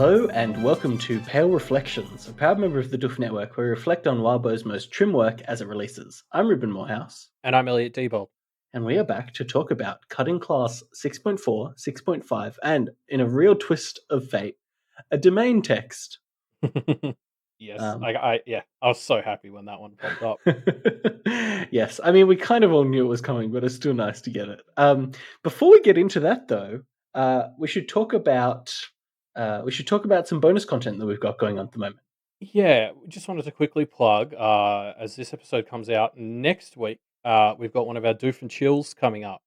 Hello and welcome to Pale Reflections, a proud member of the Doof Network where we reflect on Wildbow's most trim work as it releases. I'm Ruben Morehouse. And I'm Elliot Diebold. And we are back to talk about Cutting Class 6.4, 6.5, and, in a real twist of fate, a domain text. Yes, I was so happy when that one popped up. Yes, I mean, we kind of all knew it was coming, but it's still nice to get it. Before we get into that, though, we should talk about some bonus content that we've got going on at the moment. Yeah, just wanted to quickly plug, as this episode comes out next week, we've got one of our Doof and Chills coming up,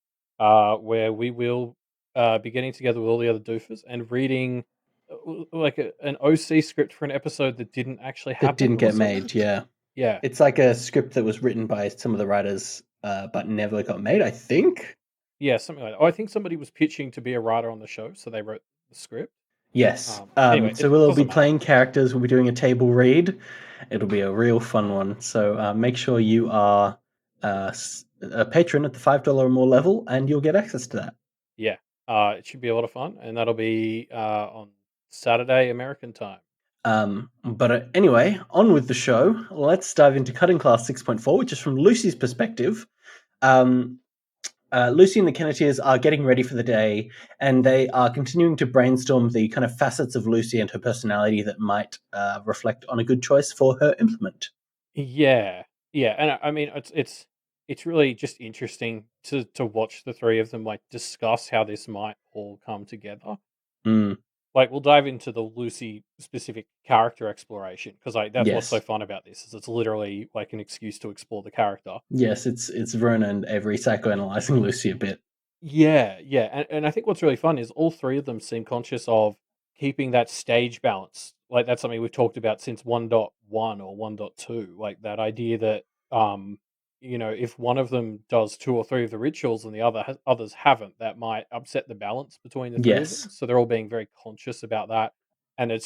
where we will be getting together with all the other doofers and reading like an OC script for an episode that didn't actually happen. That didn't get or something. made, yeah. Yeah. It's like a script that was written by some of the writers, but never got made, I think. Yeah, something like that. Oh, I think somebody was pitching to be a writer on the show, so they wrote the script. Yes. Anyway, so we'll be doesn't playing characters. We'll be doing a table read. It'll be a real fun one. So make sure you are a patron at the $5 or more level, and you'll get access to that. Yeah, it should be a lot of fun, and that'll be on Saturday American time. But anyway, on with the show. Let's dive into Cutting Class 6.4, which is from Lucy's perspective. Lucy and the Kenneteers are getting ready for the day, and they are continuing to brainstorm the kind of facets of Lucy and her personality that might reflect on a good choice for her implement. Yeah, yeah, and I mean it's really just interesting to watch the three of them like discuss how this might all come together. Mm, Like we'll dive into the Lucy specific character exploration because like that's what's so yes. fun about this is it's literally like an excuse to explore the character. Yes, it's Verona and Avery psychoanalyzing Lucy a bit. Yeah, yeah, and I think what's really fun is all three of them seem conscious of keeping that stage balance. Like that's something we've talked about since 1.1 or 1.2. Like that idea that if one of them does two or three of the rituals and the others haven't, that might upset the balance between the three of them. Yes. So they're all being very conscious about that, and it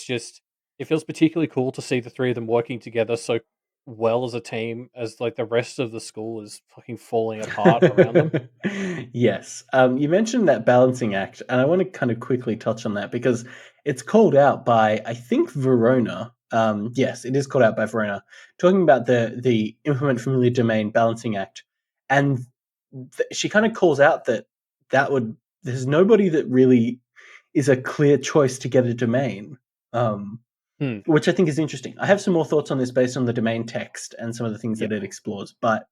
feels particularly cool to see the three of them working together so well as a team as like the rest of the school is fucking falling apart around them. Yes. You mentioned that balancing act, and I want to kind of quickly touch on that because it's called out by, I think, Verona. Yes, it is called out by Verona, talking about the implement familiar domain balancing act, and she kind of calls out that would there's nobody that really is a clear choice to get a domain. Which I think is interesting. I have some more thoughts on this based on the domain text and some of the things that it explores. But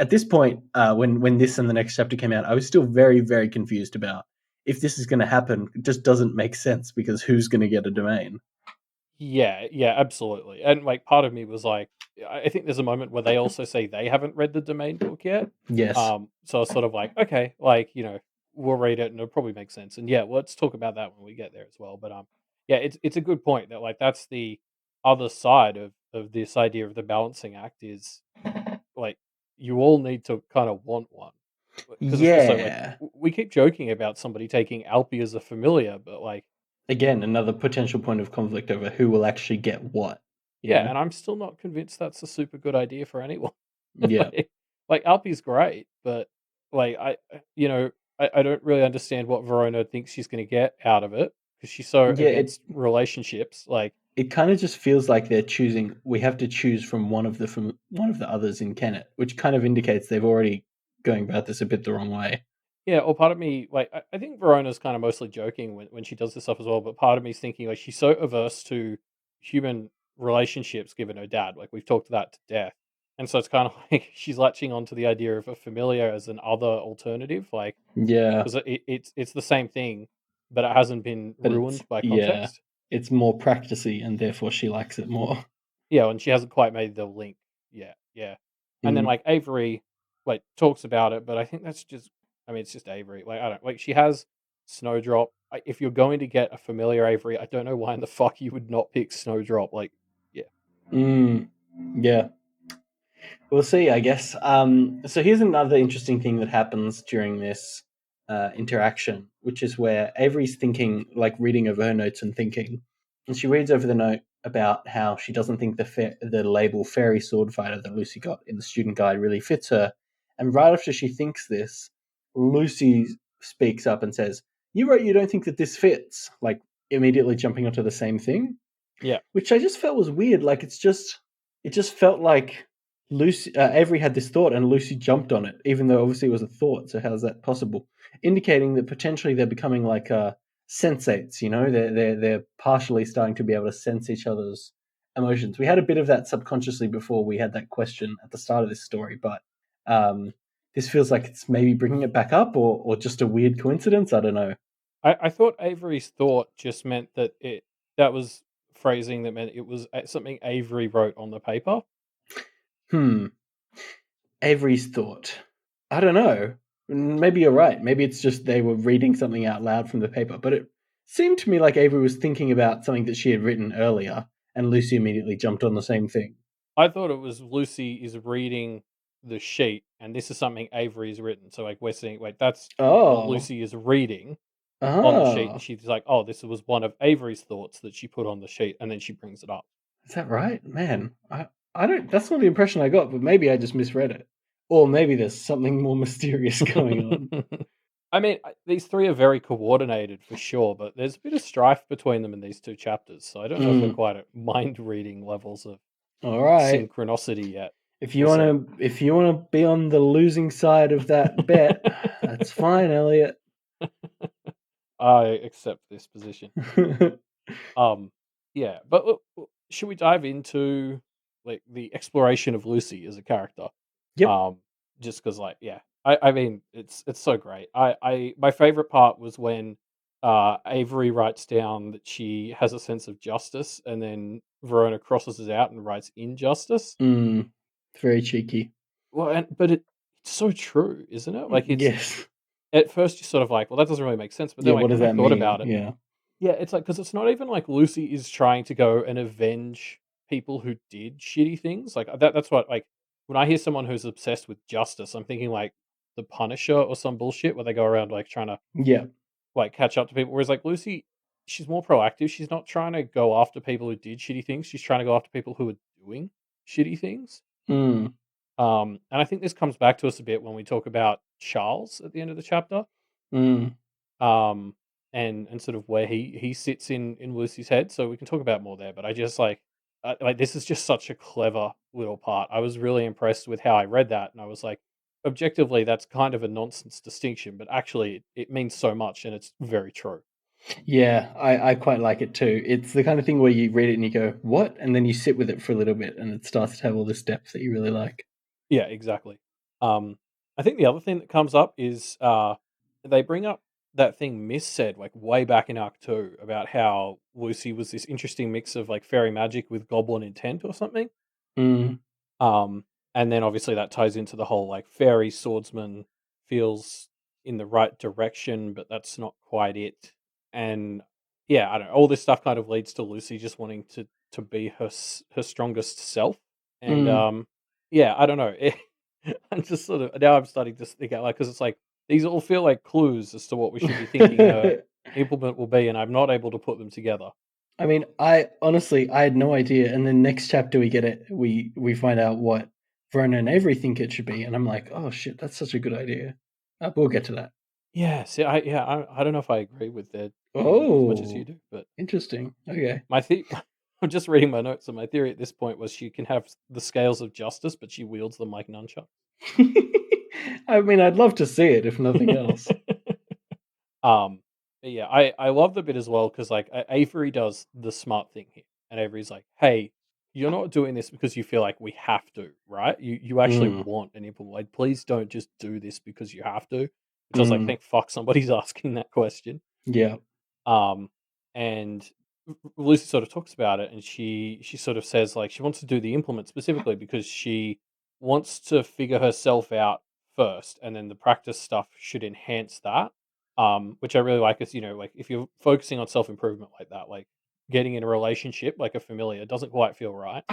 at this point, when this and the next chapter came out, I was still very, very confused about if this is going to happen. It just doesn't make sense because who's going to get a domain? Yeah, yeah, absolutely. And like part of me was like, I think there's a moment where they also say they haven't read the domain book yet. Yes. So I was sort of like, okay, like, we'll read it and it'll probably make sense. And yeah, let's talk about that when we get there as well. But yeah, it's a good point that like that's the other side of this idea of the balancing act is like you all need to kind of want one. Because it's also like Yeah. we keep joking about somebody taking Alpi as a familiar, but like Again, another potential point of conflict over who will actually get what. yeah, Yeah. and I'm still not convinced that's a super good idea for anyone. Yeah. like Alpi's great, but like I don't really understand what Verona thinks she's going to get out of it because she's so Yeah. against relationships. Like, It kind of just feels like they're choosing. We have to choose from one of the others in Kennet, which kind of indicates they've already going about this a bit the wrong way. yeah, or part of me like I think Verona's kind of mostly joking when she does this stuff as well, but part of me is thinking like she's so averse to human relationships given her dad. Like we've talked that to death. And so it's kind of like she's latching onto the idea of a familiar as an other alternative. Like Yeah, because it's the same thing, but it hasn't been but ruined by context. it's more practicey, and therefore she likes it more. Yeah, and she hasn't quite made the link yet. Yeah, and then Mm. like Avery, like talks about it, but I think that's just, I mean, it's just Avery. Like I don't like she has Snowdrop. If you're going to get a familiar Avery, I don't know why in the fuck you would not pick Snowdrop. Like, yeah, Yeah, we'll see, I guess. So here's another interesting thing that happens during this interaction, which is where Avery's thinking, like reading over her notes and thinking, and she reads over the note about how she doesn't think the label fairy sword fighter that Lucy got in the student guide really fits her. And right after she thinks this, Lucy speaks up and says, "You wrote you don't think that this fits." Like immediately jumping onto the same thing, Yeah. which I just felt was weird. Like it just felt like Lucy Avery had this thought and Lucy jumped on it, even though obviously it was a thought. So how's that possible? Indicating that potentially they're becoming like sensates. You know, they're partially starting to be able to sense each other's emotions. We had a bit of that subconsciously before we had that question at the start of this story, but this feels like it's maybe bringing it back up, or just a weird coincidence. I don't know. I thought Avery's thought just meant that was phrasing that meant it was something Avery wrote on the paper. Hmm. Avery's thought. I don't know. Maybe you're right. Maybe it's just they were reading something out loud from the paper. But it seemed to me like Avery was thinking about something that she had written earlier, and Lucy immediately jumped on the same thing. I thought it was Lucy is reading the sheet, and this is something Avery's written. So like we're seeing, wait, that's what Oh. Lucy is reading on the sheet, and Ah. she's like, "Oh, this was one of Avery's thoughts that she put on the sheet," and then she brings it up. Is that right? Man, I don't. That's not the impression I got, but maybe I just misread it. Or maybe there's something more mysterious going on. I mean, these three are very coordinated for sure, but there's a bit of strife between them in these two chapters. So I don't know if we're Mm. quite at mind reading levels of All right. synchronicity yet. If We'll see. if you wanna be on the losing side of that bet, that's fine, Elliot. I accept this position. Um, yeah, but should we dive into like the exploration of Lucy as a character? Yep. Um, just because, like, yeah, I mean, it's so great. I my favorite part was when Avery writes down that she has a sense of justice, and then Verona crosses it out and writes injustice. Mm. Very cheeky. Well, but it's so true, isn't it? Like, it's Yes. at first you're sort of like, well, that doesn't really make sense, but Yeah, then what like does when I that thought mean? about it. Yeah. Yeah, it's like because it's not even like Lucy is trying to go and avenge people who did shitty things. Like that's what like when I hear someone who's obsessed with justice, I'm thinking like the Punisher or some bullshit where they go around like trying to Yeah. like catch up to people. Whereas like Lucy, she's more proactive. She's not trying to go after people who did shitty things. She's trying to go after people who are doing shitty things. Mm. And I think this comes back to us a bit when we talk about Charles at the end of the chapter. Mm. um, and sort of where he sits in Lucy's head. So we can talk about more there. But I just like this is just such a clever little part. I was really impressed with how I read that, and I was like, objectively, that's kind of a nonsense distinction, but actually, it means so much, and it's very true. Yeah, I quite like it too. It's the kind of thing where you read it and you go, "What?" and then you sit with it for a little bit and it starts to have all this depth that you really like. Yeah, exactly. Um, I think the other thing that comes up is they bring up that thing Miss said like way back in Arc 2 about how Lucy was this interesting mix of like fairy magic with goblin intent or something. Mm. Um, and then obviously that ties into the whole like fairy swordsman feels in the right direction, but that's not quite it. And yeah, I don't know. All this stuff kind of leads to Lucy just wanting to be her strongest self. And Mm. yeah, I don't know. I'm just sort of now I'm starting to think out like because it's like these all feel like clues as to what we should be thinking her implement will be, and I'm not able to put them together. I mean, I honestly I had no idea, and then next chapter we get it. We find out what Verona and Avery think it should be, and I'm like, oh shit, that's such a good idea. We'll get to that. Yeah, see, I don't know if I agree with their thinking as much as you Oh, do, but interesting. Okay. my I'm just reading my notes, and my theory at this point was she can have the scales of justice, but she wields them like nunchucks. I mean, I'd love to see it if nothing else. um, but yeah, I love the bit as well because like Avery does the smart thing here, and Avery's like, "Hey, you're not doing this because you feel like we have to, right? You actually Mm. want an implement. Like, please don't just do this because you have to." Which I was like, Mm. "Thank fuck somebody's asking that question." Yeah. Um, and Lucy sort of talks about it, and she sort of says like she wants to do the implement specifically because she wants to figure herself out first, and then the practice stuff should enhance that. Which I really like is like if you're focusing on self improvement like that, like getting in a relationship like a familiar doesn't quite feel right.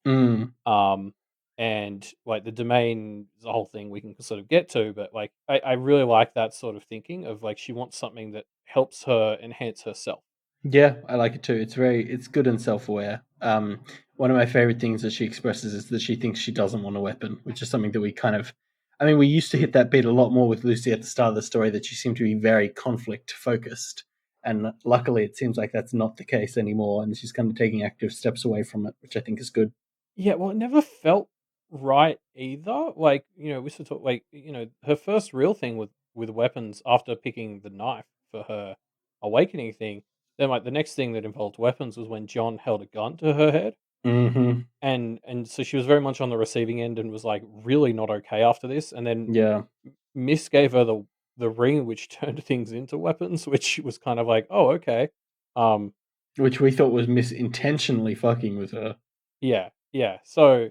Mm. Um, and like the domain is a whole thing we can sort of get to, but like I really like that sort of thinking of like she wants something that helps her enhance herself. Yeah, I like it too. It's good and self-aware. One of my favorite things that she expresses is that she thinks she doesn't want a weapon, which is something that we kind of, I mean, we used to hit that beat a lot more with Lucy at the start of the story, that she seemed to be very conflict focused. And luckily, it seems like that's not the case anymore, and she's kind of taking active steps away from it, which I think is good. Yeah, well, it never felt right either. Like, we should talk like, her first real thing with weapons after picking the knife for her awakening thing, then like the next thing that involved weapons was when John held a gun to her head. Hmm. And so she was very much on the receiving end and was like really not okay after this. And then Yeah, Miss gave her the ring which turned things into weapons, which was kind of like, oh, okay. Um which we thought was Miss intentionally fucking with her. Yeah, yeah. So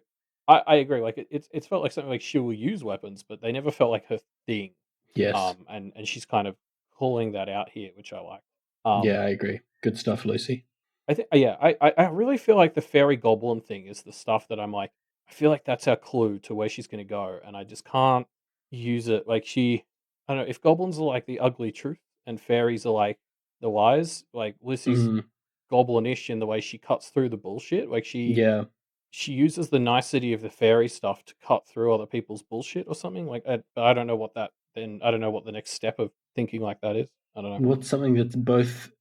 I agree. Like it's felt like something like she will use weapons, but they never felt like her thing. Yes. And she's kind of calling that out here, which I like. Yeah, Um, I agree. Good stuff, Lucy. I think yeah, I really feel like the fairy goblin thing is the stuff that I'm like, I feel like that's our clue to where she's gonna go, and I just can't use it. Like I don't know if goblins are like the ugly truth and fairies are like the wise. Like Lucy's Mm, goblinish in the way she cuts through the bullshit. Like yeah. she uses the nicety of the fairy stuff to cut through other people's bullshit or something like but I don't know what that then I don't know what the next step of thinking like that is. I don't know. What's something that's both,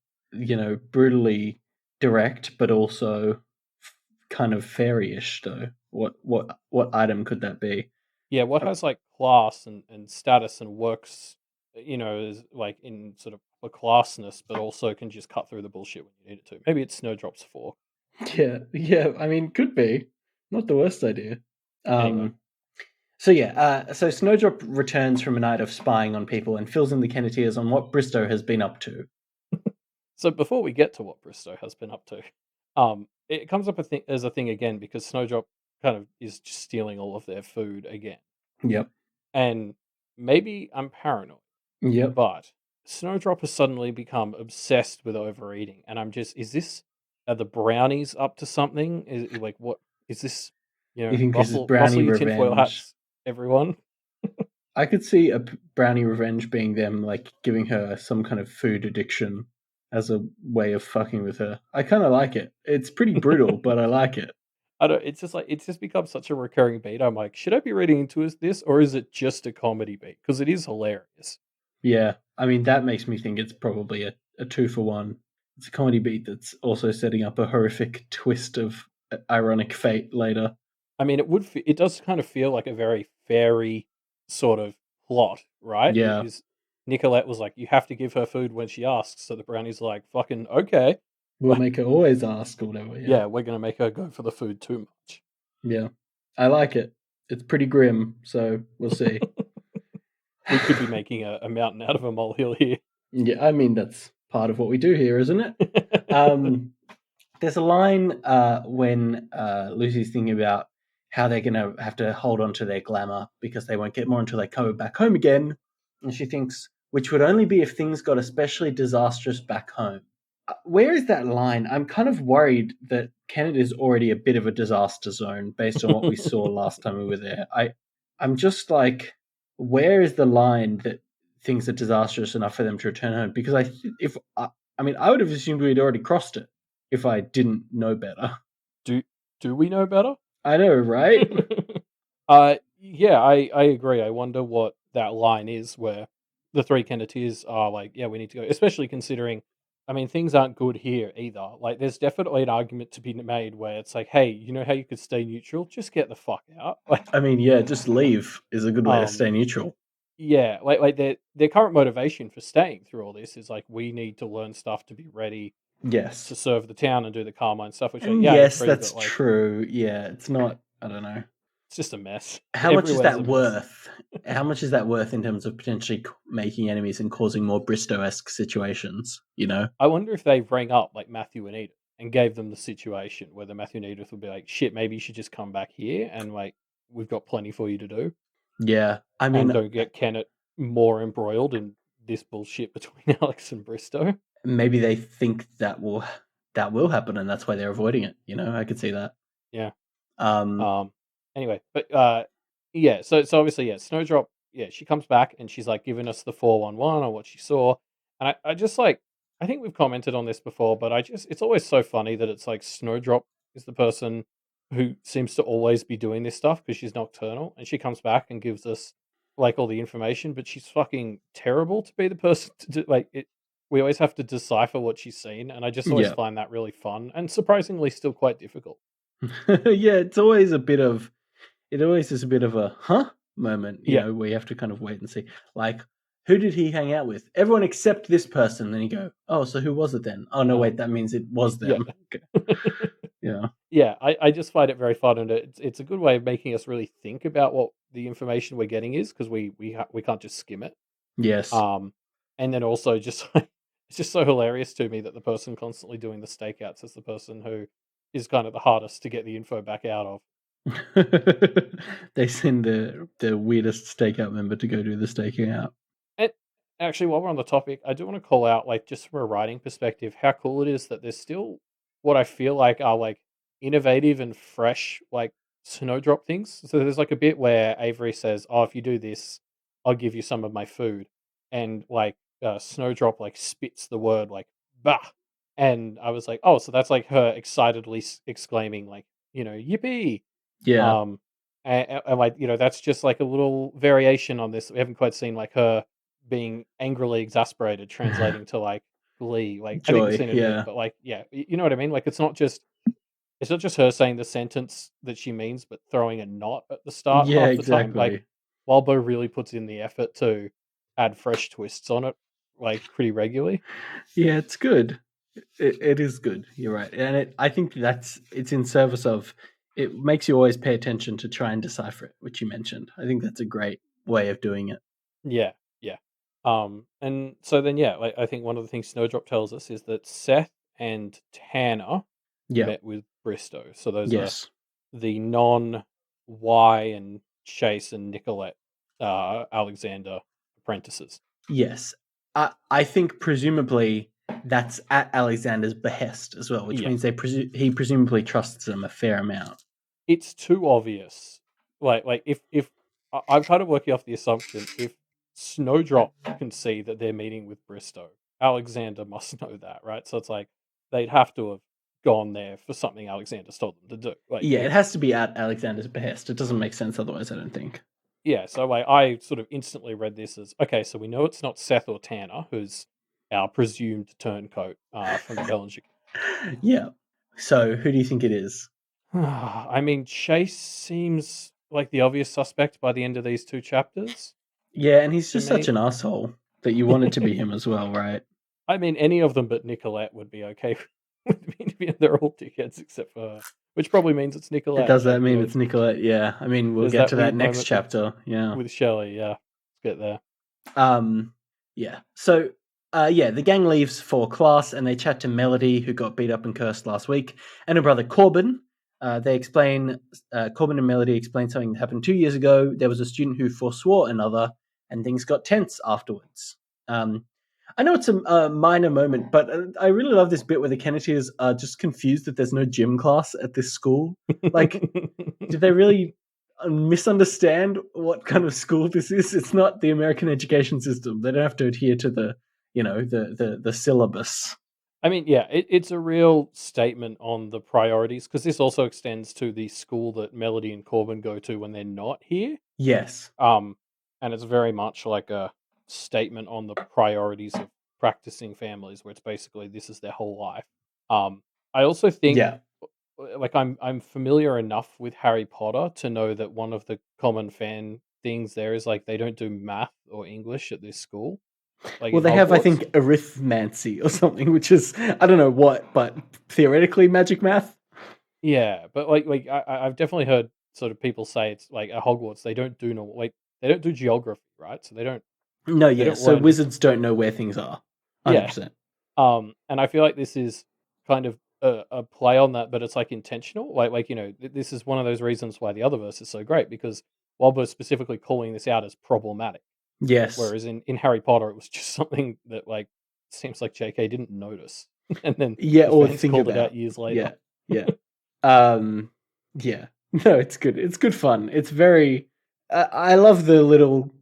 brutally direct, but also kind of fairyish, though? What item could that be? Yeah, what Uh, has like class and status and works, is like in sort of a classness, but also can just cut through the bullshit when you need it to. Maybe it's Snowdrop's fork. Yeah, yeah. I mean, could be. Not the worst idea. Anyway, Um, so Snowdrop returns from a night of spying on people and fills in the Kenneteers on what Bristow has been up to. so before we get to what Bristow has been up to, it comes up as a thing again because Snowdrop kind of is just stealing all of their food again. Yep. And maybe I'm paranoid, Yep. but Snowdrop has suddenly become obsessed with overeating, and I'm just, are the brownies up to something? Is like what is this? You think this is Rustle brownie your tinfoil revenge? hats, everyone. I could see a brownie revenge being them like giving her some kind of food addiction as a way of fucking with her. I kind of like it. It's pretty brutal, but I like it. I don't. It's just like it's just become such a recurring beat. I'm like, should I be reading into this, or is it just a comedy beat? Because it is hilarious. Yeah, I mean that makes me think it's probably a two for one. It's a comedy beat that's also setting up a horrific twist of ironic fate later. I mean, it does kind of feel like a very fairy sort of plot, right? Yeah, Because Nicolette was like, "You have to give her food when she asks," so the brownie's like, "Fucking okay, we'll like, make her always ask or whatever. Yeah, yeah, we're gonna make her go for the food too much." yeah, I like it. It's pretty grim, so we'll see. We could be making a mountain out of a molehill here. Yeah, I mean that's part of what we do here, isn't it? Um, there's a line when Lucy's thinking about how they're gonna have to hold on to their glamour because they won't get more until they go back home again, and she thinks, which would only be if things got especially disastrous back home. Where is that line? I'm kind of worried that Canada is already a bit of a disaster zone based on what we saw last time we were there. I'm just like, where is the line that things are disastrous enough for them to return home? Because if I mean, I would have assumed we'd already crossed it if I didn't know better. do do we know better? I know, right? Yeah, I agree. I wonder what that line is where the three Kenneteers are like, yeah, we need to go, especially considering, I mean, things aren't good here either. Like, there's definitely an argument to be made where it's like, hey, you know how you could stay neutral? Just get the fuck out. Like, I mean, yeah, just leave is a good way to stay um, neutral. yeah, like their current motivation for staying through all this is like, we need to learn stuff to be ready Yes. to serve the town and do the Carmine stuff. Which, like, And yeah, I yes, agree, that's but like, true. Yeah, it's not, I don't know. it's just a mess. How much is Everywhere's a that mess. worth? How much is that worth in terms of potentially making enemies and causing more Bristow-esque situations? You know? I wonder if they rang up like Matthew and Edith and gave them the situation whether Matthew and Edith would be like, shit, maybe you should just come back here and like we've got plenty for you to do Yeah. I and mean, don't get Kennett more embroiled in this bullshit between Alex and Bristow. maybe they think that will happen, and that's why they're avoiding it. You know, I could see that. Yeah. Um, Um anyway, but yeah, so obviously, yeah, Snowdrop, yeah, she comes back and she's like giving us the 411 on what she saw. And I just like I think we've commented on this before, but it's always so funny that it's like Snowdrop is the person who seems to always be doing this stuff because she's nocturnal and she comes back and gives us like all the information, but she's fucking terrible to be the person to do like it. we always have to decipher what she's seen, and I just always Yeah. find that really fun and surprisingly still quite difficult. Yeah, it's always a bit of it always is a bit of a huh moment, Yeah. where you have to kind of wait and see. Like, who did he hang out with? Everyone except this person. Then you go, oh, so who was it then? Oh no, wait, Um, that means it was yeah. them. Okay. Yeah. Yeah, I just find it very fun, and it's a good way of making us really think about what the information we're getting is because we can't just skim it. Yes. Um, and then also just it's just so hilarious to me that the person constantly doing the stakeouts is the person who is kind of the hardest to get the info back out of. They send the weirdest stakeout member to go do the staking out. And actually, while we're on the topic, I do want to call out, like, just from a writing perspective, how cool it is that there's still what I feel like are like innovative and fresh, like snowdrop things. So there's like a bit where Avery says, "Oh, if you do this, I'll give you some of my food," and like Snowdrop like spits the word like "bah," and I was like, "Oh, so that's like her excitedly exclaiming like, yippee." Yeah. Um, and like, that's just like a little variation on this. We haven't quite seen like her being angrily exasperated translating to like glee. Like I think we've Joy. seen it a bit, Yeah. but like, yeah, you know what I mean? Like it's not just her saying the sentence that she means, but throwing a knot at the start Yeah, half the time. Like exactly. Walbo really puts in the effort to add fresh twists on it, like pretty regularly. Yeah, it's good. It is good. You're right, and I think it's in service of it makes you always pay attention to try and decipher it, which you mentioned. I think that's a great way of doing it. Yeah, yeah. And so then, yeah, like I think one of the things Snowdrop tells us is that Seth and Tanner Yeah. met with Bristow. So those are Yes. the non Y and Chase and Nicolette Alexander apprentices. Yes. I think presumably that's at Alexander's behest as well, which Yeah. means he presumably trusts them a fair amount. It's too obvious. Like if I'm kind of working off the assumption if Snowdrop can see that they're meeting with Bristow, Alexander must know that, right? So it's like they'd have to have gone there for something Alexander's told them to do. Like Yeah, it it's has to be at Alexander's behest. It doesn't make sense otherwise, I don't think. yeah, so like I sort of instantly read this as okay, so we know it's not Seth or Tanner, who's our presumed turncoat from the Bellinger. Yeah. So, who do you think it is? I mean, Chase seems like the obvious suspect by the end of these two chapters Yeah, and he's to just such me. an asshole that you want it to be him as well, right? I mean, any of them but Nicolette would be okay with me. They're all dickheads except for her, which probably means it's Nicolette. Does that Like, mean it's Nicolette? Yeah. I mean, we'll there's get that to that weird next moment chapter. Yeah. with Shellie. Yeah, let's get there. Um, yeah. So, yeah, the gang leaves for class and they chat to Melody, who got beat up and cursed last week, and her brother Corbin. Corbin and Melody explain something that happened 2 years ago. There was a student who forswore another, and things got tense afterwards. Um, I know it's a minor moment, but I really love this bit where the Kennedys are just confused that there's no gym class at this school. Like, did they really misunderstand what kind of school this is? It's not the American education system. They don't have to adhere to the syllabus. I mean, yeah, it's a real statement on the priorities because this also extends to the school that Melody and Corbin go to when they're not here. Yes. Um, and it's very much like a statement on the priorities of practicing families, where it's basically this is their whole life. I also think, Yeah. like, I'm familiar enough with Harry Potter to know that one of the common fan things there is like they don't do math or English at this school, like Well, in they have, I Hogwarts. think, arithmancy or something, which is I don't know what, but theoretically magic math. Yeah, but like I've definitely heard sort of people say it's like at Hogwarts they don't do normal like they don't do geography, right? So they don't No, they yeah. don't So learn this. wizards don't know where things are. Yeah, 100%. and I feel like this is kind of a play on that, but it's like intentional. Like this is one of those reasons why the other verse is so great because Wilbur's specifically calling this out as problematic, Yes. whereas in Harry Potter it was just something that like seems like J.K. didn't notice, and then Yeah, the or fans think called it out about. years later. Yeah. Yeah. Um, yeah. No, it's good. It's good fun. It's very. I love the little,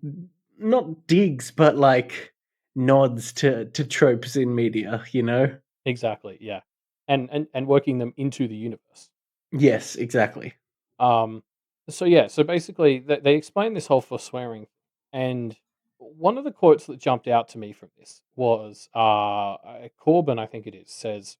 not digs, but like nods to tropes in media. You know. Exactly, yeah. And working them into the universe. Yes, exactly. Um, so yeah, so basically they explain this whole forswearing, and one of the quotes that jumped out to me from this was Corbin, I think it is, says,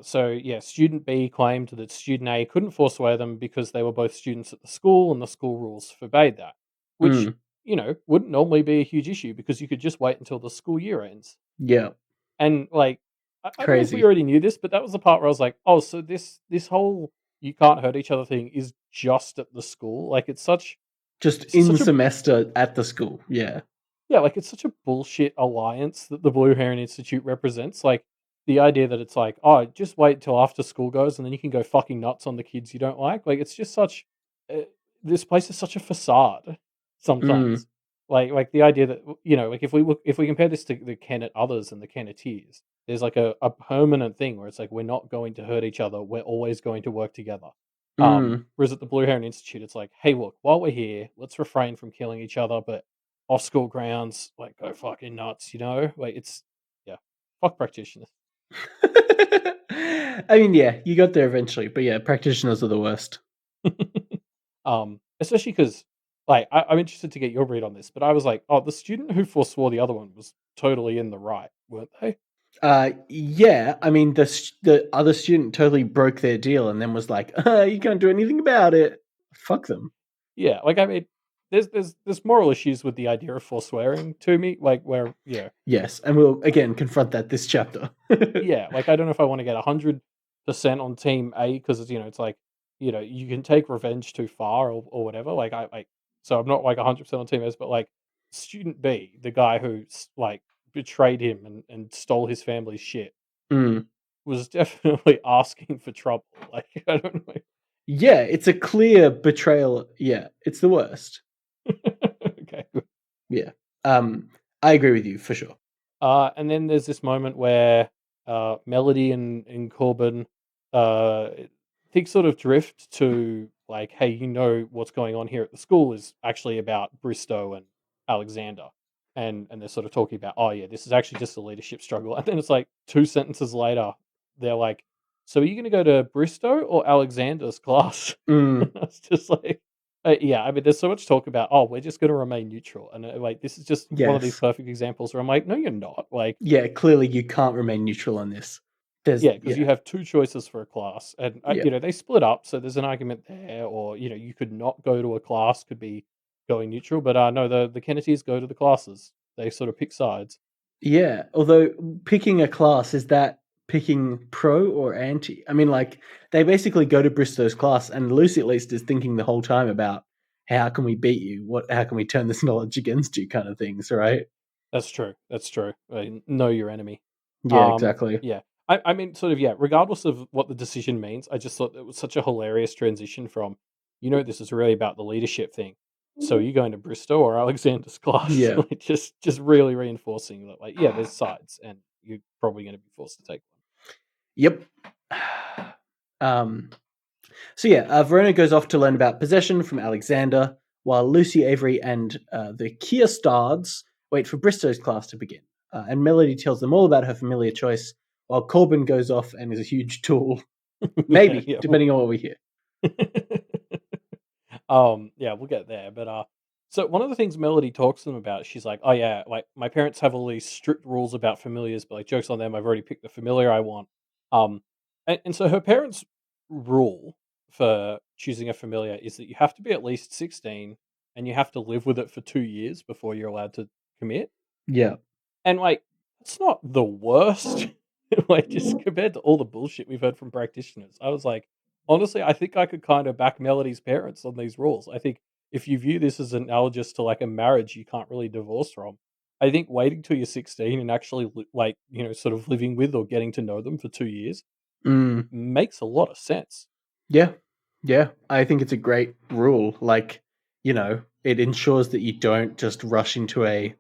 so yeah, student B claimed that student A couldn't forswear them because they were both students at the school and the school rules forbade that, which, Mm, wouldn't normally be a huge issue because you could just wait until the school year ends. yeah, And like, I don't know if we crazy. already knew this, but that was the part where I was like, oh, so this whole you can't hurt each other thing is just at the school. Like Just it's in such a semester at the school. Yeah. Yeah, like, it's such a bullshit alliance that the Blue Heron Institute represents, like, the idea that it's like, "Oh, just wait till after school goes, and then you can go fucking nuts on the kids you don't like." It's just such uh, this place is such a facade Mm, sometimes. Like, the idea that, like, if we compare this to the Kennet others and the Kenneteers, there's, like, a permanent thing where it's like, "We're not going to hurt each other, we're always going to work together." mm. Whereas at the Blue Heron Institute, it's like, "Hey, look, while we're here, let's refrain from killing each other, but off school grounds, like, go fucking nuts, you know? Like, it's yeah, fuck practitioners. I mean, yeah, you got there eventually, but yeah, practitioners are the worst. Especially because, like, I'm interested to get your read on this, but I was like, "Oh, the student who forswore the other one was totally in the right, weren't they?" Yeah, I mean, the other student totally broke their deal and then was like, "You can't do anything about it." Fuck them. Yeah, like, I mean, there's moral issues with the idea of forswearing to me, like, where Yes, and we'll again confront that this chapter. yeah, like, I don't know if I wanna get 100% on team A because it's like, you can take revenge too far or whatever, so I'm not, like, 100% on team S, but, like, student B, the guy who like, betrayed him and stole his family's shit, Mm. was definitely asking for trouble, like, I don't know. Yeah, it's a clear betrayal. Yeah, it's the worst. Okay. Yeah. I agree with you for sure. And then there's this moment where Melody and Corbin uh, think sort of drift to like, hey, what's going on here at the school is actually about Bristow and Alexander, and they're sort of talking about, oh yeah, this is actually just a leadership struggle. And then it's like 2 sentences later, they're like, so are you going to go to Bristow or Alexander's class? And Mm. I was just like, yeah, I mean, there's so much talk about, "Oh, we're just gonna remain neutral," and, like, this is just one of these Yes. perfect examples where I'm like, "No, you're not." Like, Yeah, clearly you can't remain neutral on this. There's yeah, because you yeah, have 2 choices for a class, and, yeah. they split up, so there's an argument there, or, you could not go to a class, could be going neutral, but, no, the Kennedys go to the classes. They sort of pick sides. Yeah, although picking a class, is that picking pro or anti? I mean, like, they basically go to Bristow's class, and Lucy at least is thinking the whole time about how can we beat you? How can we turn this knowledge against you kind of things, right? That's true, that's true. Know your enemy. Yeah, exactly. Yeah. I mean, sort of, yeah, regardless of what the decision means, I just thought it was such a hilarious transition from, this is really about the leadership thing. So are you going to Bristow or Alexander's class? Yeah. Like, just really reinforcing that, like, yeah, there's sides, and you're probably going to be forced to take one. Yep. Um, so yeah, Verona goes off to learn about possession from Alexander, while Lucy, Avery, and the Kierstards wait for Bristow's class to begin. And Melody tells them all about her familiar choice, while Corbin goes off and is a huge tool. Yeah, Maybe, yeah. depending on what we hear. Yeah, we'll get there. But so one of the things Melody talks to them about, she's like, "Oh yeah, like my parents have all these strict rules about familiars, but like jokes on them, I've already picked the familiar I want." Um, and so her parents' rule for choosing a familiar is that you have to be at least 16 and you have to live with it for 2 years before you're allowed to commit. Yeah. And like, it's not the worst. Like, just compared to all the bullshit we've heard from practitioners, I was like, honestly, I think I could kind of back Melody's parents on these rules. I think if you view this as analogous to like a marriage you can't really divorce from, I think waiting till you're 16 and actually like, sort of living with or getting to know them for 2 years Mm, makes a lot of sense. yeah. Yeah. I think it's a great rule. Like, it ensures that you don't just rush into a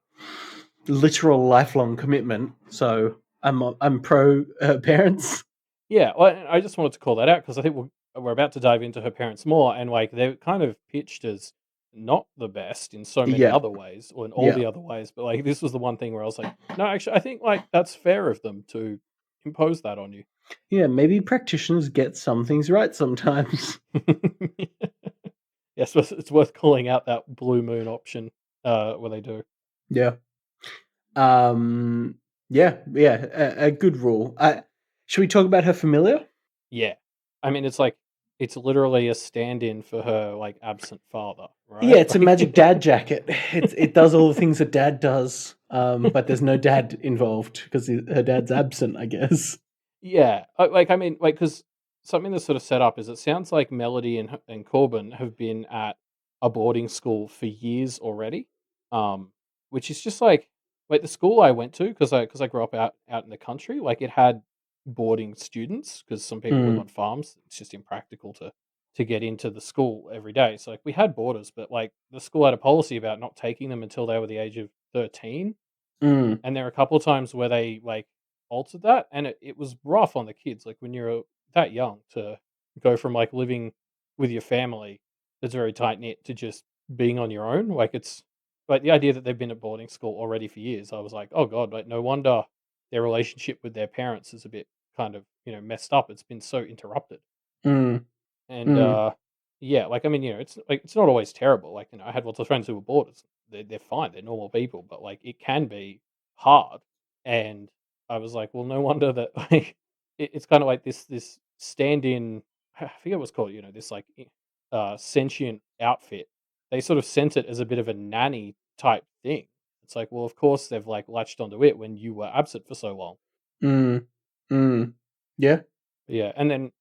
literal lifelong commitment. So I'm pro parents. Yeah, well, and I just wanted to call that out because I think we're about to dive into her parents more, and like they're kind of pitched as not the best in so many Yeah. other ways, or in all Yeah. the other ways. But like this was the one thing where I was like, no, actually, I think like that's fair of them to impose that on you. Yeah. Maybe practitioners get some things right sometimes. Yes, it's worth calling out that blue moon option where they do. Yeah. Um, yeah, a good rule. Should we talk about her familiar? Yeah. I mean, it's literally a stand-in for her, like, absent father, Yeah, right? it's a magic dad jacket. It does all the things that dad does, but there's no dad involved because her dad's absent, I guess. Yeah, I mean, like, because something that's sort of set up is it sounds like Melody and Corbin have been at a boarding school for years already, um, which is just like the school I went to because I grew up out in the country. Like it had boarding students because some people live Mm, on farms. It's just impractical to get into the school every day. So like we had boarders, but like the school had a policy about not taking them until they were the age of 13. mm, And there are a couple of times where they, like, altered that, and it was rough on the kids, like, when you're that young to go from, like, living with your family that's very tight-knit to just being on your own, like, it's like, the idea that they've been at boarding school already for years, I was like, "Oh god," like, no wonder their relationship with their parents is a bit kind of, messed up, it's been so interrupted. mm, And, mm, yeah, like, I mean, it's like, it's not always terrible, like, I had lots of friends who were boarders. They're fine, they're normal people, but, like, it can be hard, and I was like, "Well, no wonder that," like, it's kinda like this stand-in I forget what's called, this, like, sentient outfit. They sort of sent it as a bit of a nanny type thing. It's like, well, of course, they've, like, latched onto it when you were absent for so long. mm, mm. Yeah. Yeah, and then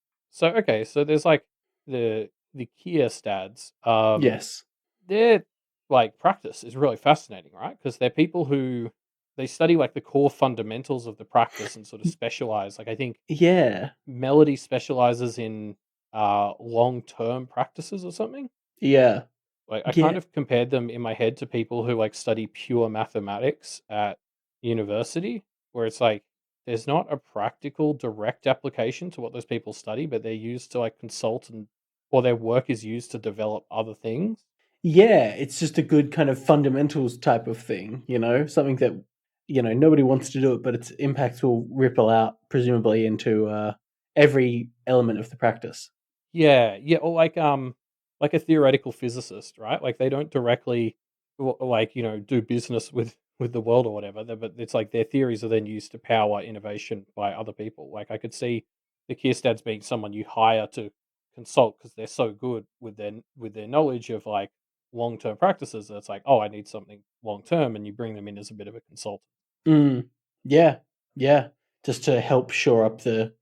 okay, so there's like the Kia stads. Yes. Their like practice is really fascinating, right? Because they're people who they study like the core fundamentals of the practice and sort of specialize. Like I think Yeah. Melody specializes in long term practices or something. Yeah. Like, I kind Yeah. of compared them in my head to people who, like, study pure mathematics at university, where it's like, there's not a practical direct application to what those people study, but they're used to, like, consult and or their work is used to develop other things. Yeah, it's just a good kind of fundamentals type of thing, something that, nobody wants to do it, but its impacts will ripple out presumably into every element of the practice. Yeah, yeah, or like a theoretical physicist, right? Like they don't directly like, do business with the world or whatever, but it's like their theories are then used to power innovation by other people. Like I could see the Kierstads being someone you hire to consult because they're so good with their knowledge of like long-term practices that it's like, oh, I need something long term, and you bring them in as a bit of a consultant. Mm. Yeah. Yeah. Just to help shore up the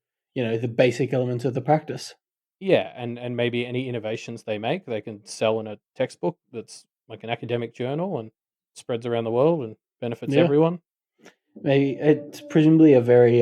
basic elements of the practice. Yeah, and maybe any innovations they make, they can sell in a textbook that's like an academic journal and spreads around the world and benefits Yeah. everyone. Maybe it's presumably a very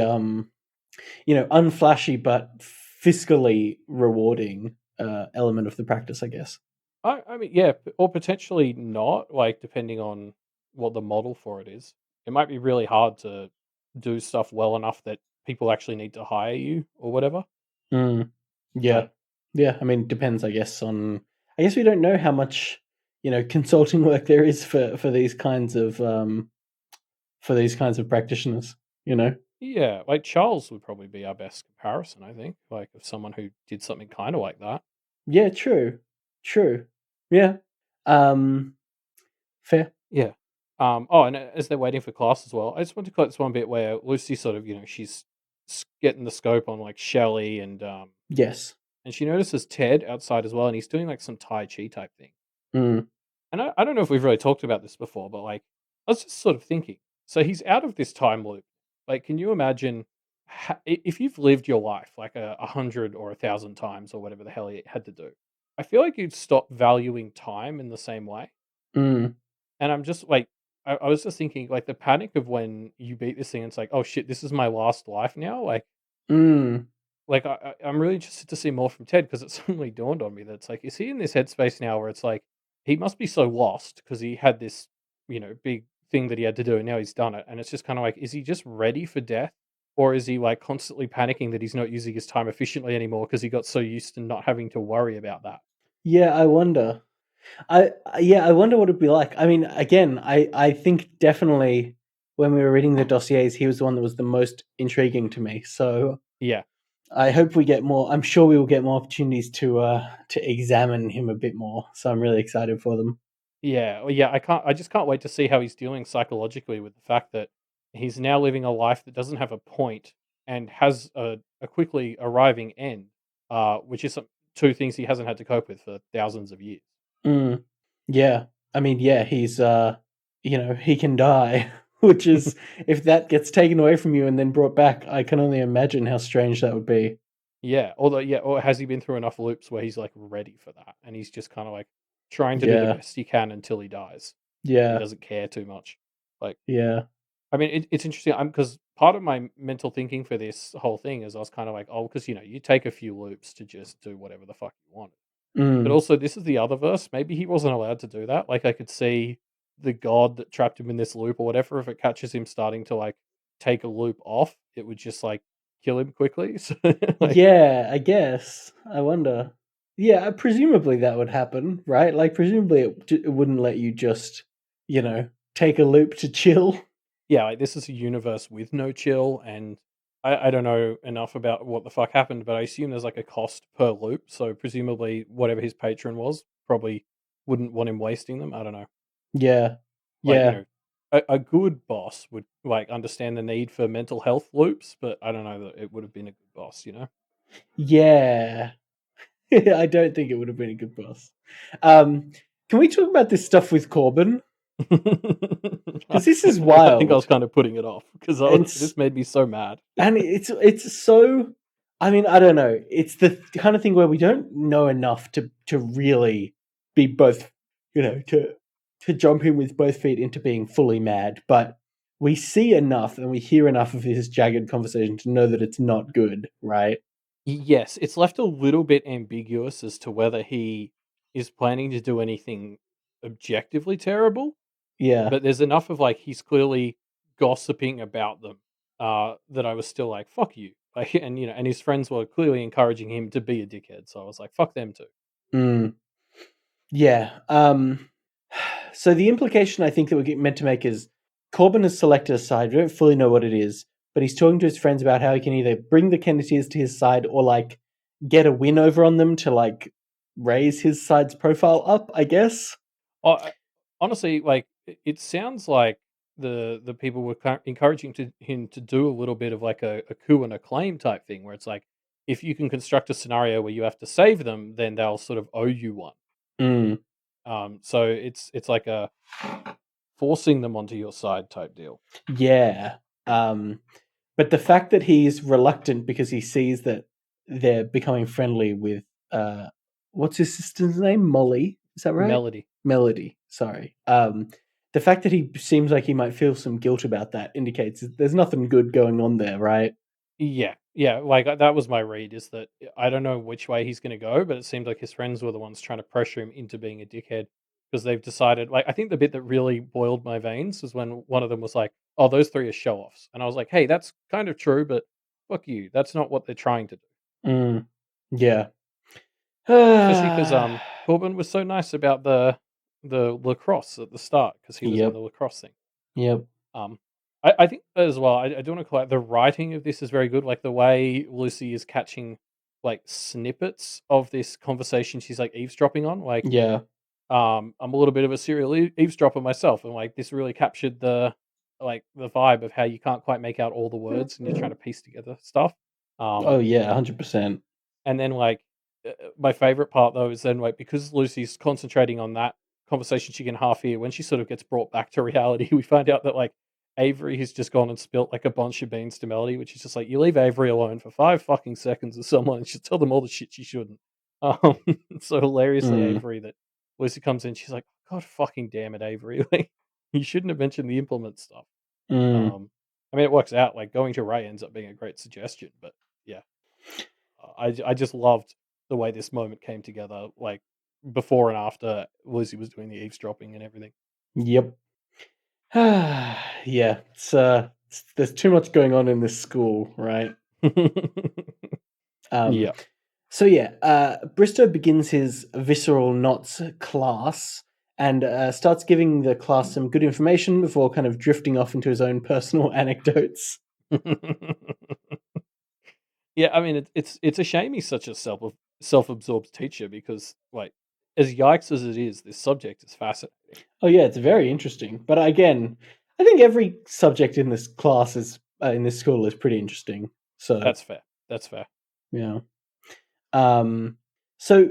unflashy but fiscally rewarding element of the practice, I guess. I mean, yeah, or potentially not, like depending on what the model for it is. It might be really hard to do stuff well enough that people actually need to hire you or whatever. Mm. Yeah. But Yeah. I mean, it depends, I guess, I guess we don't know how much, consulting work there is for these kinds of practitioners, you know? yeah, like Charles would probably be our best comparison, I think, like of someone who did something kind of like that. Yeah, true. True. Yeah. Um, fair. Yeah. Oh, and as they're waiting for class as well, I just want to quote this one bit where Lucy sort of, she's getting the scope on like Shellie Yes. and she notices Ted outside as well, and he's doing like some Tai Chi type thing. Mm. And I don't know if we've really talked about this before, but like, I was just sort of thinking. So he's out of this time loop. Like, can you imagine if you've lived your life like a hundred or 1,000 times or whatever the hell he had to do? I feel like you'd stop valuing time in the same way. Mm. And I'm just like, I was just thinking, like, the panic of when you beat this thing, and it's like, oh shit, this is my last life now. Mm. Like I'm really interested to see more from Ted because it suddenly dawned on me that it's like, is he in this headspace now where it's like he must be so lost because he had this, big thing that he had to do, and now he's done it, and it's just kind of like, is he just ready for death, or is he like constantly panicking that he's not using his time efficiently anymore because he got so used to not having to worry about that? Yeah, I wonder. Yeah, I wonder what it'd be like. I mean, again, I think definitely when we were reading the dossiers, he was the one that was the most intriguing to me. So Yeah. I hope we get more. I'm sure we will get more opportunities to examine him a bit more. So I'm really excited for them. Yeah, well, yeah, I just can't wait to see how he's dealing psychologically with the fact that he's now living a life that doesn't have a point and has a quickly arriving end, which is two things he hasn't had to cope with for thousands of years. Mm, yeah. I mean, yeah, he's he can die, which is if that gets taken away from you and then brought back, I can only imagine how strange that would be. Yeah, although yeah, or has he been through enough loops where he's like ready for that, and he's just kind of like trying to do the Yeah. best he can until he dies, and he Yeah. doesn't care too much. Like, Yeah. I mean, it's interesting. Because part of my mental thinking for this whole thing is I was kind of like, oh, because you take a few loops to just do whatever the fuck you want. But Mm. also, this is the other verse. Maybe he wasn't allowed to do that. Like, I could see the god that trapped him in this loop or whatever. If it catches him starting to like take a loop off, it would just like kill him quickly. So, like, Yeah, I guess. I wonder. Yeah, presumably that would happen, right? Like, presumably it wouldn't let you just, take a loop to chill. yeah, like this is a universe with no chill, and I don't know enough about what the fuck happened, but I assume there's like a cost per loop. So presumably, whatever his patron was, probably wouldn't want him wasting them. I don't know. Yeah. Like, Yeah. a good boss would like understand the need for mental health loops, but I don't know that it would have been a good boss. Yeah. I don't think it would have been a good boss. Um, can we talk about this stuff with Corbin? I Because this is I think I was wild. kind of putting it off because And this made me so mad. it's so, I mean, I don't know. It's the kind of thing where we don't know enough to really be both, to jump in with both feet into being fully mad, but we see enough and we hear enough of his jagged conversation to know that it's not good, right? Yes, it's left a little bit ambiguous as to whether he is planning to do anything objectively terrible, Yeah. but there's enough of like he's clearly gossiping about them that I was still like, fuck you. Like, and and his friends were clearly encouraging him to be a dickhead. So I was like, fuck them too. Mm, yeah. So the implication I think that we're meant to make is Corbin has selected a side. We don't fully know what it is, but he's talking to his friends about how he can either bring the Kennedys to his side or like get a win over on them to like raise his side's profile up, I guess. Honestly, like it sounds like the people were encouraging him to do a little bit of like a coup and a claim type thing, where it's like if you can construct a scenario where you have to save them, then they'll sort of owe you one. Mm, So it's like a forcing them onto your side type deal. yeah. But the fact that he's reluctant because he sees that they're becoming friendly with what's his sister's name? Molly. Is that right? Melody. Melody. Sorry. The fact that he seems like he might feel some guilt about that indicates that there's nothing good going on there, right? Yeah, yeah, like, that was my read is that I don't know which way he's gonna go, but it seemed like his friends were the ones trying to pressure him into being a dickhead because 'cause they've decided like, I think the bit that really boiled my veins was when one of them was like, "Oh, those 3 are show-offs," and I was like, "Hey, that's kind of true, but fuck you, that's not what they're trying to do." Mm, yeah. Especially because Corbin was so nice about the lacrosse at the start because he was in Yep. the lacrosse thing. Yep. Um, I think as well. I do want to call out the writing of this is very good. Like the way Lucy is catching like snippets of this conversation she's like eavesdropping on. Like, Yeah. I'm a little bit of a serial eavesdropper myself, and like this really captured the vibe of how you can't quite make out all the words and you're trying to piece together stuff. Oh yeah, 100%. And then like my favorite part though is then like because Lucy's concentrating on that conversation she can half hear when she sort of gets brought back to reality, we find out that like Avery has just gone and spilt like a bunch of beans to Melody, which is just like you leave Avery alone for 5 fucking seconds with someone and she'll tell them all the shit she shouldn't. Um, so hilariously Mm, Avery that Lucy comes in, she's like, God fucking damn it, Avery. Like you shouldn't have mentioned the implement stuff. mm. Um I mean it works out, like going to Ray ends up being a great suggestion, but yeah. I just loved the way this moment came together, like before and after Lucy was doing the eavesdropping and everything. Yep. Yeah, there's too much going on in this school, right? Um, Yeah. so yeah, Bristow begins his visceral knots class and starts giving the class some good information before kind of drifting off into his own personal anecdotes. Yeah, I mean it's a shame he's such a self-absorbed teacher because like as yikes as it is, this subject is fascinating. Oh yeah, it's very interesting. But again, I think every subject in this class is in this school is pretty interesting. So That's fair. That's fair. yeah. Um, so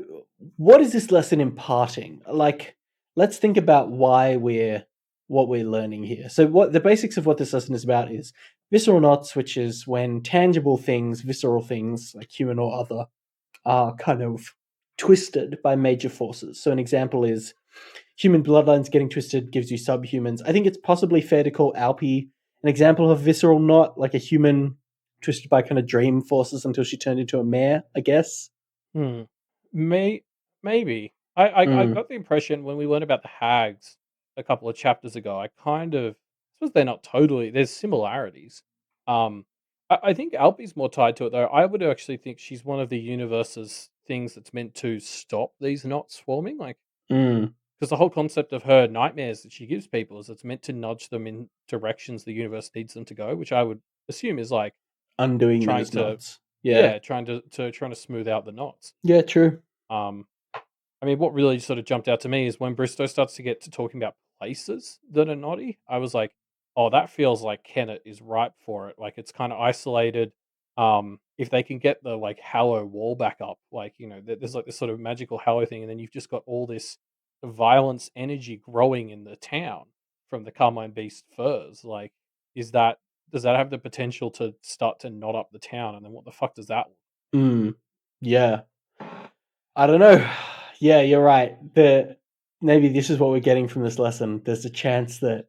what is this lesson imparting? Like, let's think about what we're learning here. So what the basics of what this lesson is about is visceral knots, which is when tangible things, visceral things like human or other, are kind of twisted by major forces. So an example is human bloodlines getting twisted gives you subhumans. I think it's possibly fair to call Alpi an example of visceral knot, like a human twisted by kind of dream forces until she turned into a mare, I guess. Hmm. May maybe. I Mm, got the impression when we learned about the hags a couple of chapters ago, I kind of suppose they're not totally there's similarities. Um I think Alpi's more tied to it though. I would actually think she's one of the universe's things that's meant to stop these knots forming. Like mm, because the whole concept of her nightmares that she gives people is it's meant to nudge them in directions the universe needs them to go, which I would assume is like undoing trying those to knots. Yeah. yeah, trying to smooth out the knots. Yeah, true. Um I mean, what really sort of jumped out to me is when Bristow starts to get to talking about places that are naughty, I was like, "Oh, that feels like Kennet is ripe for it." Like it's kind of isolated. If they can get the like Hallow wall back up, like there's like this sort of magical Hallow thing, and then you've just got all this violence energy growing in the town from the Carmine Beast furs. Like, is that does that have the potential to start to knot up the town? And then what the fuck does that? Mm, yeah. I don't know. Yeah, you're right. Maybe this is what we're getting from this lesson. There's a chance that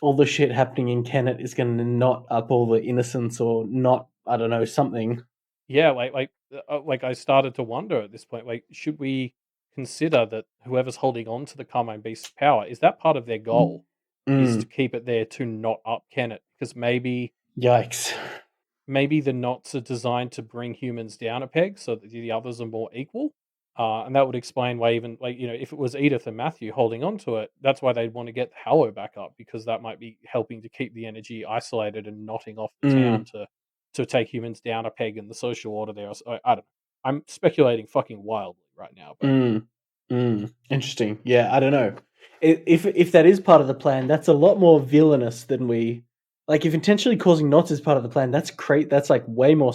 all the shit happening in Kennet is going to knot up all the innocence or not, I don't know, something. Yeah, like I started to wonder at this point, like, should we consider that whoever's holding on to the Carmine Beast's power, is that part of their goal? Is to Mm, keep it there to knot up Kennet? Because yikes. maybe the knots are designed to bring humans down a peg so that the others are more equal. And that would explain why even like, if it was Edith and Matthew holding on to it, that's why they'd want to get the Hallow back up because that might be helping to keep the energy isolated and knotting off the town Mm, to take humans down a peg in the social order there. I don't know. I'm speculating fucking wildly right now, but mm, interesting. Yeah, I don't know. If that is part of the plan, that's a lot more villainous than we like. If intentionally causing knots is part of the plan, that's great. That's like way more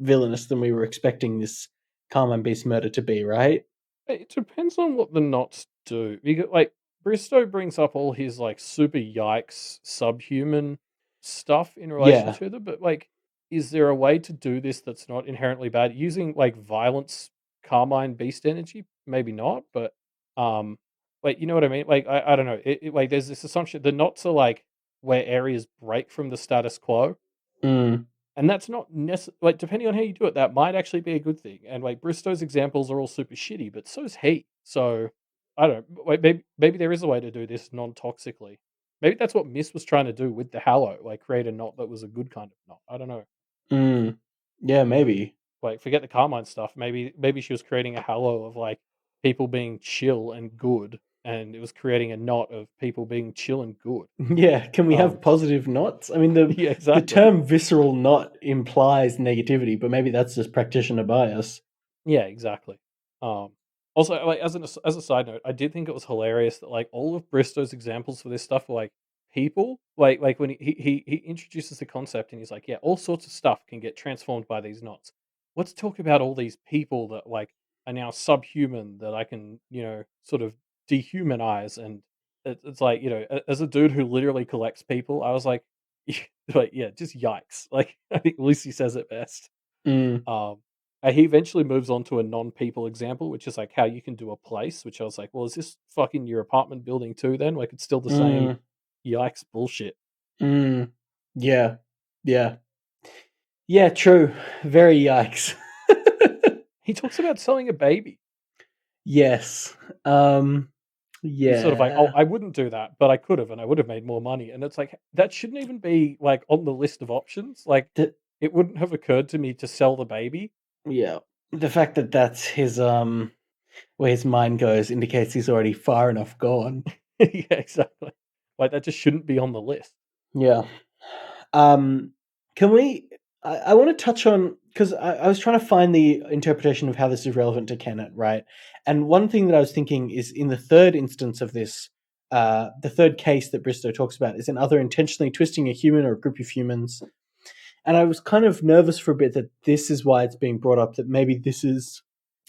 villainous than we were expecting this Carmine Beast murder to be, right? it depends on what the knots do. Because like Bristow brings up all his like super yikes subhuman stuff in relation Yeah. to them, but like, is there a way to do this that's not inherently bad? Using like violence, Carmine Beast energy, maybe not, but like you know what I mean? Like I don't know. Like there's this assumption the knots are like where areas break from the status quo, Mm, and that's not like, depending on how you do it, that might actually be a good thing, and, like, Bristow's examples are all super shitty, but so's he. So, I don't know, like, maybe there is a way to do this non-toxically. Maybe that's what Miss was trying to do with the Hallow, like, create a knot that was a good kind of knot. I don't know. mm. Yeah, maybe. Like, forget the Carmine stuff. Maybe she was creating a Hallow of, like, people being chill and good, and it was creating a knot of people being chill and good. Yeah, can we have Um, positive knots? I mean, yeah, the exactly. term visceral knot implies negativity, but maybe that's just practitioner bias. Yeah, exactly. Um, Also, like as a side note, I did think it was hilarious that like all of Bristow's examples for this stuff were like people, like when he introduces the concept and he's like, yeah, all sorts of stuff can get transformed by these knots. Let's talk about all these people that like are now subhuman that I can sort of dehumanize, and it's like as a dude who literally collects people, I was like, like yeah, just yikes. Like I think Lucy says it best. Mm, Um, he eventually moves on to a non-people example, which is like how you can do a place. Which I was like, well, is this fucking your apartment building too? Then like it's still the same. mm, Yikes, bullshit. mm. Yeah, yeah, yeah. True. Very yikes. He talks about selling a baby. Yes. Um. He's sort of like, oh, Yeah. I wouldn't do that, but I could have, and I would have made more money. And it's like that shouldn't even be like on the list of options. Like The, it wouldn't have occurred to me to sell the baby. yeah. The fact that that's his where his mind goes indicates he's already far enough gone. Yeah, exactly. Like that just shouldn't be on the list. Yeah. Um. Can we? I want to touch on because I was trying to find the interpretation of how this is relevant to canon, right? And one thing that I was thinking is in the third instance of this, the third case that Bristow talks about is another intentionally twisting a human or a group of humans. And I was kind of nervous for a bit that this is why it's being brought up, that maybe this is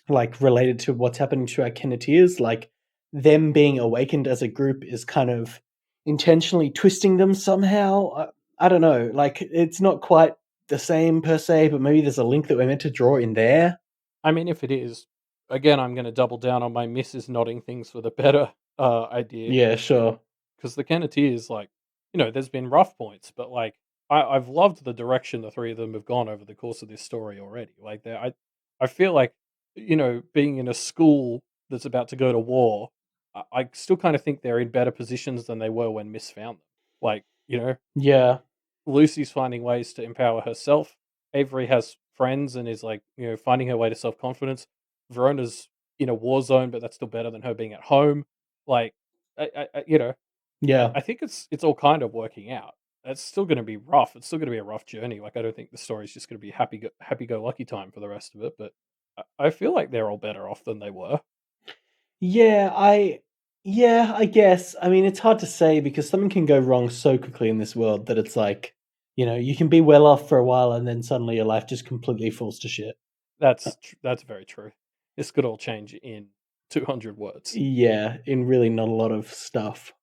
like related to what's happening to our Kenneteers, like them being awakened as a group is kind of intentionally twisting them somehow. I don't know. Like it's not quite the same per se, but maybe there's a link that we're meant to draw in there. I mean, if it is, again, I'm going to double down on my missus nodding things for the better idea Yeah, sure. because the Kenneteers, like, there's been rough points, but like, I've loved the direction the three of them have gone over the course of this story already. Like, I feel like, being in a school that's about to go to war, I still kind of think they're in better positions than they were when Miss found them. Like, Yeah, Lucy's finding ways to empower herself. Avery has friends and is like, finding her way to self confidence. Verona's in a war zone, but that's still better than her being at home. Like, yeah. I think it's all kind of working out. It's still going to be rough. It's still going to be a rough journey. Like, I don't think the story's just going to be happy go lucky time for the rest of it. But I feel like they're all better off than they were. Yeah, I guess. I mean, it's hard to say because something can go wrong so quickly in this world that it's like, you can be well off for a while and then suddenly your life just completely falls to shit. That's very true. This could all change in 200 words. Yeah, in really not a lot of stuff.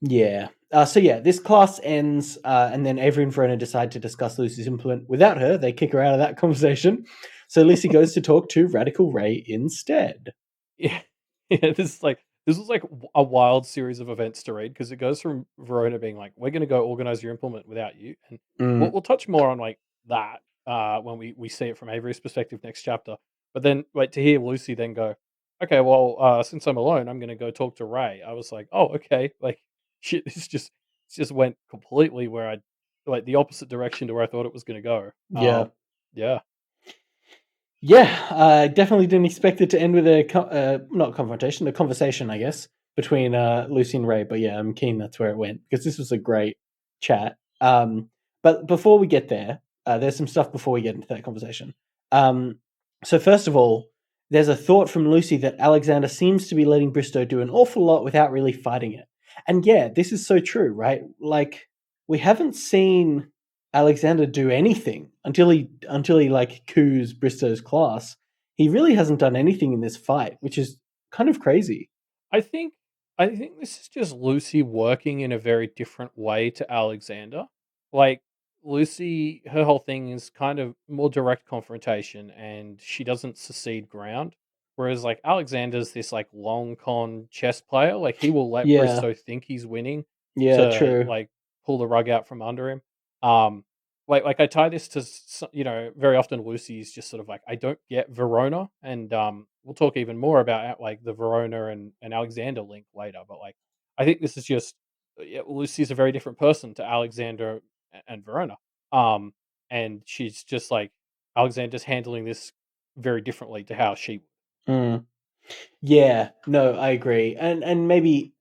Yeah. So yeah, this class ends, and then Avery and Verona decide to discuss Lucy's implement. Without her, they kick her out of that conversation. So Lucy goes to talk to Radical Ray instead. Yeah, yeah. This was like a wild series of events to read because it goes from Verona being like, "We're going to go organize your implement without you," and we'll, Mm, we'll touch more on like that when we see it from Avery's perspective next chapter. But then, like to hear Lucy then go, "Okay, well, since I'm alone, I'm going to go talk to Ray." I was like, "Oh, okay." Like, shit, this just went completely where I like the opposite direction to where I thought it was going to go. yeah. Yeah, Yeah, I definitely didn't expect it to end with not confrontation, a conversation, I guess, between Lucy and Ray. But yeah, I'm keen that's where it went because this was a great chat. But before we get there, there's some stuff before we get into that conversation. Um, so first of all, there's a thought from Lucy that Alexander seems to be letting Bristow do an awful lot without really fighting it. And yeah, this is so true, right? Like we haven't seen Alexander do anything until he like coups Bristow's class. He really hasn't done anything in this fight, which is kind of crazy. I think I think this is just Lucy working in a very different way to Alexander. Like Lucy, her whole thing is kind of more direct confrontation and she doesn't secede ground. Whereas like Alexander's this like long con chess player, like he will let Yeah, Bristow think he's winning yeah, to true. like pull the rug out from under him. Um like I tie this to very often Lucy's just sort of like I don't get Verona, and we'll talk even more about like the Verona and Alexander link later. But like I think this is just yeah, Lucy's a very different person to Alexander and Verona, um, and she's just like Alexander's handling this very differently to how she. Mm. Yeah, no, I agree, and maybe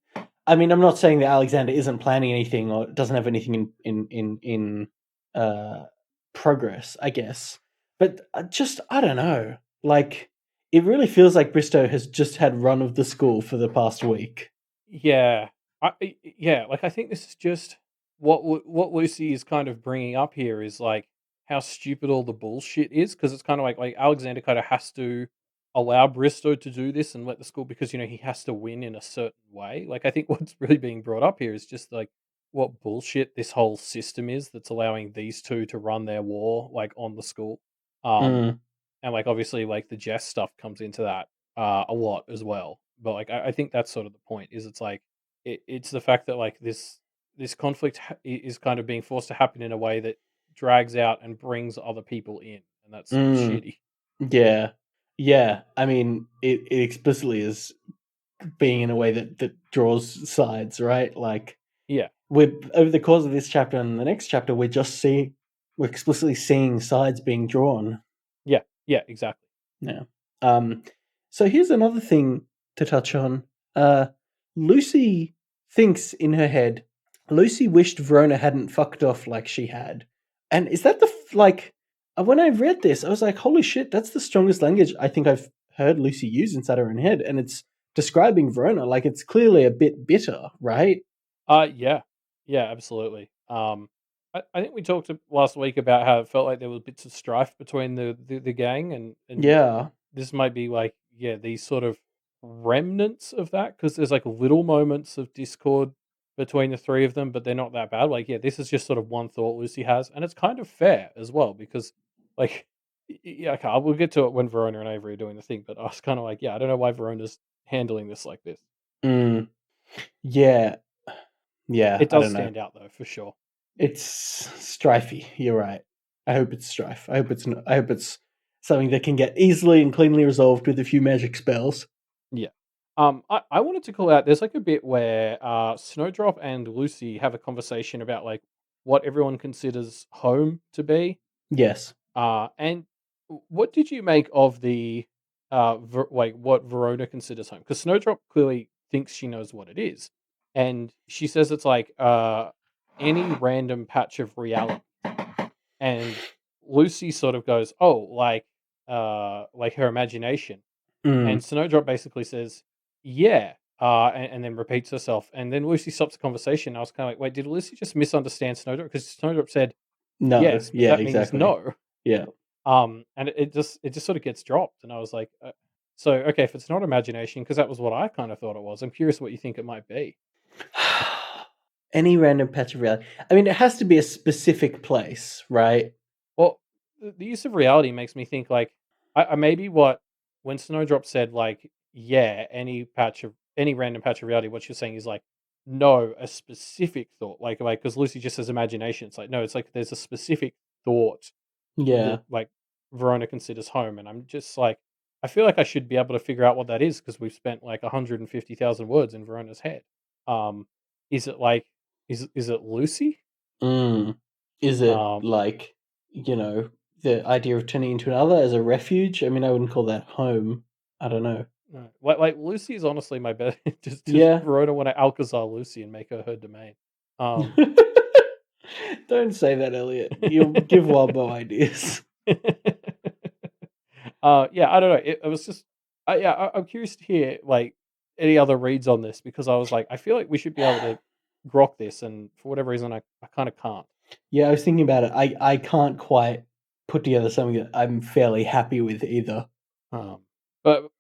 I mean I'm not saying that Alexander isn't planning anything or doesn't have anything in progress, I guess, but just I don't know, like it really feels like Bristow has just had run of the school for the past week. Yeah, yeah, like I think this is just what Lucy is kind of bringing up here is like how stupid all the bullshit is because it's kind of like Alexander kind of has to allow Bristow to do this and let the school because he has to win in a certain way. Like I think what's really being brought up here is just like what bullshit this whole system is that's allowing these two to run their war like on the school. Um, Mm, and like obviously like the Jess stuff comes into that a lot as well. But like I think that's sort of the point is it's like it's the fact that like this conflict is kind of being forced to happen in a way that drags out and brings other people in, and that's mm, shitty. yeah, yeah. I mean, it explicitly is being in a way that draws sides, right? Like Yeah, we're over the course of this chapter and the next chapter, we're explicitly seeing sides being drawn. yeah, yeah, exactly. Yeah. Um. So here's another thing to touch on. Uh, Lucy thinks in her head. Lucy wished Verona hadn't fucked off like she had. And is that like when I read this, I was like, holy shit, that's the strongest language I think I've heard Lucy use inside her own head, and it's describing Verona like it's clearly a bit bitter, right? Yeah. Yeah, absolutely. I think we talked last week about how it felt like there was bits of strife between the gang, and Yeah. this might be like, yeah, these sort of remnants of that, because there's like little moments of discord between the three of them, but they're not that bad. Like, yeah, this is just sort of one thought Lucy has, and it's kind of fair as well because, like, yeah, okay, we'll get to it when Verona and Avery are doing the thing, but I was kind of like, yeah, I don't know why Verona's handling this like this. Mm, yeah. Yeah. It I does don't know. stand out though, for sure. It's strifey. You're right. I hope it's strife. I hope it's not, I hope it's something that can get easily and cleanly resolved with a few magic spells. Yeah. I wanted to call out. There's like a bit where Snowdrop and Lucy have a conversation about like what everyone considers home to be. Yes. And what did you make of the like what Verona considers home? Because Snowdrop clearly thinks she knows what it is, and she says it's like any random patch of reality. And Lucy sort of goes, "Oh, like her imagination." Mm, And Snowdrop basically says, "Yeah," and then repeats herself. And then Lucy stops the conversation. I was kind of like, "Wait, did Lucy just misunderstand Snowdrop?" Because Snowdrop said no. yes, but Yeah. that means Exactly. no. Yeah. And it just sort of gets dropped. And I was like, so okay, if it's not imagination, because that was what I kind of thought it was. I'm curious what you think it might be. Any random patch of reality. I mean, it has to be a specific place, right? Well, the use of reality makes me think like I maybe what when Snowdrop said like yeah, any random patch of reality, what you're saying is like no, a specific thought, like because Lucy just says imagination. It's like no, it's like there's a specific thought that Yeah. like Verona considers home, and I'm just like I feel like I should be able to figure out what that is because we've spent like 150,000 words in Verona's head. Um, is it like is it Lucy? Mm. Is it Um, like, the idea of turning into another as a refuge? I mean, I wouldn't call that home. I don't know. No, like Lucy is honestly my best. Just Yeah. Verona want to Alcazar Lucy and make her her domain. Um, Don't say that, Elliot. You'll give Wildbow ideas. yeah, I don't know. It was just, yeah, I'm curious to hear like any other reads on this because I was like, I feel like we should be able to grok this, and for whatever reason, I kind of can't. Yeah, I was thinking about it. I can't quite put together something that I'm fairly happy with either. But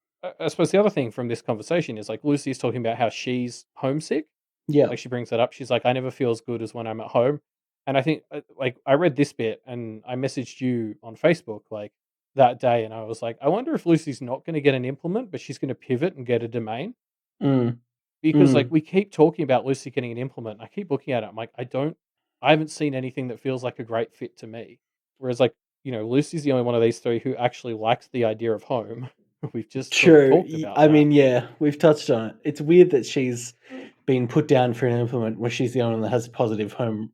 I suppose the other thing from this conversation is like Lucy's talking about how she's homesick. Yeah. Like, she brings that up. She's like, "I never feel as good as when I'm at home." And I think, like, I read this bit and I messaged you on Facebook, like, that day, and I was like, "I wonder if Lucy's not gonna get an implement, but she's gonna pivot and get a domain." Mm. Because, like, Mm. we keep talking about Lucy getting an implement, and I keep looking at it, I'm like, I haven't seen anything that feels like a great fit to me. Whereas, like, Lucy's the only one of these 3 who actually likes the idea of home. We've just sort of True. talked about I that. mean, yeah, we've touched on it. It's weird that she's been put down for an implement where she's the only one that has a positive home.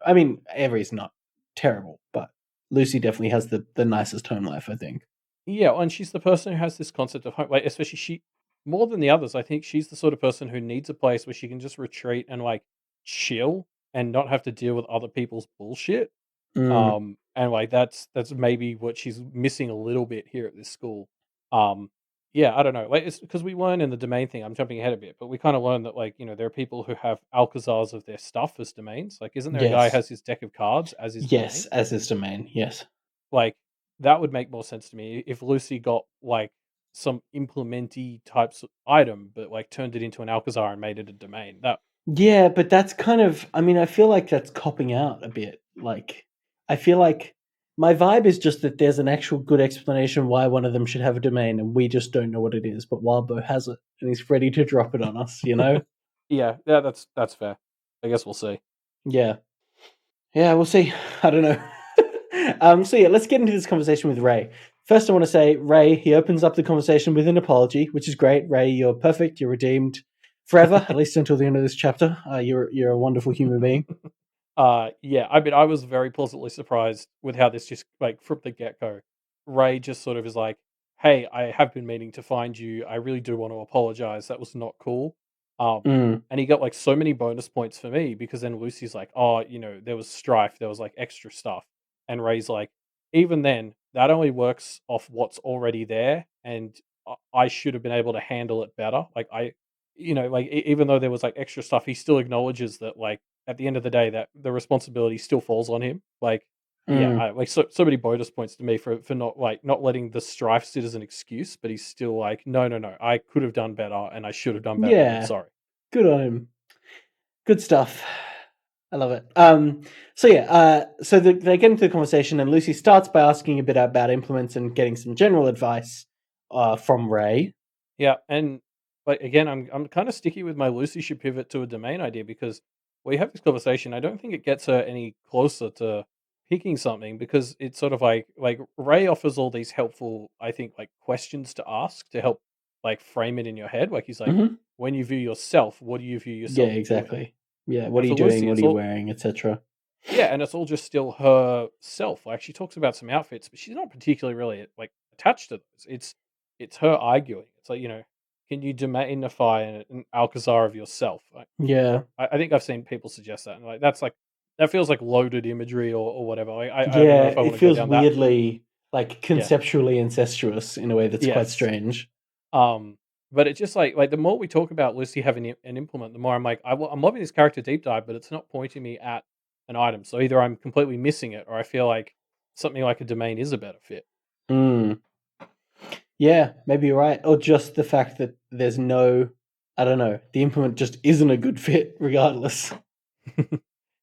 I mean, Avery's not terrible, but Lucy definitely has the nicest home life, I think. Yeah, and she's the person who has this concept of home, like, especially she more than the others, I think she's the sort of person who needs a place where she can just retreat and, like, chill and not have to deal with other people's bullshit. Mm. And, like, that's maybe what she's missing a little bit here at this school. Um, yeah, I don't know, like, it's because we learn in the domain thing, I'm jumping ahead a bit, but we kinda learn that, like, there are people who have Alcazars of their stuff as domains, like, isn't there a guy who Yes. has his deck of cards as his Yes, domain? as his domain. Yes. Like, that would make more sense to me if Lucy got, like, some implementy types of item, but, like, turned it into an Alcazar and made it a domain. That Yeah, but that's kind of, I mean, I feel like that's copping out a bit. Like, I feel like my vibe is just that there's an actual good explanation why one of them should have a domain, and we just don't know what it is, but Wildbow has it, and he's ready to drop it on us, you know? yeah, that's fair. I guess we'll see. Yeah. Yeah, we'll see. I don't know. So yeah, let's get into this conversation with Ray. First, I want to say, Ray, he opens up the conversation with an apology, which is great. Ray, you're perfect. You're redeemed forever, at least until the end of this chapter. You're a wonderful human being. Yeah, I mean, I was very pleasantly surprised with how this just, like, from the get-go, Ray just sort of is like, "Hey, I have been meaning to find you. I really do want to apologize. That was not cool." Mm. And he got like so many bonus points for me because then Lucy's like, oh, there was strife, there was like extra stuff, and Ray's like, even then, that only works off what's already there, and I should have been able to handle it better. Like like even though there was like extra stuff, he still acknowledges that like at the end of the day, that the responsibility still falls on him. Like, yeah, Mm. like so many bonus points to me for not letting the strife sit as an excuse, but he's still like, no, no, no, I could have done better, and I should have done better, and I'm Yeah. sorry. Good on him. Good stuff. I love it. So yeah, so they get into the conversation, and Lucy starts by asking a bit about implements and getting some general advice from Ray. Yeah, and like again, I'm kind of sticky with my Lucy should pivot to a domain idea because we have this conversation. I don't think it gets her any closer to picking something because it's sort of like Ray offers all these helpful, I think, like questions to ask to help like frame it in your head. Like he's like, Hmm. when you view yourself, what do you view Yeah, yourself doing? exactly. Yeah, what And are you for doing? Lucy, What it's are you all wearing, etc. yeah, and it's all just still herself. Like she talks about some outfits, but she's not particularly really like attached to those. It's her arguing. It's like can you domainify an Alcazar of yourself? Like, Yeah, I think I've seen people suggest that, and like that feels like loaded imagery or whatever. Like, I don't know yeah. if I It want to go feels down that. weirdly like Yeah. conceptually incestuous in a way that's quite Yes. strange. Um, but it's just like the more we talk about Lucy having an implement, the more I'm like I'm loving this character deep dive, but it's not pointing me at an item. So either I'm completely missing it, or I feel like something like a domain is a better fit. Mm. Yeah, maybe you're right. Or just the fact that there's no, I don't know, the implement just isn't a good fit regardless.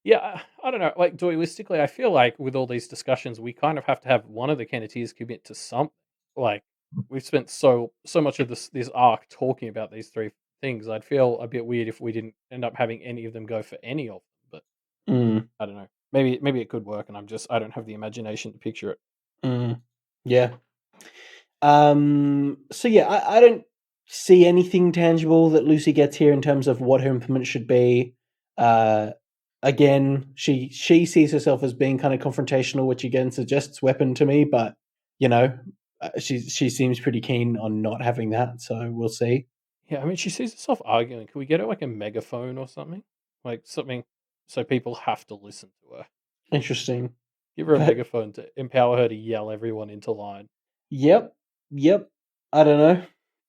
Yeah, I don't know. Like dualistically, I feel like with all these discussions, we kind of have to have one of the Kenneteers commit to something. Like we've spent so much of this arc talking about these three things. I'd feel a bit weird if we didn't end up having any of them go for any of them. But Mm. I don't know. Maybe it could work, and I don't have the imagination to picture it. Mm. Yeah. So yeah, I don't see anything tangible that Lucy gets here in terms of what her implement should be. Uh, Again, she sees herself as being kind of confrontational, which again suggests weapon to me. But you know, she seems pretty keen on not having that. So we'll see. Yeah, I mean, she sees herself arguing. Can we get her like a megaphone or something? Like something so people have to listen to her. Interesting, Give her a but megaphone to empower her to yell everyone into line. yep, yep. I don't know.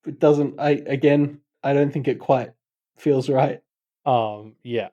It doesn't. I don't think it quite feels right. Yeah,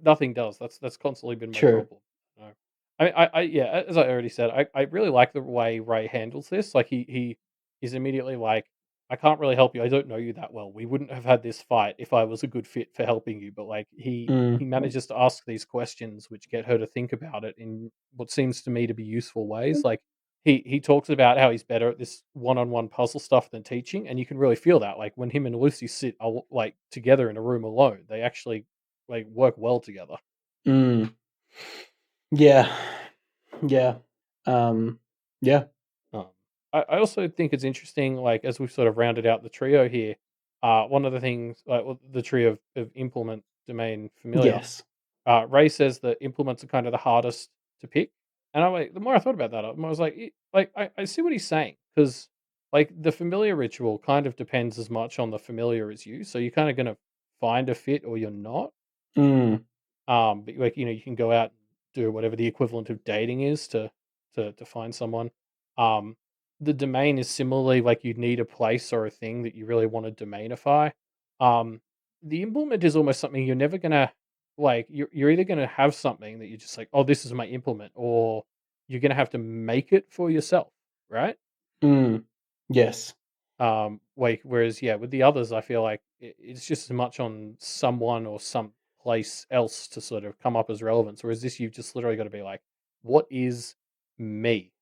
nothing does. That's constantly been my True. problem. No. Yeah, as I already said, I really like the way Ray handles this. Like he is immediately like, I can't really help you. I don't know you that well. We wouldn't have had this fight if I was a good fit for helping you. But like he Mm. manages to ask these questions which get her to think about it in what seems to me to be useful ways. Like he talks about how he's better at this one-on-one puzzle stuff than teaching, and you can really feel that. Like when him and Lucy sit like together in a room alone, they actually like work well together. Mm. Yeah. Yeah. Um, yeah. Um, I also think it's interesting, like as we've sort of rounded out the trio here. One of the things, like the trio of implement, domain, familiar. Yes. Ray says that implements are kind of the hardest to pick, and I'm like, the more I thought about that, I was like, I see what he's saying because like the familiar ritual kind of depends as much on the familiar as you, so you're kind of gonna find a fit or you're not. Mm. But like you can go out and do whatever the equivalent of dating is to find someone. Um, the domain is similarly like you'd need a place or a thing that you really want to domainify. Um, the implement is almost something you're never gonna like. You're either gonna have something that you're just like, oh, this is my implement, or you're gonna have to make it for yourself, right? Mm. Yes. Like whereas yeah, with the others, I feel like it's just as much on someone or some place else to sort of come up as relevance. Whereas this, you've just literally got to be like, what is me?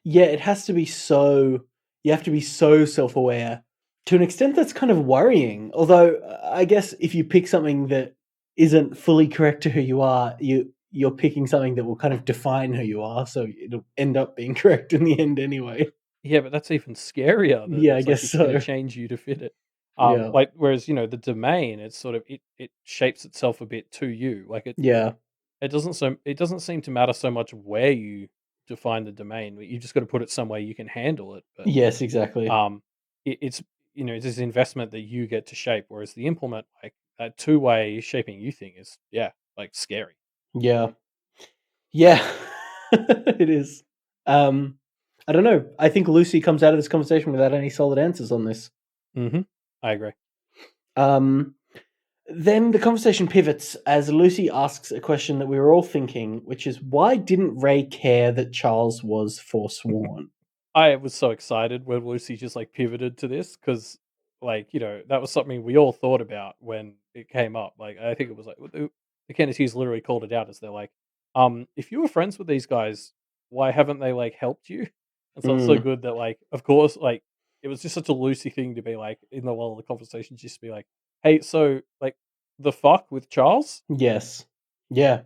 Yeah, it has to be so you have to be so self-aware. To an extent that's kind of worrying. Although I guess if you pick something that isn't fully correct to who you are, you're picking something that will kind of define who you are, so it'll end up being correct in the end anyway. Yeah, but that's even scarier that Yeah, I it's like guess it's going to so. change you to fit it. Yeah. Like whereas the domain, it's sort of it shapes itself a bit to you. Like Yeah. it doesn't seem to matter so much where you define the domain. You just got to put it somewhere you can handle it. But Yes, exactly. Um, it's this investment that you get to shape, whereas the implement, like that two-way shaping you thing is, yeah, like scary. Yeah. Yeah. It is. Um, I don't know. I think Lucy comes out of this conversation without any solid answers on this. Hmm. I agree. Um, then the conversation pivots as Lucy asks a question that we were all thinking, which is why didn't Ray care that Charles was forsworn? I was so excited when Lucy just like pivoted to this because, like, that was something we all thought about when it came up. Like, I think it was like the Kennedy's literally called it out as they're like, if you were friends with these guys, why haven't they like helped you? And so it's so Mm, good that, like, of course, like, it was just such a Lucy thing to be like in the while of the conversation, just to be like, hey, so like the fuck with Charles? yes. Yeah.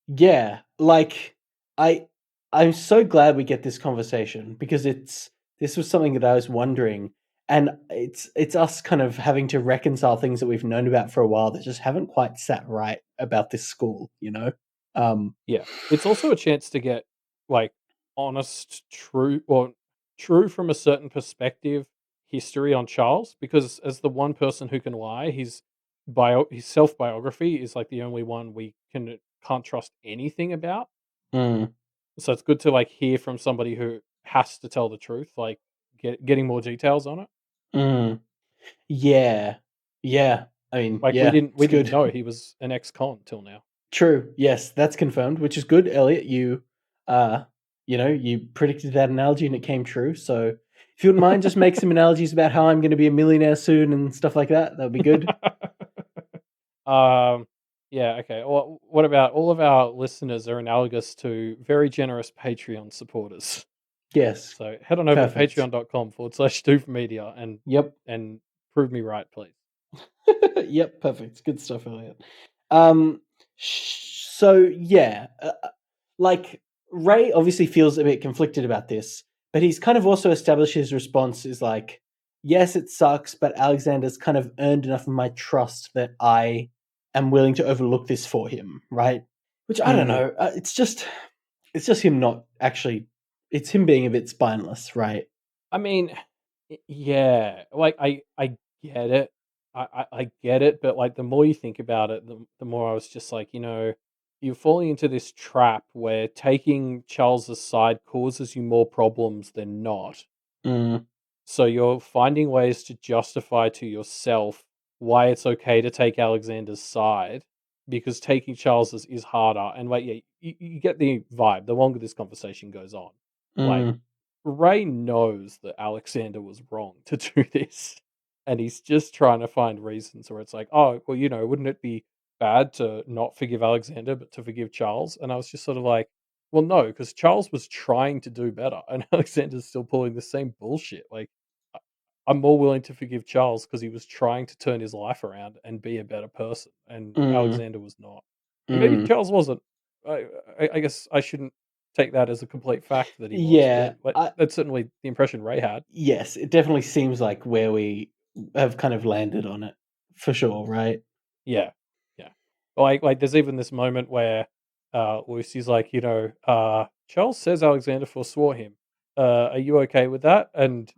Yeah. Like I I'm so glad we get this conversation because this was something that I was wondering, and it's us kind of having to reconcile things that we've known about for a while that just haven't quite sat right about this school, you know? Um Yeah. It's also a chance to get like honest, true from a certain perspective history on Charles because as the one person who can lie, his self-biography is like the only one we can't trust anything about. mm, So it's good to like hear from somebody who has to tell the truth, like getting more details on it. mm, yeah. Yeah. I mean, Like we yeah, didn't it's we didn't good. know he was an ex-con till now. True. Yes, that's confirmed, which is good, Elliot. Uh, you predicted that analogy and it came true. So, if you wouldn't mind, just make some analogies about how I'm going to be a millionaire soon and stuff like that. That would be good. Um, yeah, okay. Well, what about all of our listeners are analogous to very generous Patreon supporters. Yes, So head on over to perfect. patreon.com/doof media Yep, and prove me right, please. yep, perfect. Good stuff, Elliot. Um, so yeah, like Ray obviously feels a bit conflicted about this, but he's kind of also established his response is like, yes, it sucks, but Alexander's kind of earned enough of my trust that I am willing to overlook this for him, right? Which I don't Mm. know. It's just him not actually. It's him being a bit spineless, right? I mean, yeah, like I get it. I get it, but like the more you think about it, the more I was just like, you're falling into this trap where taking Charles's side causes you more problems than not. Mm, So you're finding ways to justify to yourself why it's okay to take Alexander's side because taking Charles's is harder. And like, yeah, you get the vibe the longer this conversation goes on. Like, mm, Ray knows that Alexander was wrong to do this. And he's just trying to find reasons where it's like, oh, well, wouldn't it be bad to not forgive Alexander, but to forgive Charles? And I was just sort of like, well, no, because Charles was trying to do better, and Alexander's still pulling the same bullshit. Like, I- I'm more willing to forgive Charles because he was trying to turn his life around and be a better person, and mm, Alexander was not. And maybe mm. Charles wasn't. I guess I shouldn't take that as a complete fact that he was, Yeah, but like that's certainly the impression Ray had. yes, it definitely seems like where we have kind of landed on it for sure, right? Yeah, yeah. Like there's even this moment where Lucy's like, Charles says Alexander forswore him. Are you okay with that? And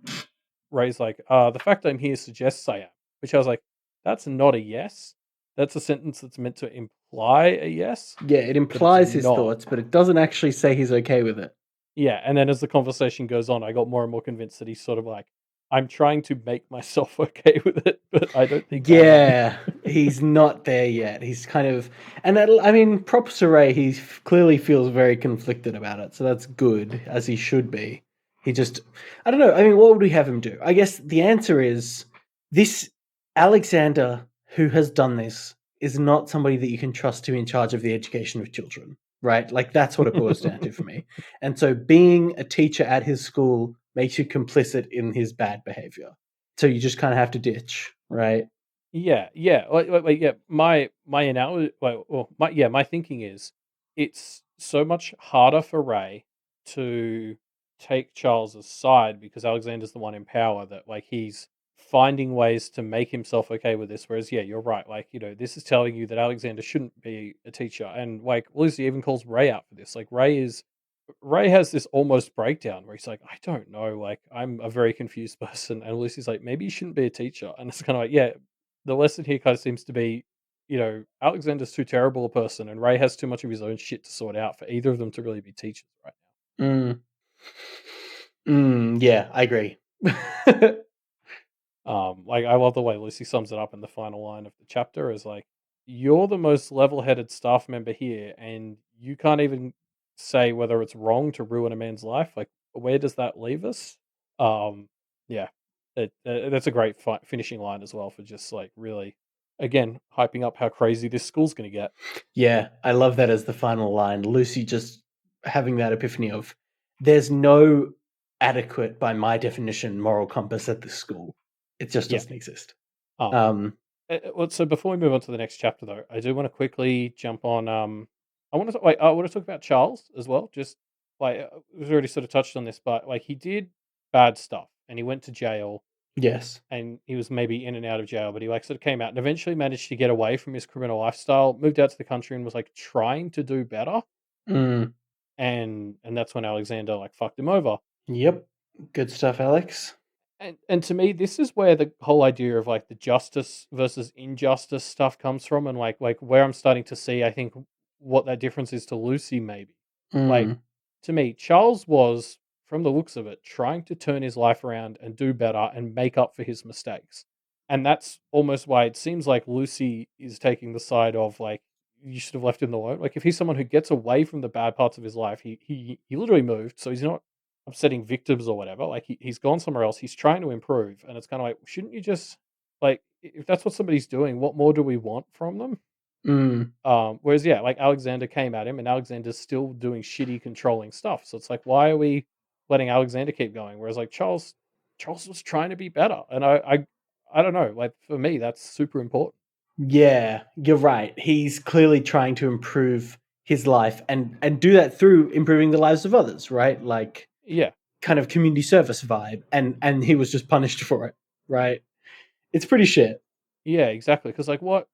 Ray's like, the fact I'm here suggests I am. Which I was like, that's not a yes. That's a sentence that's meant to imply a yes, Yeah, it but it's implies his not. thoughts, but it doesn't actually say he's okay with it. Yeah, and then as the conversation goes on, I got more and more convinced that he's sort of like, I'm trying to make myself okay with it, but I don't think I am. Yeah, he's not there yet. He's kind of, and I mean, props to Ray. He clearly feels very conflicted about it, so that's good, as he should be. He just, I don't know. I mean, what would we have him do? I guess the answer is this Alexander who has done this is not somebody that you can trust to be in charge of the education of children, right? Like that's what it boils down to for me. And so, being a teacher at his school makes you complicit in his bad behavior. So you just kind of have to ditch, right? Yeah, yeah, yeah. My analogy, my thinking is, it's so much harder for Ray to take Charles's side because Alexander's the one in power that like he's finding ways to make himself okay with this. Whereas, yeah, you're right. Like this is telling you that Alexander shouldn't be a teacher, and like Lucy even calls Ray out for this. Like Ray is Ray has this almost breakdown where he's like, I don't know, like I'm a very confused person, and Lucy's like, maybe you shouldn't be a teacher, and it's kind of like, yeah, the lesson here kind of seems to be, Alexander's too terrible a person, and Ray has too much of his own shit to sort out for either of them to really be teachers right Mm. Yeah, I agree. now. Like I love the way Lucy sums it up in the final line of the chapter is like, you're the most level-headed staff member here, and you can't even say whether it's wrong to ruin a man's life. Like, where does that leave us? Um, yeah, that's a great finishing line as well for just like really, again, hyping up how crazy this school's going to get. Yeah, I love that as the final line. Lucy just having that epiphany of there's no adequate, by my definition, moral compass at this school. It just Yeah. doesn't exist. Um, Um, well, so before we move on to the next chapter, though, I do want to quickly jump on. I want to wait. I want to talk about Charles as well. Just like we've already sort of touched on this, but like he did bad stuff, and he went to jail, yes. and he was maybe in and out of jail, but he like sort of came out and eventually managed to get away from his criminal lifestyle, moved out to the country, and was like trying to do better. Mm, And that's when Alexander like fucked him over. yep. Good stuff, Alex. And to me, this is where the whole idea of like the justice versus injustice stuff comes from, and like where I'm starting to see, I think, what that difference is to Lucy. Maybe, like Mm, to me, Charles was, from the looks of it, trying to turn his life around and do better and make up for his mistakes, and that's almost why it seems like Lucy is taking the side of like you should have left him alone. Like if he's someone who gets away from the bad parts of his life, he literally moved, so he's not upsetting victims or whatever. Like he's gone somewhere else. He's trying to improve, and it's kind of like, shouldn't you just like if that's what somebody's doing, what more do we want from them? mm, Whereas yeah, like Alexander came at him, and Alexander's still doing shitty controlling stuff. So it's like, why are we letting Alexander keep going? Whereas like Charles was trying to be better, and I don't know. Like for me, that's super important. yeah, you're right. He's clearly trying to improve his life and do that through improving the lives of others, right? Like Yeah, kind of community service vibe, and he was just punished for it, right? It's pretty shit. yeah, exactly. Because like, what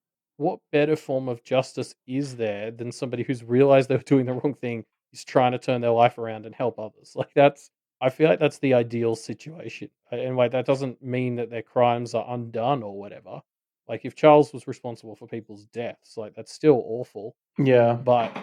better form of justice is there than somebody who's realized they were doing the wrong thing, is trying to turn their life around and help others? Like that's, I feel like that's the ideal situation. And like that doesn't mean that their crimes are undone or whatever. Like if Charles was responsible for people's deaths, like that's still awful. Yeah. But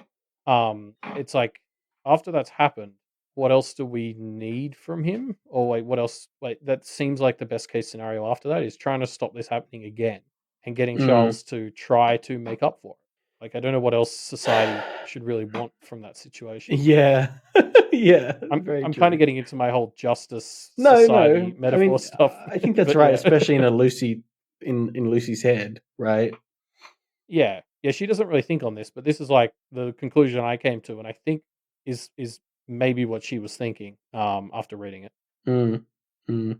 it's like after that's happened, what else do we need from him? Or like what else? Like that seems like the best case scenario after that is trying to stop this happening again and getting Mm, Charles to try to make up for it. Like I don't know what else society should really want from that situation. yeah. Yeah, very I'm kind of true. getting into my whole justice No, society no. I metaphor mean, stuff, I think that's but right, yeah. especially in a Lucy in Lucy's head, right? Yeah. Yeah, she doesn't really think on this, but this is like the conclusion I came to, and I think is maybe what she was thinking after reading it. Mm, mm.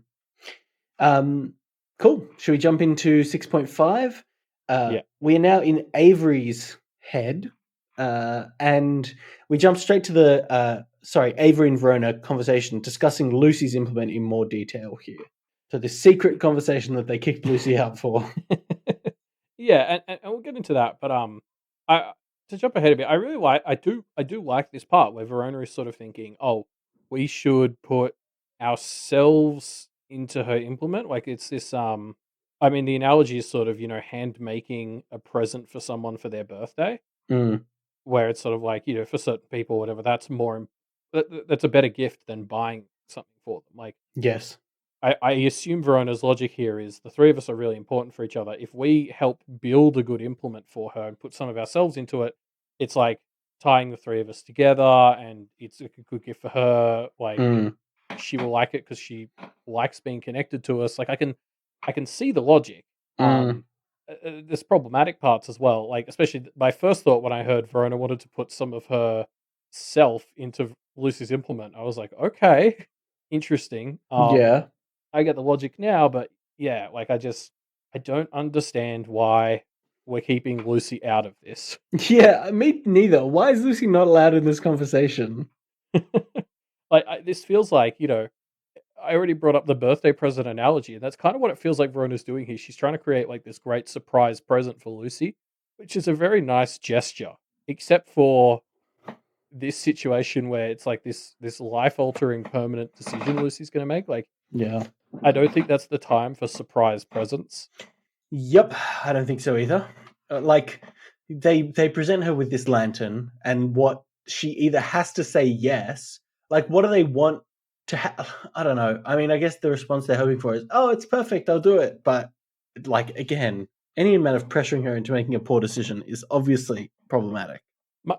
Um, cool. Should we jump into 6.5? Yeah. We are now in Avery's head, and we jump straight to the Avery and Verona conversation discussing Lucy's implement in more detail here. So the secret conversation that they kicked Lucy out for. Yeah, and we'll get into that, but I to jump ahead a bit, I really like I do like this part where Verona is sort of thinking, "Oh, we should put ourselves into her implement." Like it's this I mean the analogy is sort of, hand making a present for someone for their birthday, Mm, where it's sort of like, for certain people or whatever, that's that's a better gift than buying something for them. Like yes. I assume Verona's logic here is the three of us are really important for each other. If we help build a good implement for her and put some of ourselves into it, it's like tying the three of us together, and it's a good gift for her. Like Mm, she will like it because she likes being connected to us. Like I can see the logic. mm, There's problematic parts as well. Like especially my first thought when I heard Verona wanted to put some of her self into Lucy's implement, I was like, okay, interesting. yeah. I get the logic now, but yeah, like I don't understand why we're keeping Lucy out of this. Yeah, me neither. Why is Lucy not allowed in this conversation? Like this feels like, I already brought up the birthday present analogy, and that's kind of what it feels like Verona's doing here. She's trying to create like this great surprise present for Lucy, which is a very nice gesture, except for this situation where it's like this life altering permanent decision Lucy's going to make. Like, Yeah. I don't think that's the time for surprise presents. Yep, I don't think so either. Like they present her with this lantern, and what she either has to say yes. Like, what do they want to? I don't know. I mean, I guess the response they're hoping for is, "Oh, it's perfect. I'll do it." But like again, any amount of pressuring her into making a poor decision is obviously problematic.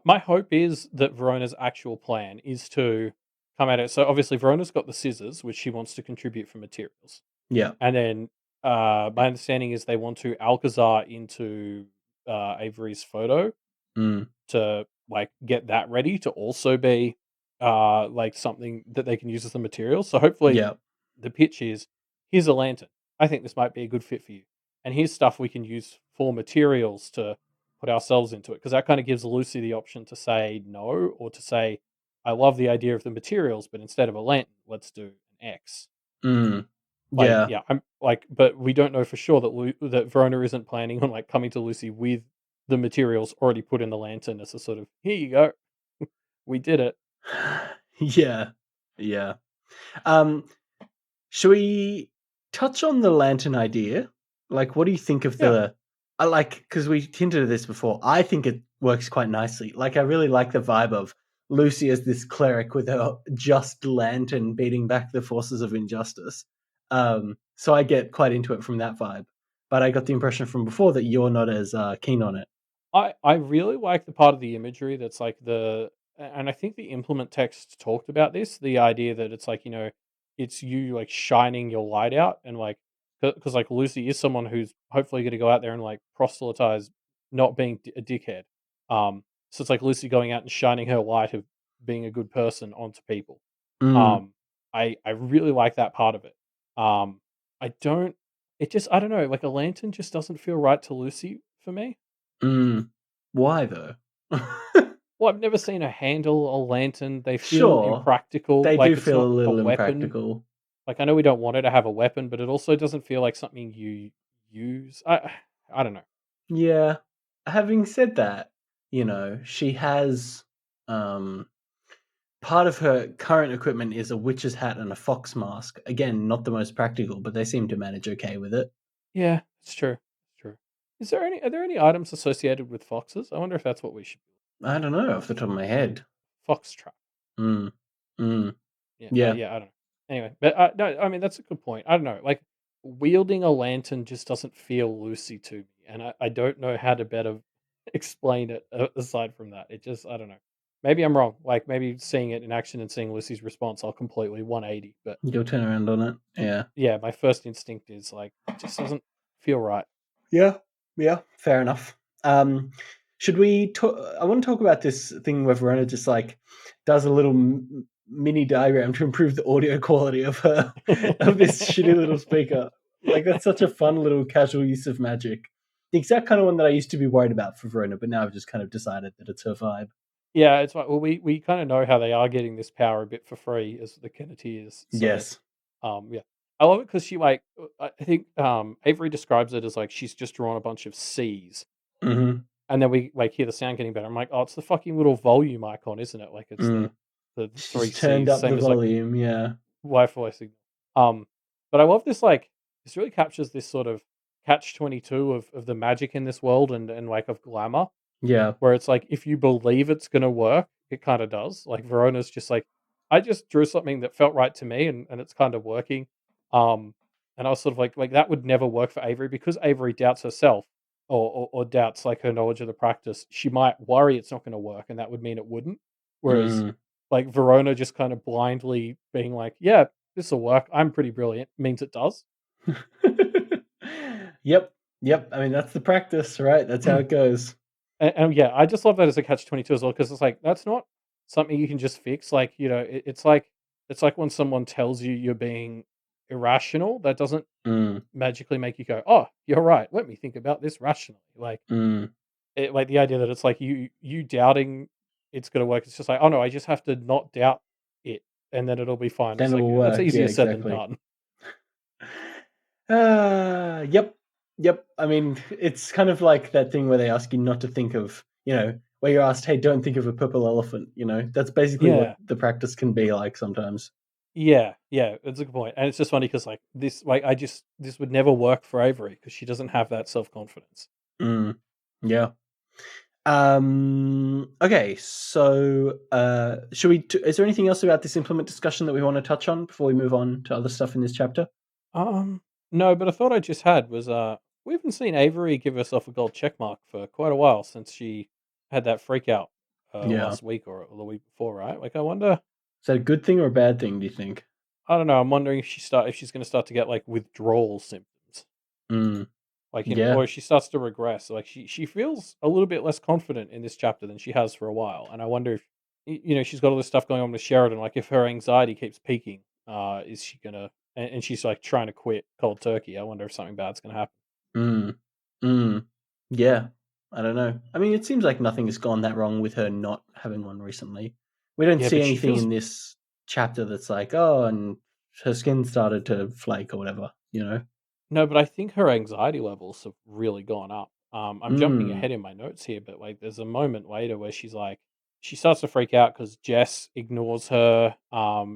My hope is that Verona's actual plan is to come at it. So obviously Verona's got the scissors, which she wants to contribute for materials. Yeah. And then my understanding is they want to Alcazar into Avery's photo Mm. to like get that ready to also be like something that they can use as the material. So hopefully Yeah. the pitch is, here's a lantern. I think this might be a good fit for you. And here's stuff we can use for materials to put ourselves into it. Because that kind of gives Lucy the option to say no, or to say, I love the idea of the materials, but instead of a lantern, let's do an X. Mm. Like, Yeah. yeah, I'm like, but we don't know for sure that that Verona isn't planning on like coming to Lucy with the materials already put in the lantern as a sort of, here you go, we did it. Yeah. Yeah. Um, should we touch on the lantern idea? Like, what do you think of Yeah, the? I like because we hinted at this before. I think it works quite nicely. Like, I really like the vibe of Lucy as this cleric with her just lantern beating back the forces of injustice. So I get quite into it from that vibe. But I got the impression from before that you're not as keen on it. I really like the part of the imagery that's like and I think the implement text talked about this, the idea that it's like, it's you like shining your light out, and like, because like Lucy is someone who's hopefully going to go out there and like proselytize not being a dickhead. So it's like Lucy going out and shining her light of being a good person onto people. Mm, Um, I really like that part of it. I don't. It just, I don't know. Like, a lantern just doesn't feel right to Lucy for me. mm. Why though? Well, I've never seen her handle a lantern. They feel Sure, impractical. they do Like, it's feel a not a little weapon. impractical. Like, I know we don't want her to have a weapon, but it also doesn't feel like something you use. I don't know. Yeah. Having said that, she has um part of her current equipment is a witch's hat and a fox mask. Again, not the most practical, but they seem to manage okay with it. Yeah, it's true. It's true. Are there any items associated with foxes? I wonder if that's what we should be. I don't know off the top of my head. Fox trap. Mm. Mm. Yeah, Yeah. yeah, I don't know. Anyway, but no, I mean that's a good point. I don't know, like wielding a lantern just doesn't feel Lucy to me, and I don't know how to better explain it aside from that. It just, I don't know. Maybe I'm wrong. Like, maybe seeing it in action and seeing Lucy's response, I'll completely 180. But You'll turn around on it. Yeah. yeah, my first instinct is like it just doesn't feel right. Yeah, yeah, fair enough. Should we talk? I want to talk about this thing where Verona just like does a little mini diagram to improve the audio quality of her of this shitty little speaker. Like that's such a fun little casual use of magic. The exact kind of one that I used to be worried about for Verona, but now I've just kind of decided that it's her vibe. Yeah, it's like, well, we kind of know how they are getting this power a bit for free as the Kenneteers. So Yes. yeah, I love it because she like I think Avery describes it as like she's just drawn a bunch of C's, Mm-hmm. and then we like hear the sound getting better. I'm like, oh, it's the fucking little volume icon, isn't it? Like, it's Mm. the three She's turned C's, up the same as like volume. Yeah. Wi-Fi signal. But I love this. Like, this really captures this sort of catch-22 of the magic in this world, and like of glamour, Yeah. where it's like if you believe it's gonna work, it kind of does. Like Verona's just like, I just drew something that felt right to me, and it's kind of working. Um, and I was sort of like that would never work for Avery because Avery doubts herself, or doubts like her knowledge of the practice. She might worry it's not going to work, and that would mean it wouldn't. Whereas Mm. like Verona just kind of blindly being like, yeah, this will work. I'm pretty brilliant, means it does. Yep. Yep. I mean, that's the practice, right? That's how it goes. And yeah, I just love that as a catch-22 as well, because it's like that's not something you can just fix. Like, it's like when someone tells you you're being irrational, that doesn't Mm, magically make you go, "Oh, you're right. Let me think about this rationally." Like, mm. like the idea that it's like you doubting it's gonna work. It's just like, oh no, I just have to not doubt it, and then it'll be fine. Then It's like, it'll that's work. Yeah, easier said than exactly. done. Yep. Yep. I mean, it's kind of like that thing where they ask you not to think of, where you're asked, "Hey, don't think of a purple elephant." You know, that's basically what Yeah. the practice can be like sometimes. Yeah, yeah, that's a good point, and it's just funny because like, this would never work for Avery because she doesn't have that self-confidence. Mm, yeah. Okay, so should we? Is there anything else about this implement discussion that we want to touch on before we move on to other stuff in this chapter? Um, no, but a thought I just had was, we haven't seen Avery give herself a gold check mark for quite a while since she had that freak out, Yeah. last week or the week before, right? Like, I wonder. Is that a good thing or a bad thing? Do you think? I don't know. I'm wondering if she's going to start to get like withdrawal symptoms, Mm, like yeah. or if she starts to regress. Like she feels a little bit less confident in this chapter than she has for a while, and I wonder if she's got all this stuff going on with Sheridan. Like if her anxiety keeps peaking, is she gonna? And she's like trying to quit cold turkey. I wonder if something bad's gonna happen. Mm, mm, yeah. I don't know. I mean, it seems like nothing has gone that wrong with her not having one recently. We don't Yeah, see but she anything feels in this chapter that's like, oh, and her skin started to flake or whatever. You know. no, but I think her anxiety levels have really gone up. I'm jumping Mm. ahead in my notes here, but like, there's a moment later where she starts to freak out because Jess ignores her.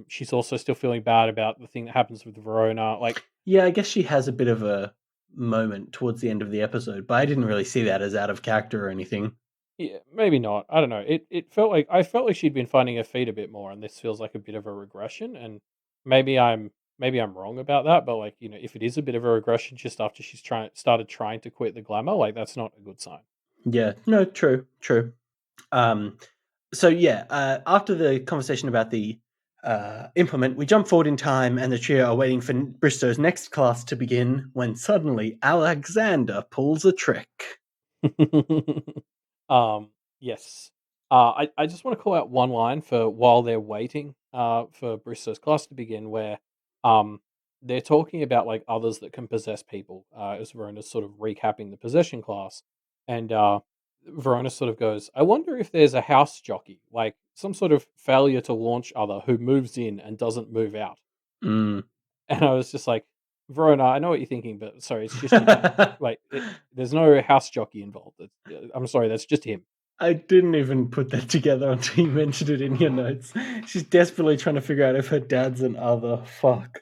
She's also still feeling bad about the thing that happens with Verona. Like, Yeah, I guess she has a bit of a moment towards the end of the episode, but I didn't really see that as out of character or anything. yeah, maybe not. I don't know. It felt like I felt like she'd been finding her feet a bit more, and this feels like a bit of a regression. And maybe I'm maybe I'm wrong about that, but like, if it is a bit of a regression just after she's started trying to quit the glamour, like that's not a good sign. Yeah, no, true, true. Um, so yeah, after the conversation about the implement, we jump forward in time, and the trio are waiting for Bristow's next class to begin when suddenly Alexander pulls a trick. Um, yes. I just want to call out one line for while they're waiting for Bristow's class to begin, where um, they're talking about like others that can possess people. As Verona's sort of recapping the possession class, and Verona sort of goes, "I wonder if there's a house jockey, like some sort of failure to launch other who moves in and doesn't move out." Mm. And I was just like, Verona, I know what you're thinking, but sorry, it's just your dad. Like, there's no house jockey involved. I'm sorry, that's just him. I didn't even put that together until you mentioned it in your notes. She's desperately trying to figure out if her dad's an other. Fuck.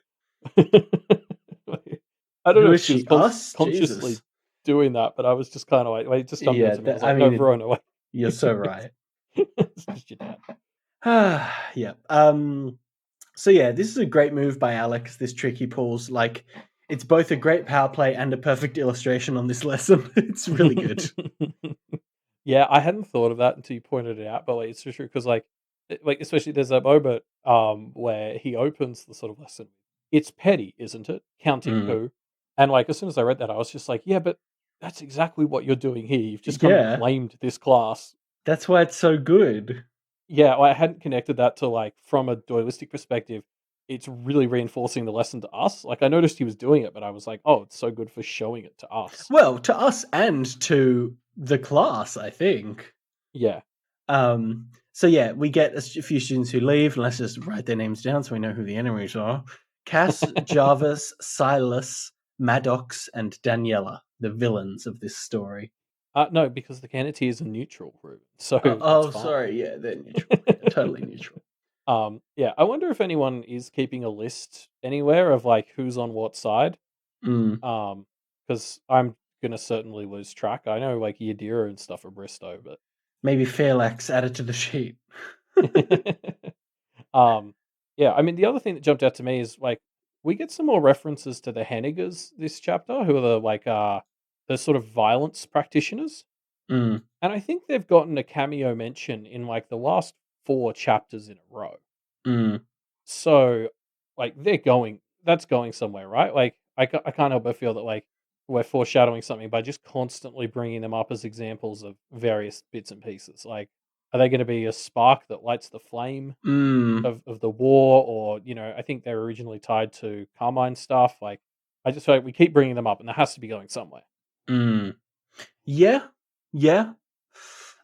Like, I don't know Who if is she was she? Us? consciously Jesus. doing that, but I was just kind of like, it just jumped out Yeah, to me. I was I like, no, mean, Verona, wait. you're so right. It's just your dad. Yeah. So yeah, this is a great move by Alex. This trick he pulls, like, it's both a great power play and a perfect illustration on this lesson. It's really good. Yeah, I hadn't thought of that until you pointed it out, but like, it's so true because like especially there's that moment where he opens the sort of lesson. It's petty, isn't it? Counting Mm. coup, and like as soon as I read that, I was just like, yeah, but that's exactly what you're doing here. You've just come and Yeah, claimed this class. that's why it's so good. Yeah, I hadn't connected that to like from a dualistic perspective. It's really reinforcing the lesson to us. Like I noticed he was doing it, but I was like, oh, it's so good for showing it to us. Well, to us and to the class, I think. Yeah. So yeah, we get a few students who leave. Let's just write their names down so we know who the enemies are. Cass, Jarvis, Silas, Maddox, and Daniela, the villains of this story. No, because the Canity is a neutral route, so that's Oh, fine. sorry. Yeah, they're neutral. Yeah, totally neutral. Yeah, I wonder if anyone is keeping a list anywhere of like who's on what side. Mm. Because I'm gonna certainly lose track. I know like Yadira and stuff are Bristow, but Maybe Fairlax added to the sheet. um, yeah. I mean, the other thing that jumped out to me is like we get some more references to the Hennigers this chapter, who are the sort of violence practitioners. Mm. And I think they've gotten a cameo mention in like the last 4 chapters in a row. Mm. So, like, that's going somewhere, right? Like, I can't help but feel that like we're foreshadowing something by just constantly bringing them up as examples of various bits and pieces. Like, are they going to be a spark that lights the flame Mm. of the war, or I think they're originally tied to Carmine stuff. Like, I just feel like we keep bringing them up, and that has to be going somewhere. Mm. Yeah. Yeah.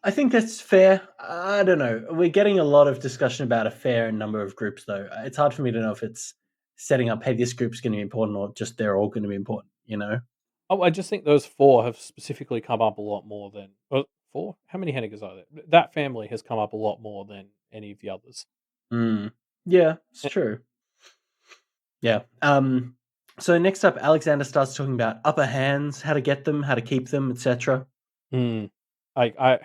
I think that's fair. I don't know. We're getting a lot of discussion about a fair number of groups, though. It's hard for me to know if it's setting up, hey, this group's going to be important, or just they're all going to be important, you know? Oh, I just think those 4 have specifically come up a lot more than well, 4? How many Hennigers are there? That family has come up a lot more than any of the others. Mm. Yeah, it's Eh, true. Yeah. So next up, Alexander starts talking about upper hands, how to get them, how to keep them, etc. mm. Like, I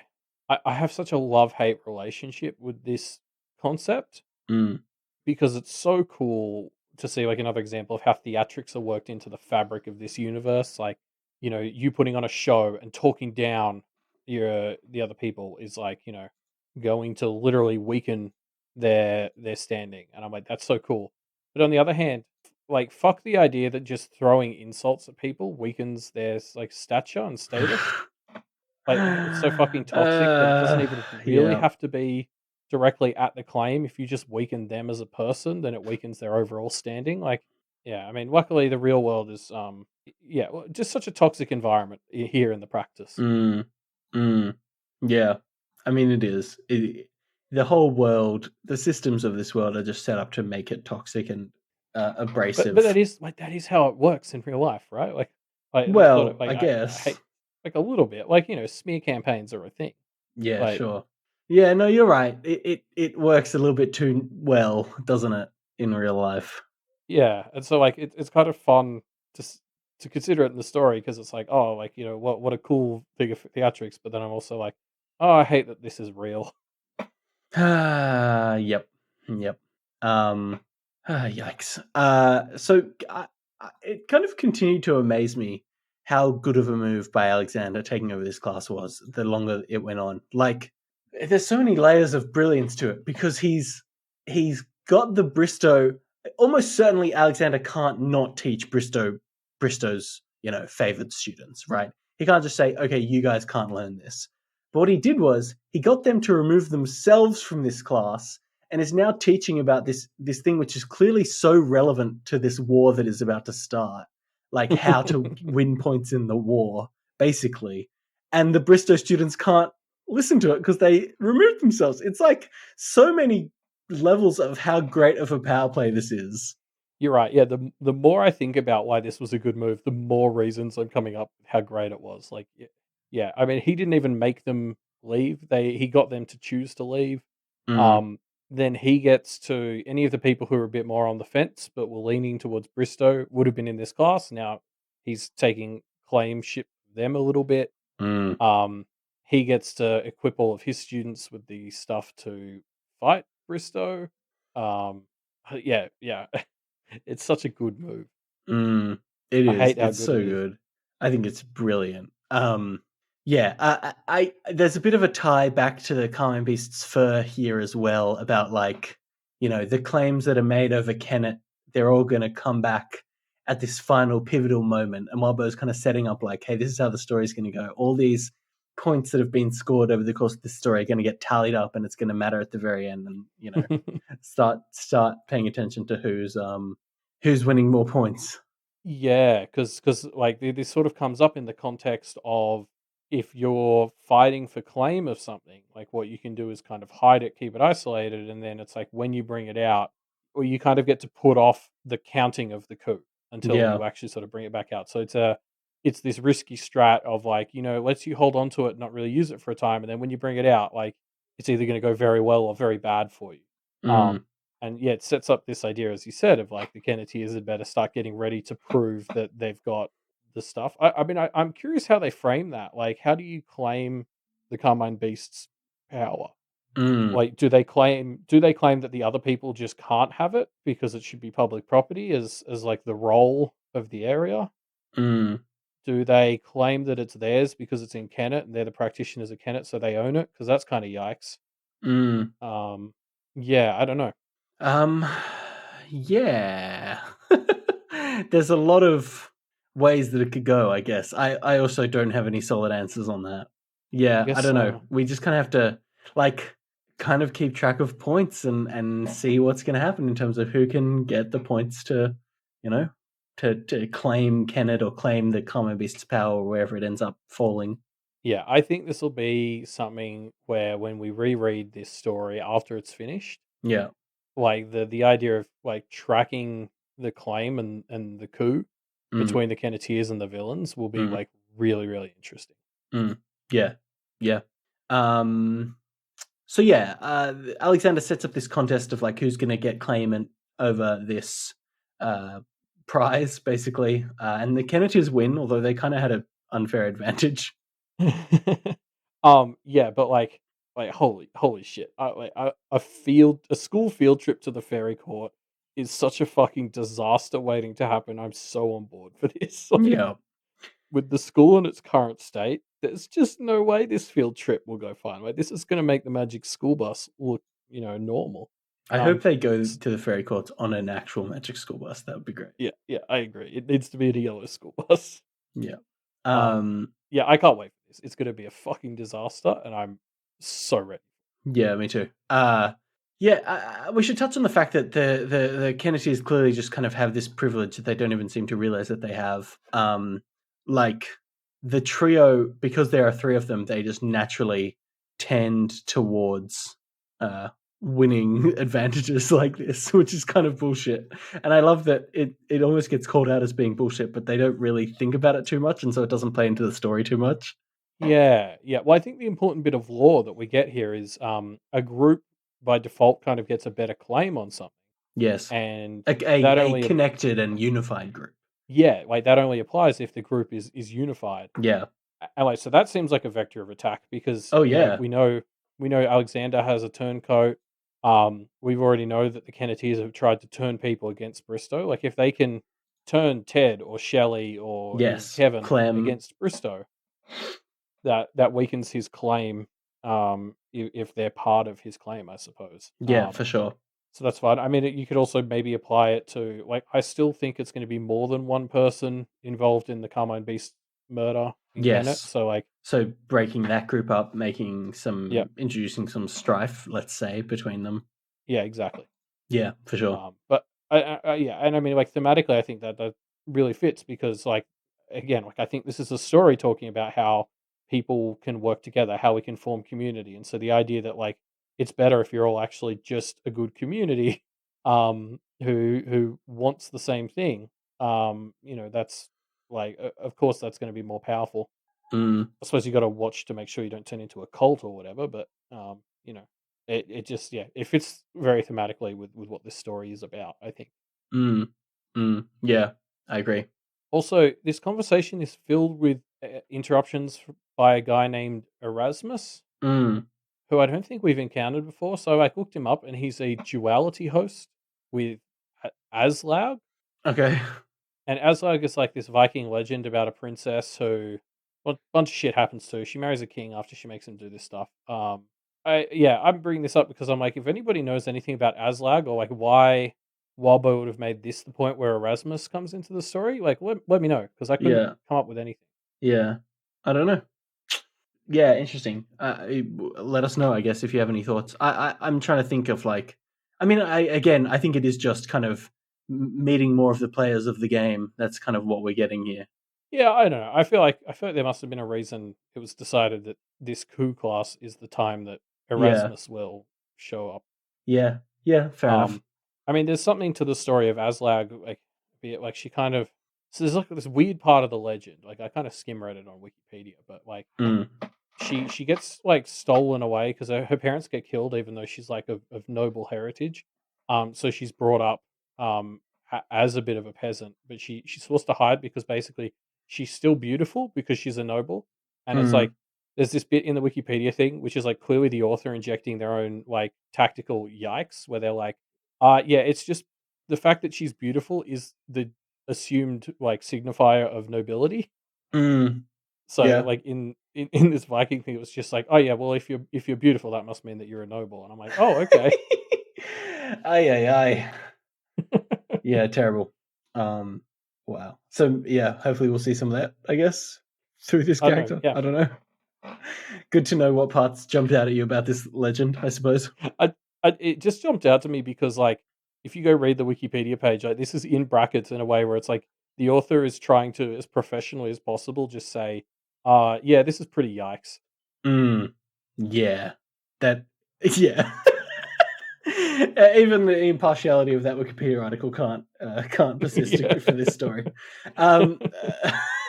have such a love-hate relationship with this concept Mm. because it's so cool to see, like, another example of how theatrics are worked into the fabric of this universe. Like, you putting on a show and talking down the other people is like, going to literally weaken their standing. And I'm like, that's so cool. But on the other hand, like, fuck the idea that just throwing insults at people weakens their like stature and status. Like, it's so fucking toxic that it doesn't even really Yeah. have to be directly at the claim. If you just weaken them as a person, then it weakens their overall standing. Like, yeah, I mean, luckily the real world is, yeah, well, just such a toxic environment here in the practice. Mm. Mm. Yeah. I mean, it is. The whole world, the systems of this world are just set up to make it toxic and But abrasive. that is how it works in real life, right? Like that's what Well, I I guess. hate, like a little bit. Like, smear campaigns are a thing. Yeah, Like, sure. Yeah, no, you're right. It works a little bit too well, doesn't it, in real life? yeah, and so, like, it's kind of fun to to consider it in the story because it's like, oh, like, what a cool thing of theatrics, but then I'm also like, oh, I hate that this is real. Yep. Yep. Um, yikes. So it kind of continued to amaze me how good of a move by Alexander taking over this class was the longer it went on. Like, there's so many layers of brilliance to it because he's got the Bristow. Almost certainly, Alexander can't not teach Bristow's favored students, right? He can't just say, "Okay, you guys can't learn this." But what he did was he got them to remove themselves from this class and is now teaching about this thing which is clearly so relevant to this war that is about to start, like how to win points in the war, basically. And the Bristow students can't listen to it because they removed themselves. It's like so many levels of how great of a power play this is. You're right. Yeah, the more I think about why this was a good move, the more reasons I'm coming up with how great it was. Like, yeah. I mean, he didn't even make them leave. He got them to choose to leave. Mm, Um, then he gets to any of the people who are a bit more on the fence, but were leaning towards Bristow would have been in this class. Now he's taking claimship of them a little bit. mm, Um, he gets to equip all of his students with the stuff to fight Bristow. Um, yeah, yeah. It's such a good move. mm. It I is. hate how It's good it so is. good. I think it's brilliant. Yeah, there's a bit of a tie back to the Carmine Beast's fur here as well about like, the claims that are made over Kennet, they're all going to come back at this final pivotal moment. And Marbo's kind of setting up like, hey, this is how the story's going to go. All these points that have been scored over the course of the story are going to get tallied up, and it's going to matter at the very end. And start paying attention to who's winning more points. Yeah, because like this sort of comes up in the context of if you're fighting for claim of something, like what you can do is kind of hide it, keep it isolated, and then it's like when you bring it out, or you kind of get to put off the counting of the coup until Yeah. you actually sort of bring it back out. So it's this risky strat of like, lets you hold on to it, not really use it for a time, and then when you bring it out, like it's either going to go very well or very bad for you. Mm, Um, and yeah, it sets up this idea, as you said, of like the Kenneteers had better start getting ready to prove that they've got the stuff. I mean, I'm curious how they frame that. Like, how do you claim the Carmine Beast's power? mm, Like, do they claim that the other people just can't have it because it should be public property as like the role of the area? mm, Do they claim that it's theirs because it's in Kennet and they're the practitioners of Kennet, so they own it? Because that's kind of yikes. mm. Yeah, I don't know. Um, yeah. There's a lot of ways that it could go, I guess. I also don't have any solid answers on that. I Yeah, I guess don't know. We just kind of have to like kind of keep track of points and see what's going to happen in terms of who can get the points to, you know, to claim Kennet or claim the Common Beast's power wherever it ends up falling. Yeah, I think this will be something where when we reread this story after it's finished, Yeah. like the idea of like tracking the claim and the coup Mm, between the Kenneteers and the villains will be mm, like really, really interesting. mm. Yeah. Yeah. Um, so yeah, Alexander sets up this contest of like who's going to get claimant over this uh, prize, basically, and the Kennedys win, although they kind of had an unfair advantage. Yeah, but like holy shit. A school field trip to the fairy court is such a fucking disaster waiting to happen. I'm so on board for this. Like, Yeah, with the school in its current state, there's just no way this field trip will go fine. Like, this is going to make the magic school bus look, normal. I hope Um, they go s- to the fairy courts on an actual magic school bus. That would be great. yeah, yeah, I agree. It needs to be a yellow school bus. Yeah. Um, Um, yeah, I can't wait for this. It's going to be a fucking disaster, and I'm so ready. Yeah, me too. Yeah, we should touch on the fact that the Kennedys clearly just kind of have this privilege that they don't even seem to realize that they have. Like the trio, because there are three of them, they just naturally tend towards winning advantages like this, which is kind of bullshit. And I love that it almost gets called out as being bullshit, but they don't really think about it too much, and so it doesn't play into the story too much. Yeah, yeah. Well, I think the important bit of lore that we get here is a group by default kind of gets a better claim on something, Yes, and a that a only connected and unified group. yeah, like that only applies if the group is unified. Yeah. And like so that seems like a vector of attack because Oh yeah. we know Alexander has a turncoat. We've already know that the Kennedys have tried to turn people against Bristow. Like if they can turn Ted or Shelley or even Yes. Kevin Clem. against Bristow, that weakens his claim, if they're part of his claim, I suppose. Yeah, for sure. So that's fine. I mean, you could also maybe apply it to like I still think it's going to be more than one person involved in the Carmine Beast murder in Kennet. Yes. So like, So breaking that group up, making yeah, introducing some strife, let's say, between them. yeah, exactly. Yeah, for sure. But yeah, and I mean, like thematically, I think that really fits because, like, again, like I think this is a story talking about how people can work together, how we can form community, and so the idea that like it's better if you're all actually just a good community, who wants the same thing. That's like, of course, that's going to be more powerful. Mm, I suppose you got to watch to make sure you don't turn into a cult or whatever, but it just yeah, it fits very thematically with what this story is about, I think. mm, yeah, I agree. Also, this conversation is filled with interruptions by a guy named Erasmus, Mm, who I don't think we've encountered before. So I looked him up, and he's a duality host with Aslaug. okay. And Aslaug is like this Viking legend about a princess who, well, a bunch of shit happens to her. She marries a king after she makes him do this stuff. I'm bringing this up because I'm like, if anybody knows anything about Aslaug or like why Wildbow would have made this the point where Erasmus comes into the story, like let me know because I couldn't Yeah, come up with anything. yeah. I don't know. Yeah, interesting. Let us know, I guess, if you have any thoughts. I'm trying to think of like, I mean, I think it is just kind of meeting more of the players of the game. That's kind of what we're getting here. Yeah, I don't know. I feel like there must have been a reason it was decided that this coup class is the time that Yeah, Erasmus will show up. yeah, yeah. Fair enough. Um, I mean, there's something to the story of Aslag, like, be it like she kind of. So there's like this weird part of the legend. Like I kind of skim read it on Wikipedia, but like Mm, she gets like stolen away because her parents get killed, even though she's like of noble heritage. So she's brought up as a bit of a peasant, but she's forced to hide because basically she's still beautiful because she's a noble, and it's like mm, there's this bit in the Wikipedia thing which is like clearly the author injecting their own like tactical yikes where they're like, yeah, it's just the fact that she's beautiful is the assumed like signifier of nobility. mm. So Yeah. like in this Viking thing, it was just like, oh yeah, well if you're beautiful, that must mean that you're a noble. And I'm like, oh okay. Ay, ay, ay. Yeah, terrible. Um, wow. So yeah, hopefully we'll see some of that, I guess, through this I don't know. character. Yeah, I don't know. Good to know what parts jumped out at you about this legend, I suppose. it just jumped out to me because like if you go read the Wikipedia page, like this is in brackets in a way where it's like the author is trying to as professionally as possible just say, yeah, this is pretty yikes. Mm, yeah. That yeah. Even the impartiality of that Wikipedia article can't persist Yeah. for this story. Um,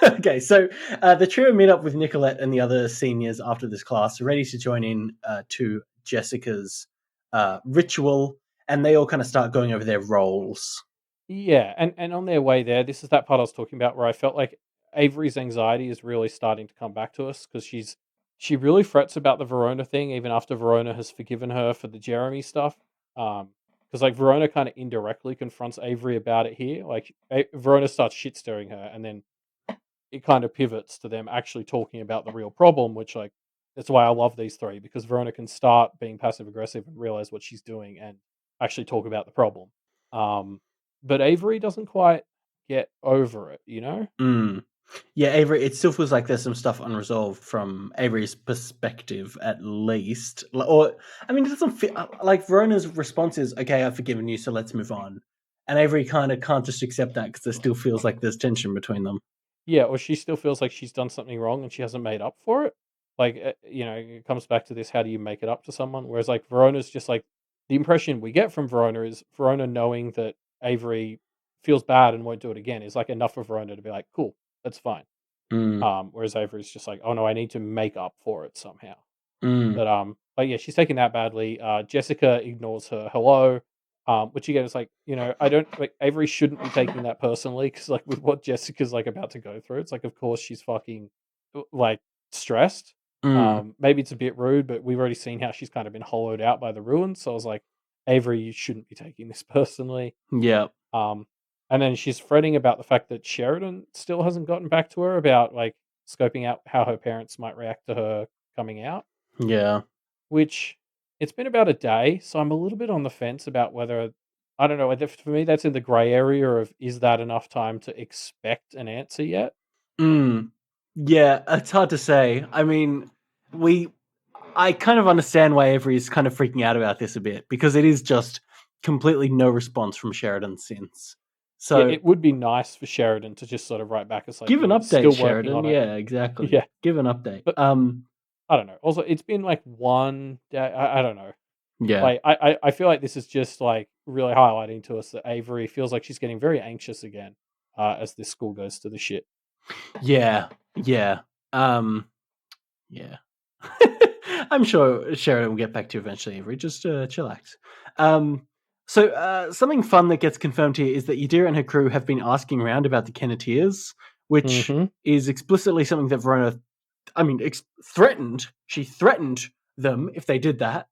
Okay, so the trio meet up with Nicolette and the other seniors after this class, ready to join in to Jessica's ritual, and they all kind of start going over their roles. Yeah, and on their way there, this is that part I was talking about where I felt like Avery's anxiety is really starting to come back to us because she really frets about the Verona thing even after Verona has forgiven her for the Jeremy stuff. Because like Verona kind of indirectly confronts Avery about it here. Like Verona starts shit stirring her, and then it kind of pivots to them actually talking about the real problem, which like that's why I love these three because Verona can start being passive aggressive and realize what she's doing and actually talk about the problem. Um, but Avery doesn't quite get over it, you know? Mm. Yeah, Avery. It still feels like there's some stuff unresolved from Avery's perspective, at least. Or, I mean, it doesn't feel like Verona's response is, "Okay, I've forgiven you, so let's move on." And Avery kind of can't just accept that because there still feels like there's tension between them. Yeah, or she still feels like she's done something wrong and she hasn't made up for it. Like, it comes back to this: how do you make it up to someone? Whereas like Verona's just like the impression we get from Verona is Verona knowing that Avery feels bad and won't do it again is like enough for Verona to be like, cool, that's fine. Mm, Whereas Avery's just like, "Oh, no, I need to make up for it somehow." mm, But yeah, she's taking that badly. Jessica ignores her hello, which again is like, I don't like Avery shouldn't be taking that personally because like with what Jessica's like about to go through, it's like of course she's fucking like stressed. mm. Maybe it's a bit rude, but we've already seen how she's kind of been hollowed out by the ruins. So I was like, Avery, you shouldn't be taking this personally. Yeah, Um, and then she's fretting about the fact that Sheridan still hasn't gotten back to her about like scoping out how her parents might react to her coming out, yeah. which it's been about a day. So I'm a little bit on the fence about whether, I don't know, for me, that's in the gray area of is that enough time to expect an answer yet? Mm. Yeah, it's hard to say. I mean, we I kind of understand why Avery is kind of freaking out about this a bit because it is just completely no response from Sheridan since. Yeah, So it would be nice for Sheridan to just sort of write back as like, give an update, still working Sheridan. on it. Yeah, exactly. Yeah. Give an update. But I don't know. Also, it's been like one day. I don't know. Yeah. Like, I feel like this is just, like, really highlighting to us that Avery feels like she's getting very anxious again, as this school goes to the shit. Yeah. Yeah. Yeah. I'm sure Sheridan will get back to you eventually, Avery. Just chillax. Something fun that gets confirmed here is that Yadira and her crew have been asking around about the Kenneteers, which Mhm. is explicitly something that Verona, I mean, threatened. She threatened them if they did that.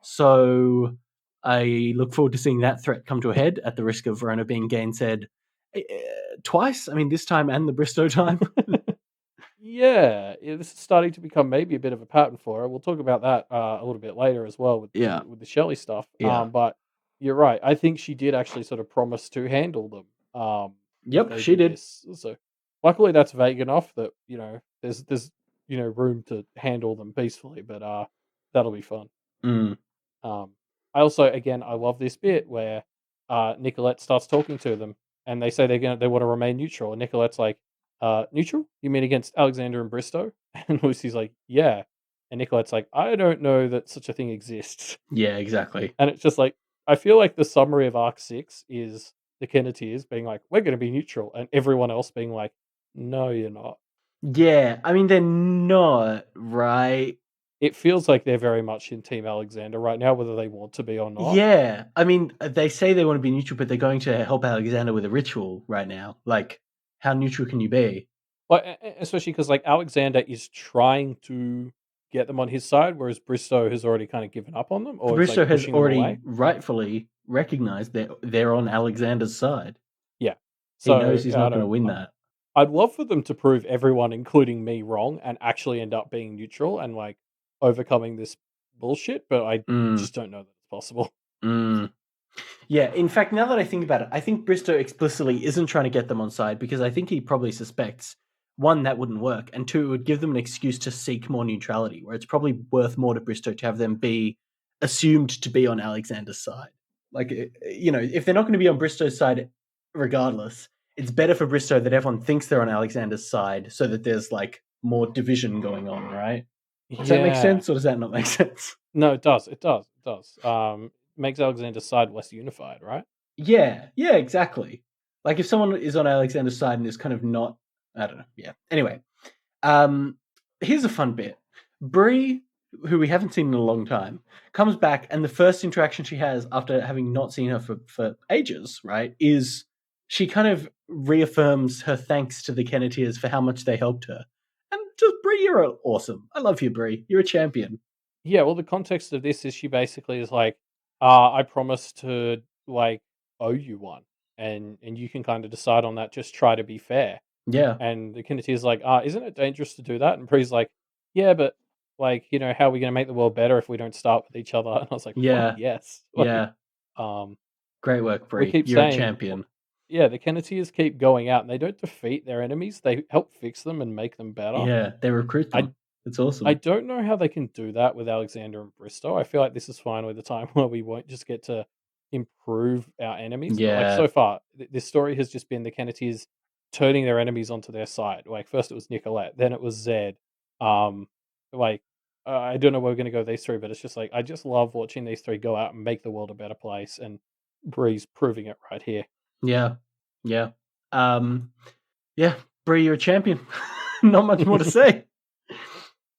So I look forward to seeing that threat come to a head at the risk of Verona being gainsaid twice. I mean, this time and the Bristow time. Yeah, this is starting to become maybe a bit of a pattern for her. We'll talk about that, a little bit later as well with Yeah. the Shellie stuff, Yeah. but you're right. I think she did actually sort of promise to handle them, if Yep, they she did did. this. So, luckily, that's vague enough that, there's, room to handle them peacefully, but, that'll be fun. Mm. Um, I also, again, I love this bit where Nicolette starts talking to them, and they say they want to remain neutral, and Nicolette's like, "Neutral? You mean against Alexander and Bristow?" And Lucy's like, "Yeah," and Nicolette's like, "I don't know that such a thing exists," Yeah, exactly. and it's just like I feel like the summary of Arc 6 is the Kenneteers being like, "We're going to be neutral," and everyone else being like, "No, you're not." Yeah, I mean they're not, right? It feels like they're very much in Team Alexander right now, whether they want to be or not. Yeah, I mean they say they want to be neutral, but they're going to help Alexander with a ritual right now. Like, how neutral can you be? Well, especially because like Alexander is trying to get them on his side, whereas Bristow has already kind of given up on them, or is Bristow like has pushing them already away. rightfully recognized that they're on Alexander's side. Yeah. He knows So he's I not going to don't. win that. I'd love for them to prove everyone, including me, wrong, and actually end up being neutral and like overcoming this bullshit. But I Mm, just don't know that it's possible. mm. Yeah, in fact, now that I think about it, I think Bristow explicitly isn't trying to get them on side because I think he probably suspects one, that wouldn't work, and two, it would give them an excuse to seek more neutrality, where it's probably worth more to Bristow to have them be assumed to be on Alexander's side. Like, if they're not going to be on Bristow's side regardless, it's better for Bristow that everyone thinks they're on Alexander's side so that there's like more division going on, right? Does that make Yeah. sense or does that not make sense? No, it does. It does. It does. Makes Alexander's side less unified, right? Yeah, yeah, exactly. Like if someone is on Alexander's side and is kind of not I don't know. Yeah. Anyway, um, here's a fun bit. Bree, who we haven't seen in a long time, comes back, and the first interaction she has after having not seen her for ages, right, is she kind of reaffirms her thanks to the Kenneteers for how much they helped her. And just Bree, you're awesome. I love you, Bree. You're a champion. Yeah, well, the context of this is she basically is like, I promise to like owe you one, and you can kind of decide on that. Just try to be fair. Yeah, And the Kinnear is like, isn't it dangerous to do that? And Pre's like, yeah, but like, how are we going to make the world better if we don't start with each other? And I was like, fuck yeah, yes. Like, yeah. um, Great work, we Bree. keep You're a saying, champion. yeah, the Kenneteers keep going out and they don't defeat their enemies. They help fix them and make them better. Yeah, they recruit I them. It's I awesome. don't know how they can do that with Alexander and Bristow. I feel like this is finally the time where we won't just get to improve our enemies. But like Yeah, so far, this story has just been the Kenneteers turning their enemies onto their side. Like first it was Nicolette, then it was Zed. Um, like I don't know where we're gonna go with these three, but it's just like I just love watching these three go out and make the world a better place, and Bree's proving it right here. yeah, yeah. Um, yeah, Bree, you're a champion. Not much more to say.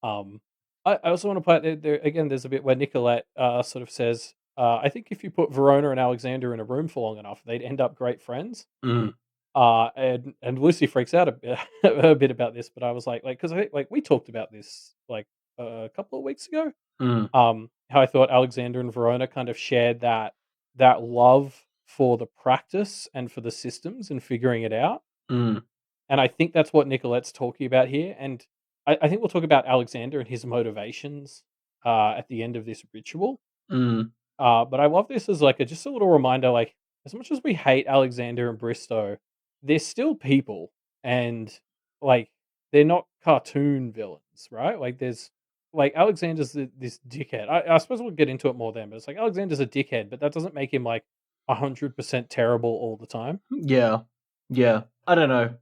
Um, I also want to point there again. There's a bit where Nicolette sort of says, "I think if you put Verona and Alexander in a room for long enough, they'd end up great friends." Mm, And Lucy freaks out a bit, a bit about this, but I was like, because I think like we talked about this like a couple of weeks ago. mm, How I thought Alexander and Verona kind of shared that love for the practice and for the systems and figuring it out. mm, And I think that's what Nicolette's talking about here, and I think we'll talk about Alexander and his motivations, at the end of this ritual. mm, But I love this as, like, just a little reminder, like, as much as we hate Alexander and Bristow, they're still people, and, like, they're not cartoon villains, right? Like, Alexander's this dickhead. I suppose we'll get into it more then, but it's like Alexander's a dickhead, but that doesn't make him, like, 100% terrible all the time. yeah, yeah. I don't know.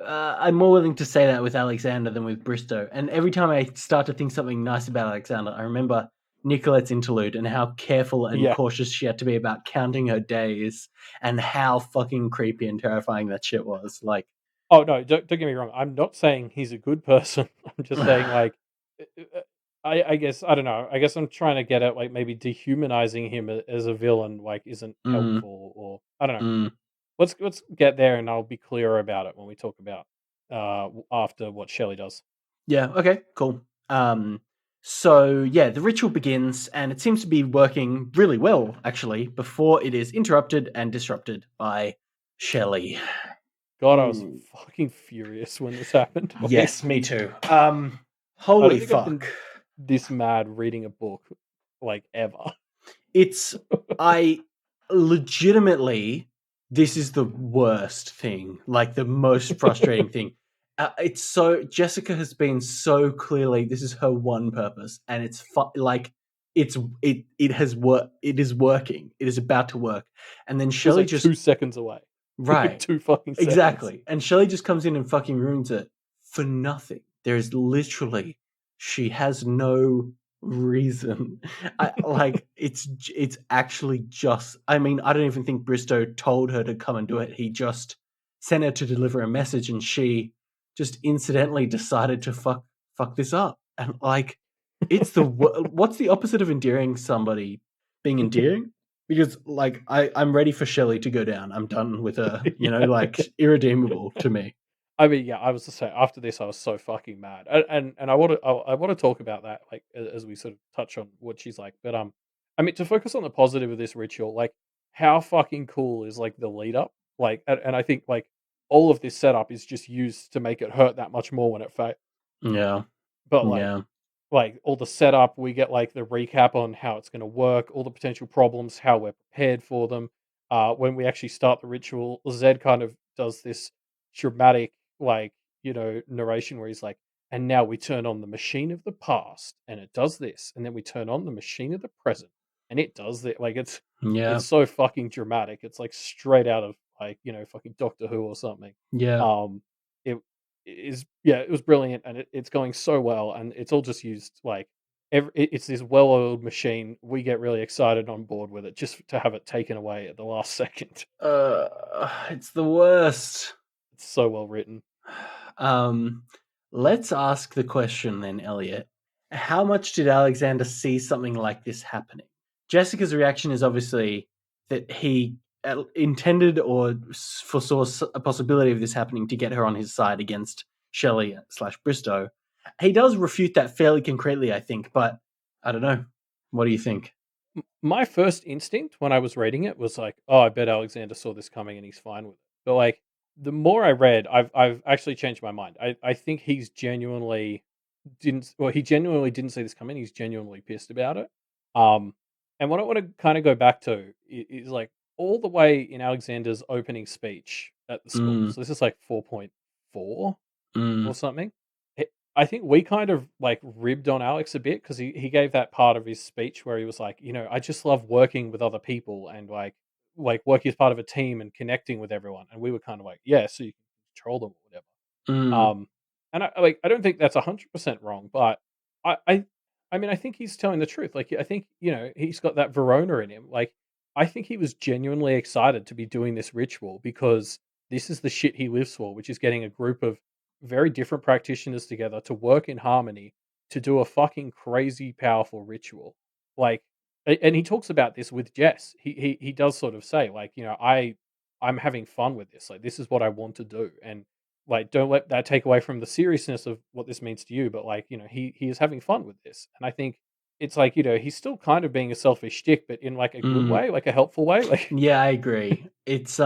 I'm more willing to say that with Alexander than with Bristow. And every time I start to think something nice about Alexander, I remember Nicolette's interlude and how careful and Yeah. cautious she had to be about counting her days and how fucking creepy and terrifying that shit was. Like, Oh, no, don't get me wrong, I'm not saying he's a good person, I'm just saying, like, I guess I don't know, I guess I'm trying to get at, like, maybe dehumanizing him as a villain, like, isn't mm, helpful or I don't know. mm. Let's get there, and I'll be clearer about it when we talk about, after what Shelley does. Yeah, okay, cool. So yeah, the ritual begins and it seems to be working really well, actually, before it is interrupted and disrupted by Shelley. God, I was Ooh. fucking furious when this happened, like, Yes, me too. I don't Holy think I've fuck. been this mad reading a book, like, ever. It's I legitimately this is the worst thing, like the most frustrating thing. It's so Jessica has been so clearly this is her one purpose, and it's like it has worked. It is working. It is about to work, and then It was, Shelley like, just 2 seconds away. right 2 fucking seconds. exactly, and Shelley just comes in and fucking ruins it for nothing. There is literally she has no reason. I like it's actually just I mean, I don't even think Bristow told her to come and do it. He just sent her to deliver a message and she just incidentally decided to fuck this up. And like it's the what's the opposite of endearing somebody being endearing? Because like I'm ready for Shelley to go down. I'm done with her, Yeah. like irredeemable to me. I mean, yeah, I was to say after this, I was so fucking mad, and I want to talk about that like as we sort of touch on what she's like, but I mean to focus on the positive of this ritual, like how fucking cool is like the lead up, like, and I think like all of this setup is just used to make it hurt that much more when it fails, Yeah. but Yeah. like all the setup, we get like the recap on how it's going to work, all the potential problems, how we're prepared for them. When we actually start the ritual, Zed kind of does this dramatic, like, narration where he's like, and now we turn on the machine of the past and it does this. And then we turn on the machine of the present and it does that. Like Yeah. it's so fucking dramatic. It's like straight out of like, fucking Doctor Who or something. Yeah. Um, it is, yeah, it was brilliant and it's going so well and it's all just used like it's this well-oiled machine. We get really excited on board with it just to have it taken away at the last second. It's the worst. It's so well written. Um, let's ask the question then, Elliot. How much did Alexander see something like this happening? Jessica's reaction is obviously that he intended or foresaw a possibility of this happening to get her on his side against Shellie / Bristow. He does refute that fairly concretely, I think, but I don't know. What do you think? My first instinct when I was reading it was like, "Oh, I bet Alexander saw this coming and he's fine with it." But like the more I read, I've actually changed my mind. I think he genuinely didn't see this coming. He's genuinely pissed about it. Um, and what I want to kind of go back to is like all the way in Alexander's opening speech at the school. Mm, So this is like 4.4 or mm, something. I think we kind of like ribbed on Alex a bit because he gave that part of his speech where he was like, I just love working with other people and like working as part of a team and connecting with everyone. And we were kind of like, yeah, so you can control them or whatever. mm, Um, and I don't think that's 100% wrong, but I, I, I mean, I think he's telling the truth. Like, I think he's got that Verona in him. Like, I think he was genuinely excited to be doing this ritual because this is the shit he lives for, which is getting a group of very different practitioners together to work in harmony to do a fucking crazy powerful ritual. Like, and he talks about this with Jess. He does sort of say like, I'm having fun with this. Like, this is what I want to do, and like, don't let that take away from the seriousness of what this means to you. But like, he is having fun with this, and I think it's like he's still kind of being a selfish dick, but in like a good mm. way, like a helpful way. Like, Yeah, I agree. It's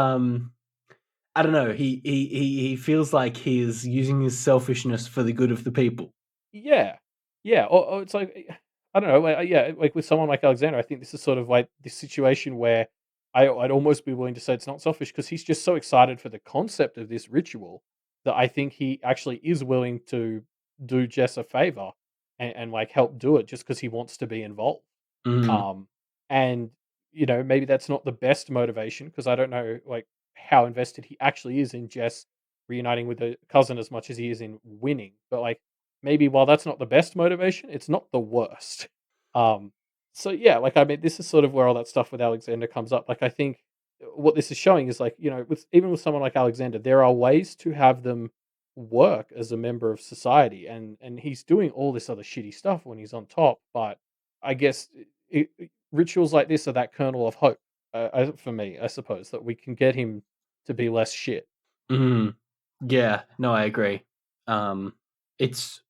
I don't know. He feels like he is using his selfishness for the good of the people. yeah, yeah, or it's like I don't know, like, yeah, like with someone like Alexander, I think this is sort of like this situation where I'd almost be willing to say it's not selfish because he's just so excited for the concept of this ritual that I think he actually is willing to do Jess a favor and like help do it just because he wants to be involved. Mm, Um, and maybe that's not the best motivation because I don't know like how invested he actually is in Jess reuniting with a cousin as much as he is in winning. But like maybe while that's not the best motivation, it's not the worst. Um, so yeah, like I mean, this is sort of where all that stuff with Alexander comes up. Like I think what this is showing is like with even with someone like Alexander, there are ways to have them work as a member of society, and he's doing all this other shitty stuff when he's on top. But I guess rituals like this are that kernel of hope for me, I suppose, that we can get him to be less shit. mm. Yeah, no, I agree. Um, it's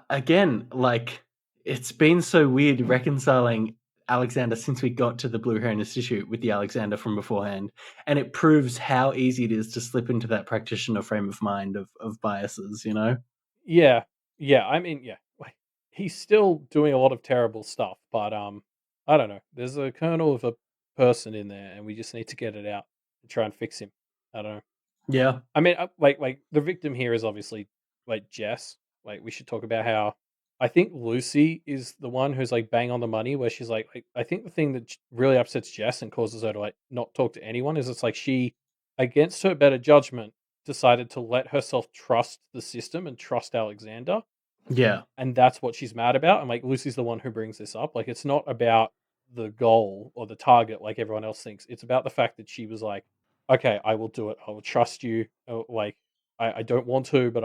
again like it's been so weird reconciling Alexander since we got to the Blue Heron Institute with the Alexander from beforehand, and it proves how easy it is to slip into that practitioner frame of mind of biases. You know? Yeah, yeah. I mean, yeah, like he's still doing a lot of terrible stuff, but I don't know. There's a kernel of a person in there, and we just need to get it out and try and fix him. I don't know. Yeah, I mean, like the victim here is obviously like Jess. Like we should talk about how I think Lucy is the one who's like bang on the money, where she's like I think the thing that really upsets Jess and causes her to like not talk to anyone is it's like she, against her better judgment, decided to let herself trust the system and trust Alexander, yeah. and that's what she's mad about. And like Lucy's the one who brings this up. Like it's not about the goal or the target like everyone else thinks. It's about the fact that she was like, "Okay, I will do it. I will trust you. Like I don't want to, but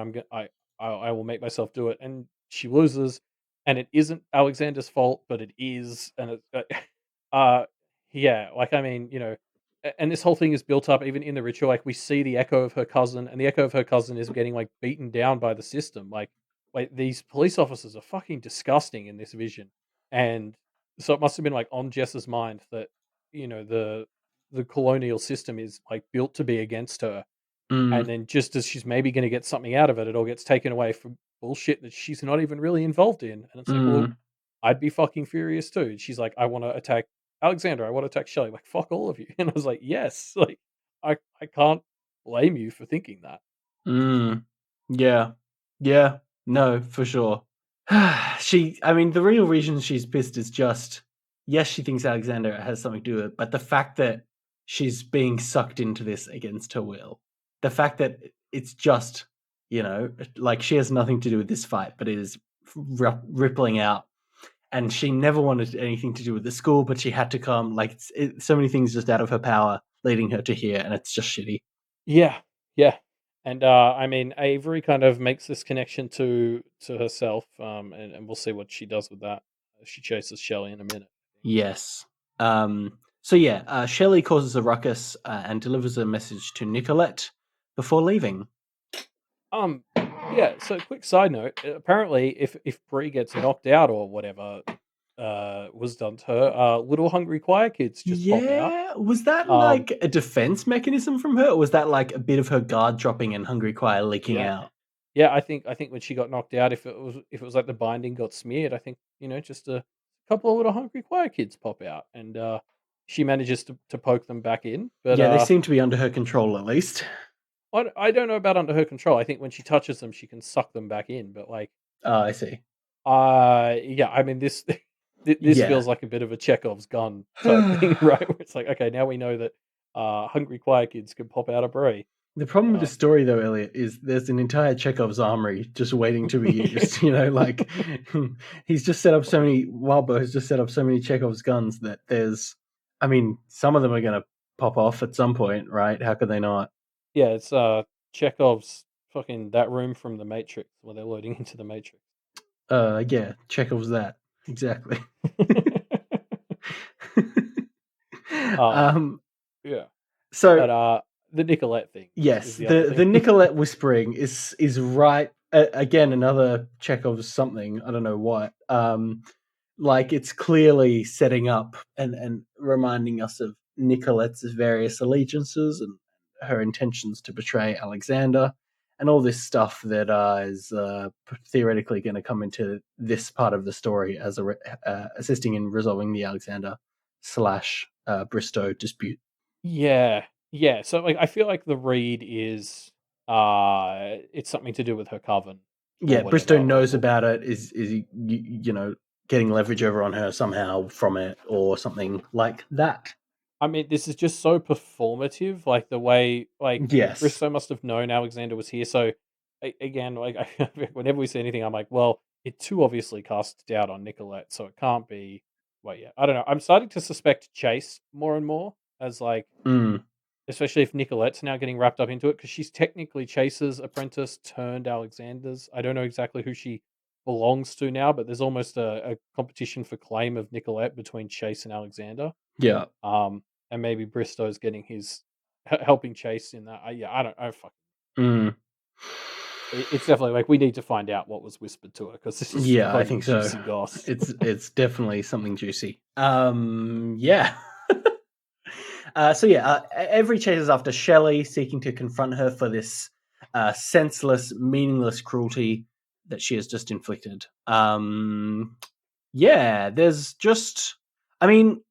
I will make myself do it." And she loses, and it isn't Alexander's fault, but it is, and it, uh, yeah. Like I mean, and this whole thing is built up even in the ritual. Like we see the echo of her cousin, and the echo of her cousin is getting like beaten down by the system. Like these police officers are fucking disgusting in this vision, and so it must have been like on Jess's mind that the colonial system is like built to be against her, and Mm, then just as she's maybe going to get something out of it, it all gets taken away for bullshit that she's not even really involved in, and it's like, well, mm, I'd be fucking furious too. And she's like, I want to attack Alexander, I want to attack Shelly, like fuck all of you, and I was like, yes, like I can't blame you for thinking that. mm. Yeah, yeah. No, for sure. I mean, the real reason she's pissed is just, yes, she thinks Alexander has something to do with it, but the fact that she's being sucked into this against her will, the fact that it's just, like she has nothing to do with this fight, but it is rippling out. And she never wanted anything to do with the school, but she had to come. Like, so many things just out of her power, leading her to here, and it's just shitty. Yeah, yeah. And I mean, Avery kind of makes this connection to herself, and we'll see what she does with that. She chases Shellie in a minute. Yes. So yeah, Shelley causes a ruckus and delivers a message to Nicolette before leaving. Um, yeah. So, quick side note: apparently, if Bree gets knocked out or whatever was done to her, little hungry choir kids just pop out. Yeah, was that Um, like a defense mechanism from her, or was that like a bit of her guard dropping and Hungry Choir leaking yeah, out? yeah. I think when she got knocked out, if it was like the binding got smeared, I think just a couple of little hungry choir kids pop out, and she manages to poke them back in. But Yeah, they seem to be under her control at least. I don't know about under her control. I think when she touches them, she can suck them back in. But like, Oh, I see. yeah, I mean this this Yeah. feels like a bit of a Chekhov's gun type thing, right? Where it's like, okay, now we know that hungry choir kids can pop out a bray. The problem with the Uh, story, though, Elliot, is there's an entire Chekhov's armory just waiting to be used. Like he's just set up so many. Wildbow has just set up so many Chekhov's guns that there's. I mean, some of them are going to pop off at some point, right? How could they not? yeah, it's Chekhov's fucking that room from the Matrix where they're loading into the Matrix. Yeah, Chekhov's that exactly. um, um. yeah, So but the Nicolette thing is yes, the other the thing. Nicolette whispering is right. Again, another Chekhov's something. I don't know what. Like it's clearly setting up and reminding us of Nicolette's various allegiances and her intentions to betray Alexander and all this stuff that is theoretically going to come into this part of the story as assisting in resolving the Alexander slash Bristow dispute. Yeah, yeah. So like, I feel like the read is it's something to do with her coven or Yeah, whatever. Bristow knows about it. Is getting leverage over on her somehow from it or something like that. I mean, this is just so performative, like the way like Yes. Bristow must have known Alexander was here. So again, like whenever we see anything, I'm like, well, it too obviously casts doubt on Nicolette, so it can't be. Well, yeah, I don't know. I'm starting to suspect Chase more and more as like, Mm. especially if Nicolette's now getting wrapped up into it because she's technically Chase's apprentice turned Alexander's. I don't know exactly who she belongs to now, but there's almost a competition for claim of Nicolette between Chase and Alexander. Yeah. And maybe Bristow's getting his helping Chase in that. Yeah, I don't. I fuck. Mm. It's definitely like we need to find out what was whispered to her because this is Yeah, I bloody think so. juicy goss. It's definitely something juicy. Yeah. So yeah, Avery chases after Shelley, seeking to confront her for this senseless, meaningless cruelty that she has just inflicted. Yeah, there's just, I mean,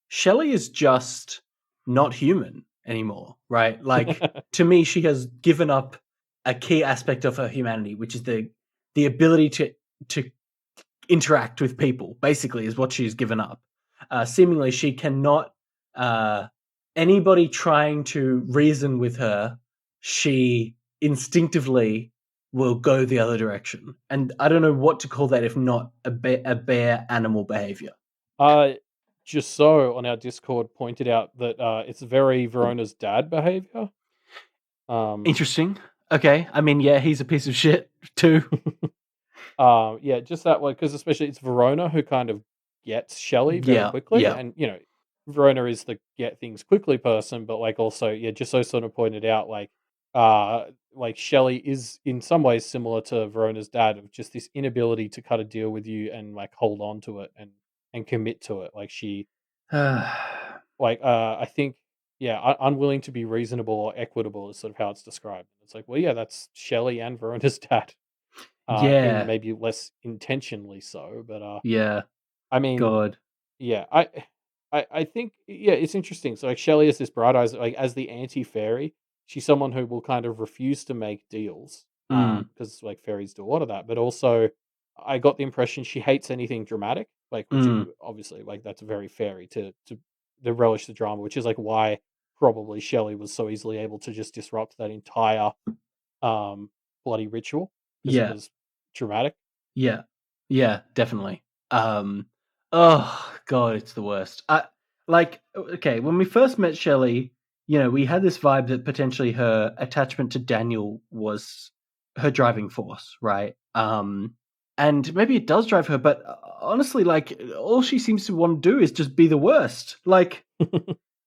Shelley is just not human anymore, right? Like to me, she has given up a key aspect of her humanity, which is the ability to interact with people. Basically, is what she's given up. Seemingly, she cannot. Uh, Anybody trying to reason with her, she instinctively will go the other direction. And I don't know what to call that if not a bare animal behavior. uh, just so on our Discord pointed out that it's very Verona's dad behavior. Um, Interesting. Okay. I mean, yeah, he's a piece of shit too. yeah, just that way because especially it's Verona who kind of gets Shelley very Yeah. quickly, Yeah. and Verona is the get things quickly person, but like also yeah, just so sort of pointed out like Shelley is in some ways similar to Verona's dad of just this inability to kind of deal with you and like hold on to it and commit to it. Like she I think yeah, unwilling to be reasonable or equitable is sort of how it's described. It's like, well, yeah, that's Shelley and Verona's dad. In yeah. maybe less intentionally so, but Yeah. I mean, God. yeah, I think yeah, it's interesting. So like Shelley is this bright eyes like as the anti fairy, she's someone who will kind of refuse to make deals, Mm. because like fairies do a lot of that. But also, I got the impression she hates anything dramatic, like which Mm. obviously like that's very fairy to relish the drama, which is like why probably Shelley was so easily able to just disrupt that entire um bloody ritual because it Yeah. was dramatic. Yeah. Yeah, definitely. Um oh god, it's the worst. I like okay, when we first met Shelley, we had this vibe that potentially her attachment to Daniel was her driving force, right? And maybe it does drive her, but honestly, like, all she seems to want to do is just be the worst. Like,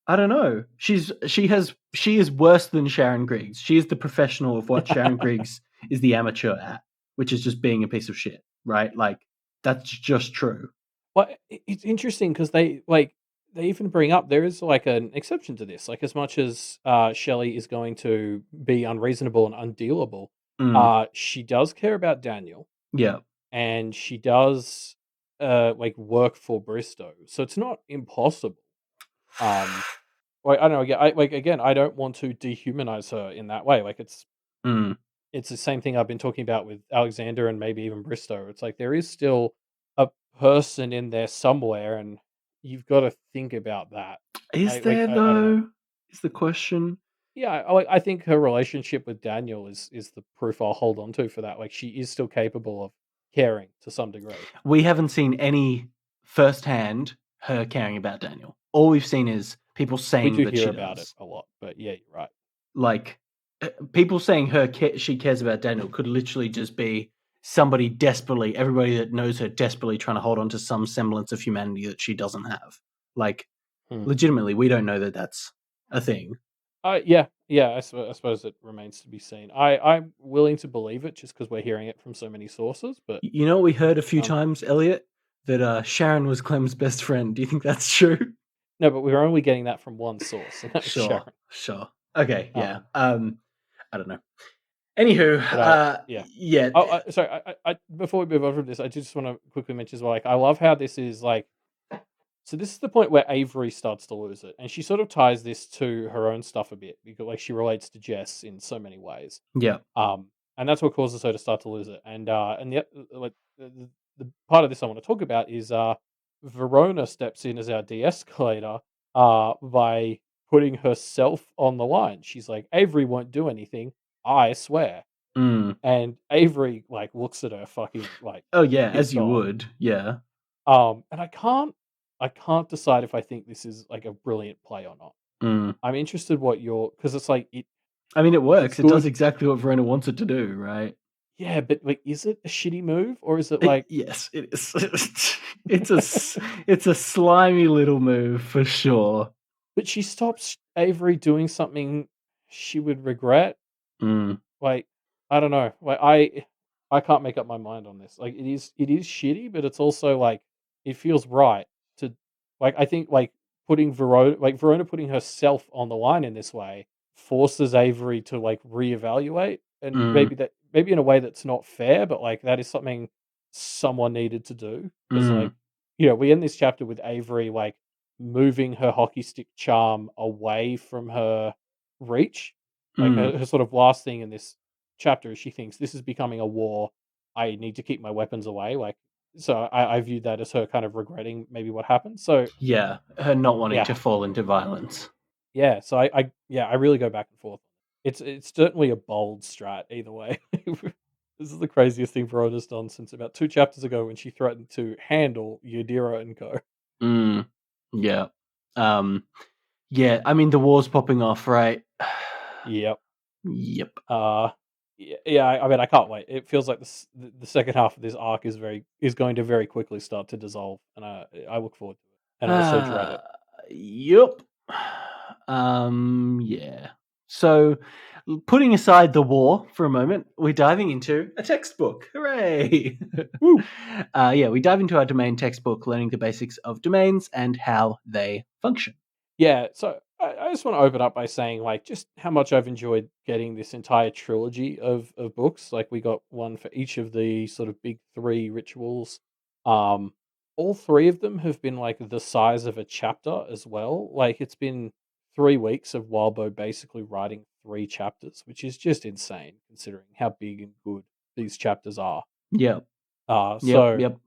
I don't know. She is worse than Sharon Griggs. She is the professional of what Sharon Griggs is the amateur at, which is just being a piece of shit, right? Like, that's just true. Well, it's interesting because they even bring up there is like an exception to this. Like as much as Shelley is going to be unreasonable and undealable, Mm, she does care about Daniel yeah. and she does like work for Bristow, so it's not impossible. Um, like I don't know. Yeah, again, I don't want to dehumanize her in that way. Like Mm. it's the same thing I've been talking about with Alexander and maybe even Bristow. It's like there is still a person in there somewhere, and you've got to think about that. Is there I don't know. though? Is the question. Yeah, I think her relationship with Daniel is the proof I'll hold on to for that. Like she is still capable of caring to some degree. We haven't seen any firsthand her caring about Daniel. All we've seen is people We saying do that hear she about it does. a lot, but yeah, you're right. Like, people saying she cares about Daniel could literally just be somebody desperately, everybody that knows her desperately trying to hold on to some semblance of humanity that she doesn't have. Like, Hmm. legitimately, we don't know that that's a thing. Yeah. I suppose it remains to be seen. I'm willing to believe it just because we're hearing it from so many sources, but You know what we heard a few um, times, Elliot? That Sharon was Clem's best friend. Do you think that's true? no, but we're only getting that from one source, and that was Sure, Sharon. sure. Okay, yeah. Um, I don't know. Anywho, but yeah. yeah. Oh, sorry. Before we move on from this, I just want to quickly mention as well. Like, I love how this is like. So this is the point where Avery starts to lose it, and she sort of ties this to her own stuff a bit because, like, she relates to Jess in so many ways. Yeah. And that's what causes her to start to lose it. And the like the part of this I want to talk about is Verona steps in as our de-escalator by putting herself on the line. She's like, Avery won't do anything, I swear. Mm. And Avery like looks at her fucking like Oh yeah, as pissed you off. would. Yeah. And I can't decide if I think this is like a brilliant play or not. Mm. I'm interested what your because it's like I mean, it it's works. It does good. exactly what Verona wants it to do, right? Yeah, but like, is it a shitty move or is it like Yes, it is. It's a slimy little move for sure. but she stops Avery doing something she would regret? Mm. Like, I don't know. Like, I can't make up my mind on this. Like, it is shitty, but it's also like it feels right to like I think like Verona putting herself on the line in this way forces Avery to like reevaluate and Mm. maybe in a way that's not fair, but like that is something someone needed to do because Mm. like we end this chapter with Avery like moving her hockey stick charm away from her reach like Mm. her sort of last thing in this chapter is she thinks this is becoming a war. I need to keep my weapons away. Like, so I view that as her kind of regretting maybe what happened. So Yeah, her not wanting to yeah, fall into violence. yeah. So I really go back and forth. It's certainly a bold strat either way. This is the craziest thing Verona's done since about 2 chapters ago when she threatened to handle Yadira and co. Mm. Yeah. Um. Yeah. I mean, the war's popping off, right? Yep. Yep. Yeah. I mean, I can't wait. It feels like the second half of this arc is going to very quickly start to dissolve, and I look forward to it, and also dread Uh, it. yep. Yeah. So, putting aside the war for a moment, we're diving into a textbook. Hooray! Woo! Yeah, we dive into our domain textbook, learning the basics of domains and how they function. Yeah. So I just want to open up by saying like just how much I've enjoyed getting this entire trilogy of books. Like we got one for each of the sort of big three rituals. Um, all three of them have been like the size of a chapter as well. Like it's been 3 weeks of Wildbow basically writing 3 chapters, which is just insane considering how big and good these chapters are. Yep. Yep. So Yep.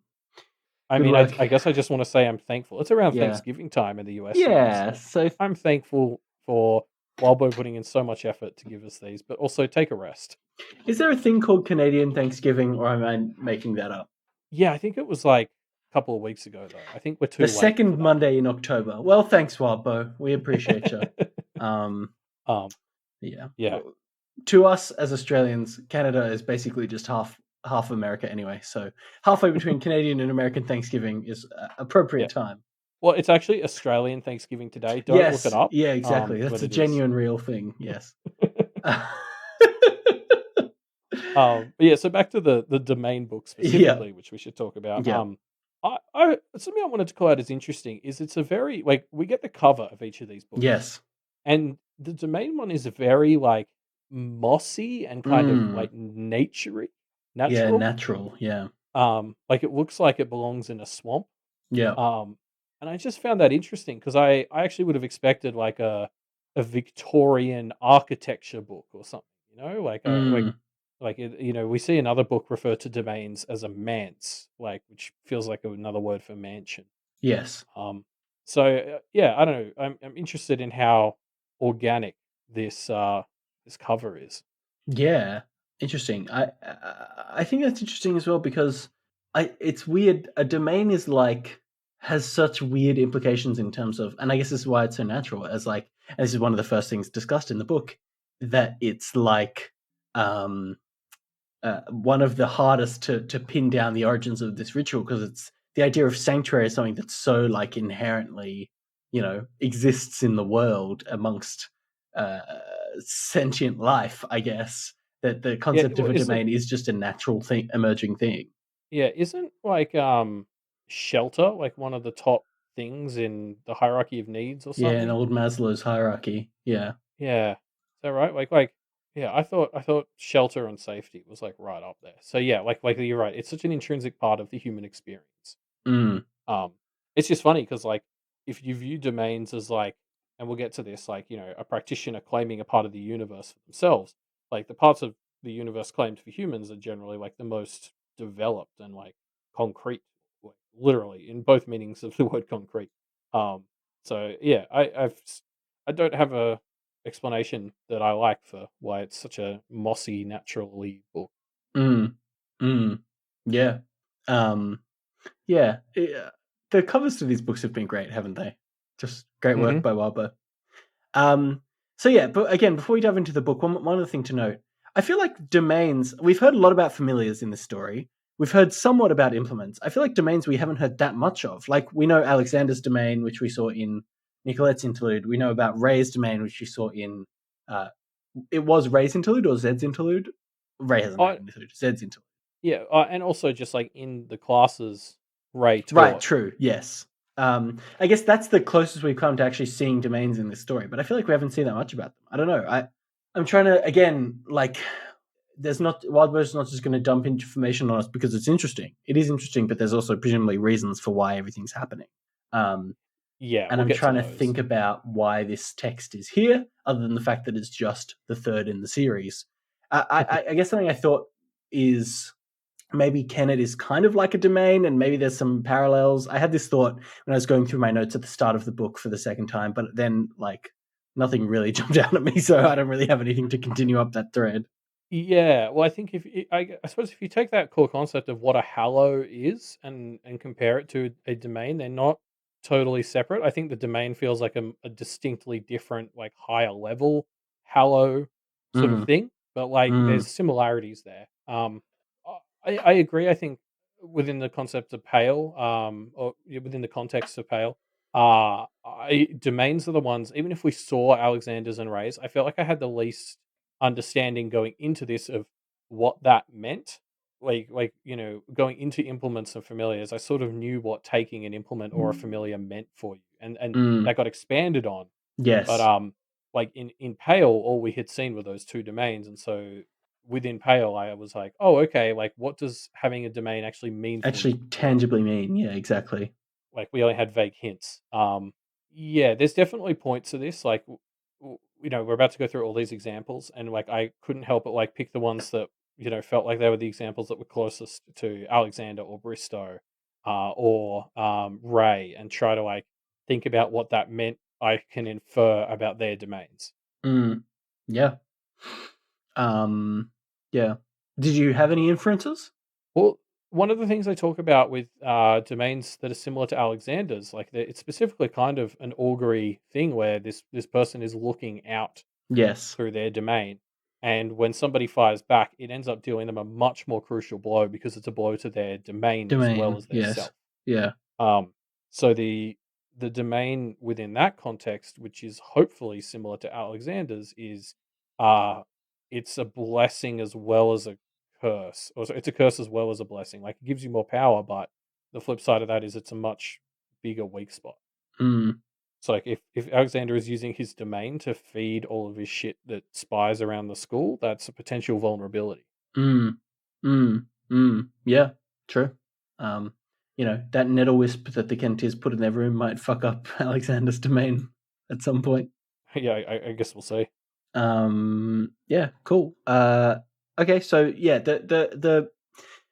I Good mean, work. I guess I just want to say I'm thankful. It's around Yeah. Thanksgiving time in the US for me, Yeah. so So, I'm thankful for Wildbow putting in so much effort to give us these, but also take a rest. is there a thing called Canadian Thanksgiving, or am I making that up? Yeah, I think it was like a couple of weeks ago though. I think we're The too late for second that. Monday in October. Well, thanks, Wildbow. We appreciate you. Um, Um, yeah. yeah, To us as Australians, Canada is basically just half America anyway. So halfway between Canadian and American Thanksgiving is yeah. appropriate time. Well, it's actually Australian Thanksgiving today. Don't look it Yes, up, yeah, exactly. That's but a it is. genuine, real thing. Yes. But yeah, so back to the domain book Yeah. specifically, which we should talk about. Yeah. I something I wanted to call out as interesting is it's a very like we get the cover of each of these books, Yes. and the domain one is very like mossy and kind of Mm. like naturey, Yeah. natural. Natural. Yeah. Like it looks like it belongs in a swamp. Yeah. Um, and I just found that interesting because I actually would have expected like a Victorian architecture book or something, you know, Mm. like it, you know, we see another book refer to domains as a manse, like which feels like another word for mansion. Yes. Um, so yeah, I don't know. I'm interested in how organic this cover is. Yeah, interesting. I think that's interesting as well because I it's weird. A domain is like has such weird implications in terms of, and I guess this is why it's so natural. As like, and this is one of the first things discussed in the book that it's like um one of the hardest to pin down the origins of this ritual because it's the idea of sanctuary is something that's so like inherently, exists in the world amongst uh, sentient life. I guess that the Yeah, concept of well, a isn't domain is just a natural thing, emerging thing. yeah, isn't like shelter like one of the top things in the hierarchy of needs or Yeah, in something? old Maslow's hierarchy. Yeah. Yeah. Is that right? Yeah, I thought shelter and safety was like right up there. So yeah, like you're right. It's such an intrinsic part of the human experience. Mm. Um, it's just funny because like if you view domains as like, and we'll get to this, like you know, a practitioner claiming a part of the universe for themselves, like the parts of the universe claimed for humans are generally like the most developed and like concrete, like literally in both meanings of the word concrete. Um, so yeah, I don't have a explanation that I like for why it's such a mossy, naturally book. Mm. Mm. Yeah. Um. Yeah. The covers to these books have been great, haven't they? Just great work Hmm. by Wilbur. Um, so yeah, but again, before we dive into the book, one other thing to note. I feel like domains, we've heard a lot about familiars in this story. We've heard somewhat about implements. I feel like domains we haven't heard that much of. Like we know Alexander's domain, which we saw in Nicolette's interlude. We know about Ray's domain, which we saw in uh it was Ray's interlude or Zed's interlude. Ray hasn't had I an interlude. Zed's interlude. Yeah, and also just like in the classes Ray Right, taught. true. Yes. I guess that's the closest we've come to actually seeing domains in this story, but I feel like we haven't seen that much about them. I don't know. I'm trying to again like there's not Wildbird's not just going to dump information on us because it's interesting. It is interesting, but there's also presumably reasons for why everything's happening. Um, Yeah, and we'll I'm get to trying to those. think about why this text is here, other than the fact that it's just the third in the series. I guess something I thought is maybe Kennet is kind of like a domain, and maybe there's some parallels. I had this thought when I was going through my notes at the start of the book for the second time, but then like nothing really jumped out at me, so I don't really have anything to continue up that thread. Yeah, well, I think I suppose if you take that core concept of what a hallow is and compare it to a domain, they're not totally separate. I think the domain feels like a distinctly different, like higher level hallow sort of Mm, thing, but like there's mm, similarities there. I agree. I think within the concept of pale, or yeah, within the context of pale, domains are the ones. Even if we saw Alexander's and Ray's, I felt like I had the least understanding going into this of what that meant. You know, going into implements and familiars, I sort of knew what taking an implement or a familiar meant for you, and mm. that got expanded on. But Yes, like in Pale, all we had seen were those two domains, and so within Pale, I was like, oh, okay, like what does having a domain actually mean for actually you? You know, tangibly mean. Yeah, exactly. like we only had vague hints. Yeah, there's definitely points to this. Like, you know, we're about to go through all these examples, and like I couldn't help but like pick the ones that you know felt like they were the examples that were closest to Alexander or Bristow, or Ray, and try to like think about what that meant. I can infer about their domains. Mm, yeah. Um, yeah. Did you have any inferences? Well, one of the things they talk about with domains that are similar to Alexander's, like it's specifically kind of an augury thing where this person is looking out Yes. through their domain, and when somebody fires back, it ends up dealing them a much more crucial blow because it's a blow to their domain as well Domain. as their Yes. self. Yeah. Um, so the domain within that context, which is hopefully similar to Alexander's, is uh it's a blessing as well as a curse. Or it's a curse as well as a blessing. Like it gives you more power, but the flip side of that is it's a much bigger weak spot. Mm. So like if Alexander is using his domain to feed all of his shit that spies around the school, that's a potential vulnerability. Mm. Mm. Mm. Yeah. True. Um, that nettle wisp that the Kentiers put in their room might fuck up Alexander's domain at some point. Yeah, I guess we'll see. Yeah, cool. Okay, so yeah, the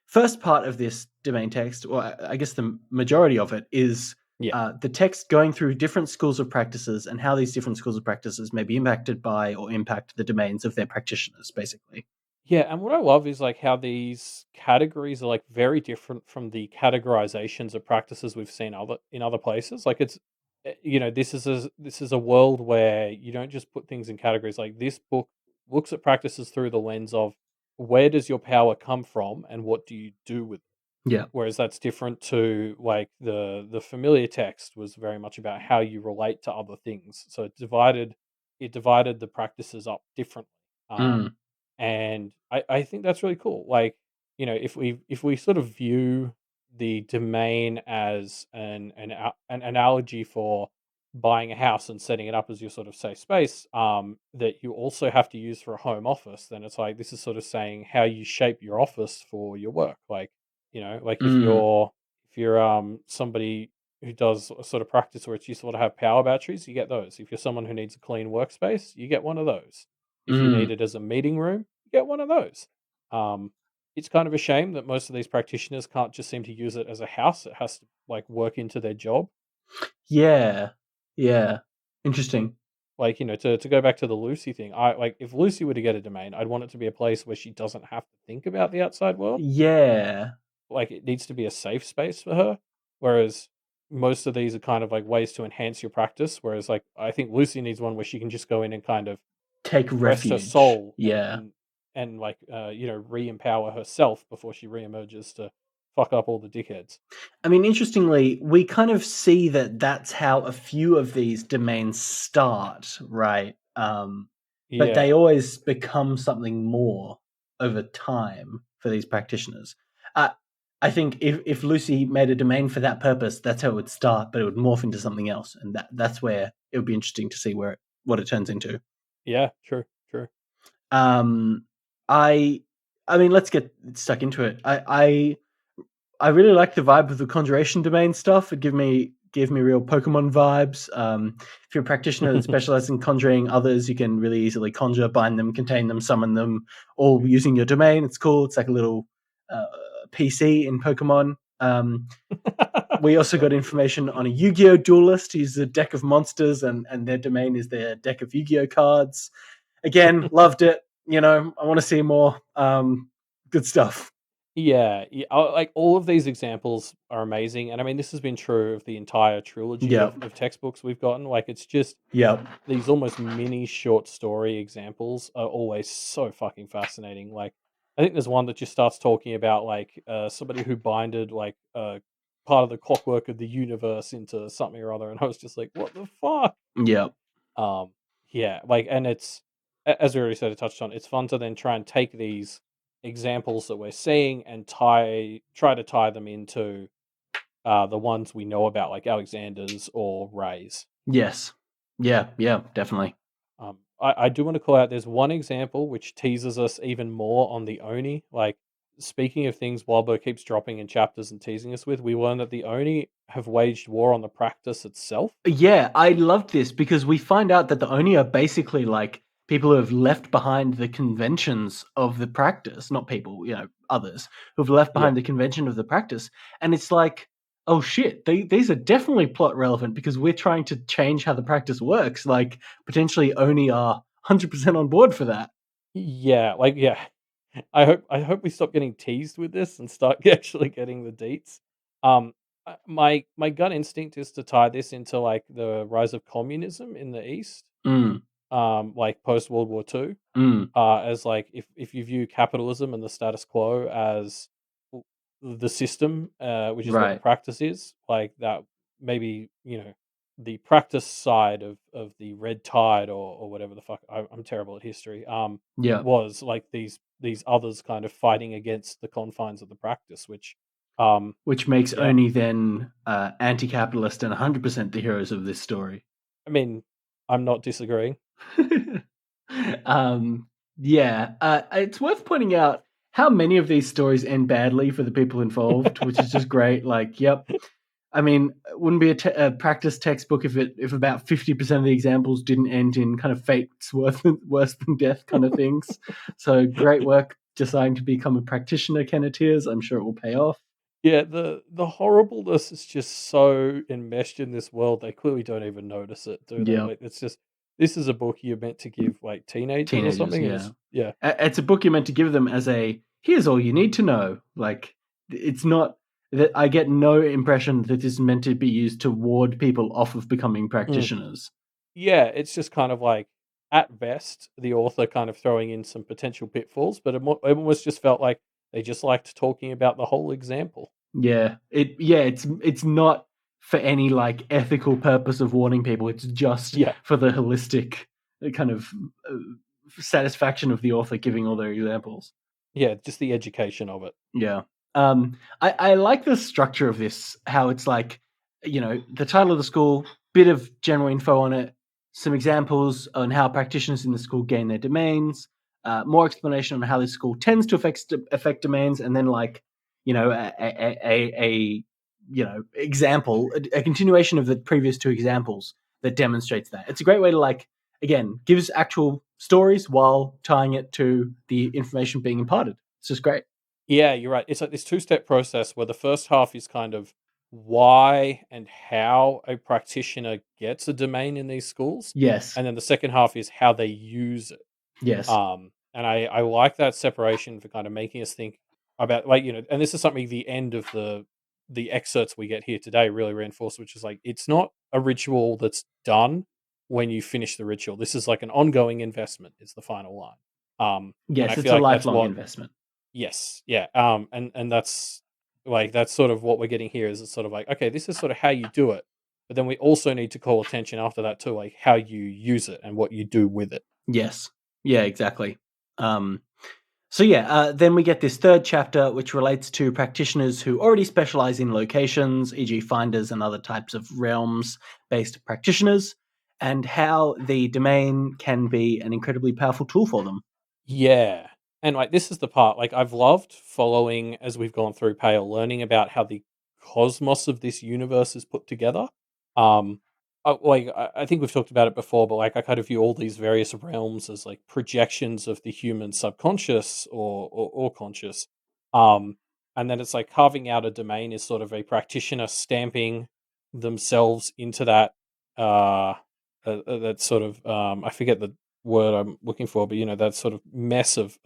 first part of this domain text, or I guess the majority of it, is Yeah. the text going through different schools of practices and how these different schools of practices may be impacted by or impact the domains of their practitioners, basically. Yeah, and what I love is like how these categories are like very different from the categorizations of practices we've seen other in other places. Like it's this is a world where you don't just put things in categories. Like this book looks at practices through the lens of where does your power come from and what do you do with it. Yeah. Whereas that's different to like the familiar text was very much about how you relate to other things. So it divided the practices up differently. Mm. And I think that's really cool. Like, if we sort of view the domain as an analogy for buying a house and setting it up as your sort of safe space, that you also have to use for a home office, then it's like this is sort of saying how you shape your office for your work. Like, like Mm. if you're somebody who does a sort of practice where it's useful to have power batteries, you get those. If you're someone who needs a clean workspace, you get one of those. If you need Mm. it as a meeting room, get one of those. Um, it's kind of a shame that most of these practitioners can't just seem to use it as a house. It has to like work into their job. Yeah. Yeah. Interesting. Like, to go back to the Lucy thing, I like if Lucy were to get a domain, I'd want it to be a place where she doesn't have to think about the outside world. Yeah. Like it needs to be a safe space for her. Whereas most of these are kind of like ways to enhance your practice. Whereas like I think Lucy needs one where she can just go in and kind of Take rest her refuge. soul and Yeah. and like re-empower herself before she re-emerges to fuck up all the dickheads. I mean, interestingly, we kind of see that that's how a few of these domains start, right? But they Yeah. always become something more over time for these practitioners. Uh, I think if Lucy made a domain for that purpose, that's how it would start, but it would morph into something else, and that's where it would be interesting to see what it turns into. Yeah, true, true. Um, I I mean, let's get stuck into it. I really like the vibe of the conjuration domain stuff. It gave me real Pokemon vibes. If you're a practitioner that specializes in conjuring others, you can really easily conjure, bind them, contain them, summon them, all using your domain. It's cool. It's like a little uh, PC in Pokemon. We also got information on a Yu-Gi-Oh duelist who uses a deck of monsters, and their domain is their deck of Yu-Gi-Oh cards. Again, loved it. I want to see more. Good stuff. Yeah, yeah, like all of these examples are amazing, and I mean this has been true of the entire trilogy Yep. of textbooks we've gotten. Like it's just Yep. these almost mini short story examples are always so fucking fascinating. Like, I think there's one that just starts talking about like somebody who binded like part of the clockwork of the universe into something or other, and I was just like, what the fuck? Yep. Um, yeah, like, and as we already said, I touched on. It's fun to then try and take these examples that we're seeing and try to tie them into the ones we know about, like Alexander's or Ray's. Yes. Yeah, yeah, definitely. I do want to call out there's one example which teases us even more on the Oni. Like, speaking of things Wobber keeps dropping in chapters and teasing us with, we learn that the Oni have waged war on the practice itself. Yeah, I loved this because we find out that the Oni are basically like people who have left behind the conventions of the practice, not people, others who've left Yeah. behind the convention of the practice. And it's like, oh shit, these are definitely plot relevant because we're trying to change how the practice works. Like, potentially Oni are 100% on board for that. Yeah, like, yeah. I hope we stop getting teased with this and start actually getting the deets. Um, my gut instinct is to tie this into like the rise of communism in the East, Mm, like post World War II, mm, as like if you view capitalism and the status quo as the system, which is what the right. practice is, like that maybe the practice side of the red tide or whatever the fuck. I'm terrible at history. Yeah. Was like these others kind of fighting against the confines of the practice, which um Which makes yeah, Oni then anti-capitalist and 100% the heroes of this story. I mean, I'm not disagreeing. um, yeah, it's worth pointing out how many of these stories end badly for the people involved, which is just great. Like, yep. I mean, it wouldn't be a practice textbook if about 50% of the examples didn't end in kind of fates worse than death kind of things. So great work deciding to become a practitioner, Kenneteers. I'm sure it will pay off. Yeah, the horribleness is just so enmeshed in this world, they clearly don't even notice it, do they? Yeah, Like, it's just this is a book you're meant to give, like, teenagers or teenagers. something, and Yeah, it's yeah. it's a book you're meant to give them as a here's all you need to know. Like it's not that I get no impression that this is meant to be used to ward people off of becoming Mm. practitioners. Yeah, it's just kind of like, at best, the author kind of throwing in some potential pitfalls, but it almost just felt like they just liked talking about the whole example. It's not for any like ethical purpose of warning people. It's just Yeah, for the holistic kind of uh, satisfaction of the author giving all their examples. yeah, just the education of it. Yeah. I like the structure of this, how it's like, the title of the school, bit of general info on it, some examples on how practitioners in the school gain their domains, more explanation on how this school tends to affect domains, and then like, a example, a continuation of the previous two examples that demonstrates that. It's a great way to like, again, gives actual stories while tying it to the information being imparted. It's just great. Yeah, you're right. It's like this two-step process where the first half is kind of why and how a practitioner gets a domain in these schools, Yes. and then the second half is how they use it. Yes. And I like that separation for kind of making us think about like and this is something the end of the excerpts we get here today really reinforce, which is like it's not a ritual that's done when you finish the ritual. This is like an ongoing investment. Is the final line. And I Yes, it's feel a like that's lifelong what investment. yes, yeah, and that's like that's sort of what we're getting here is it's sort of like, okay, this is sort of how you do it, but then we also need to call attention after that to like how you use it and what you do with it. Yes. Yeah, exactly. Um, then we get this third chapter, which relates to practitioners who already specialize in locations, e.g., finders and other types of realms based practitioners, and how the domain can be an incredibly powerful tool for them. Yeah. And like this is the part like I've loved following as we've gone through Pale, learning about how the cosmos of this universe is put together. Um I think we've talked about it before, but like I kind of view all these various realms as like projections of the human subconscious or conscious. Um and then it's like carving out a domain is sort of a practitioner stamping themselves into that that sort of I forget the word I'm looking for, but that sort of mess of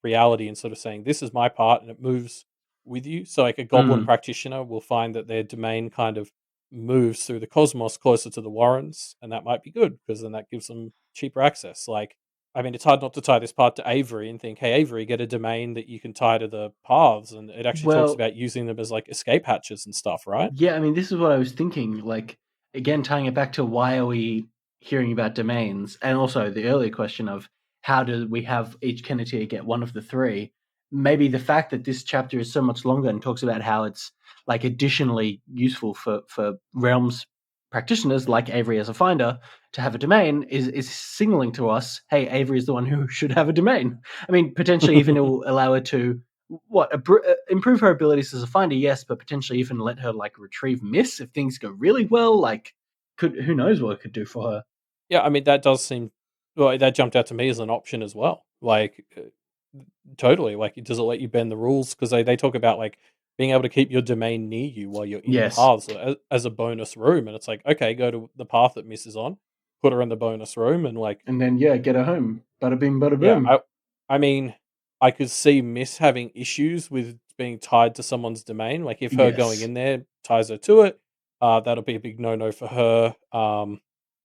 reality and sort of saying, this is my part and it moves with you. So like a goblin Mm. practitioner will find that their domain kind of moves through the cosmos closer to the Warrens, and that might be good because then that gives them cheaper access. Like, I mean, it's hard not to tie this part to Avery and think, hey, Avery, get a domain that you can tie to the paths. And it actually talks Well, about using them as like escape hatches and stuff, right? yeah, I mean, this is what I was thinking. Like, again, tying it back to why are we hearing about domains, and also the earlier question of how do we have each Kenneteer get one of the three? Maybe the fact that this chapter is so much longer and talks about how it's like additionally useful for realms practitioners like Avery as a finder to have a domain is signaling to us, hey, Avery is the one who should have a domain. I mean, potentially even it will allow her to improve her abilities as a finder, yes, but potentially even let her like retrieve miss if things go really well. Like, could who knows what it could do for her? Yeah, I mean, that does seem well, that jumped out to me as an option as well. Like, totally. Like, does it let you bend the rules? Because they talk about like being able to keep your domain near you while you're in Yes, paths as a bonus room. And it's like, okay, go to the path that misses on, put her in the bonus room, and like, and then yeah, get her home. Bada bing, bada yeah, boom. I mean, I could see Miss having issues with being tied to someone's domain. Like if her going Yes. in there ties her to it, that'll be a big no-no for her.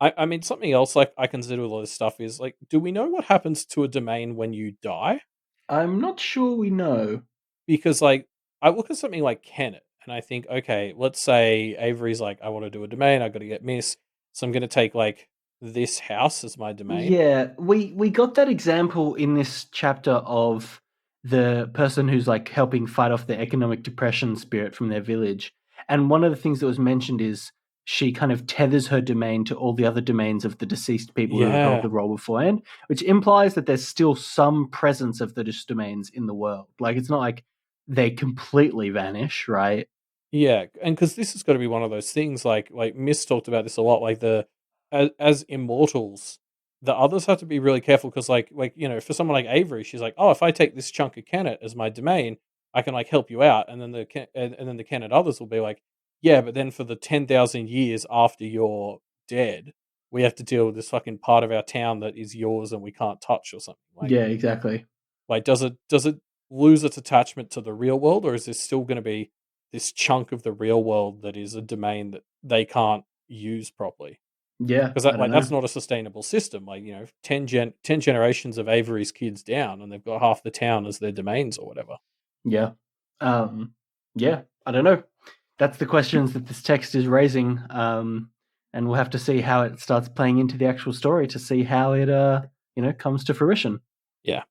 I mean, something else like I consider all this stuff is like, do we know what happens to a domain when you die? I'm not sure we know. Because like I look at something like Kenneth and I think, okay, let's say Avery's like, I want to do a domain, I got to get Miss, so I'm going to take like this house as my domain. Yeah, we got that example in this chapter of the person who's like helping fight off the economic depression spirit from their village. And one of the things that was mentioned is she kind of tethers her domain to all the other domains of the deceased people who held Yeah, the role beforehand, which implies that there's still some presence of those domains in the world. Like it's not like they completely vanish, right? yeah, and because this has got to be one of those things. Like Miss talked about this a lot. Like as immortals, the others have to be really careful because for someone like Avery, she's like, oh, if I take this chunk of Kenneth as my domain, I can like help you out, and then and then the Kenneth others will be like, yeah, but then for the 10,000 years after you're dead, we have to deal with this fucking part of our town that is yours and we can't touch or something. Yeah, exactly. Like does it lose its attachment to the real world, or is there still going to be this chunk of the real world that is a domain that they can't use properly? Yeah, Because I that don't like that's know. not a sustainable system. Like 10 generations of Avery's kids down, and they've got half the town as their domains or whatever. Yeah. Um, yeah, I don't know. That's the questions that this text is raising. And we'll have to see how it starts playing into the actual story to see how it, comes to fruition. Yeah.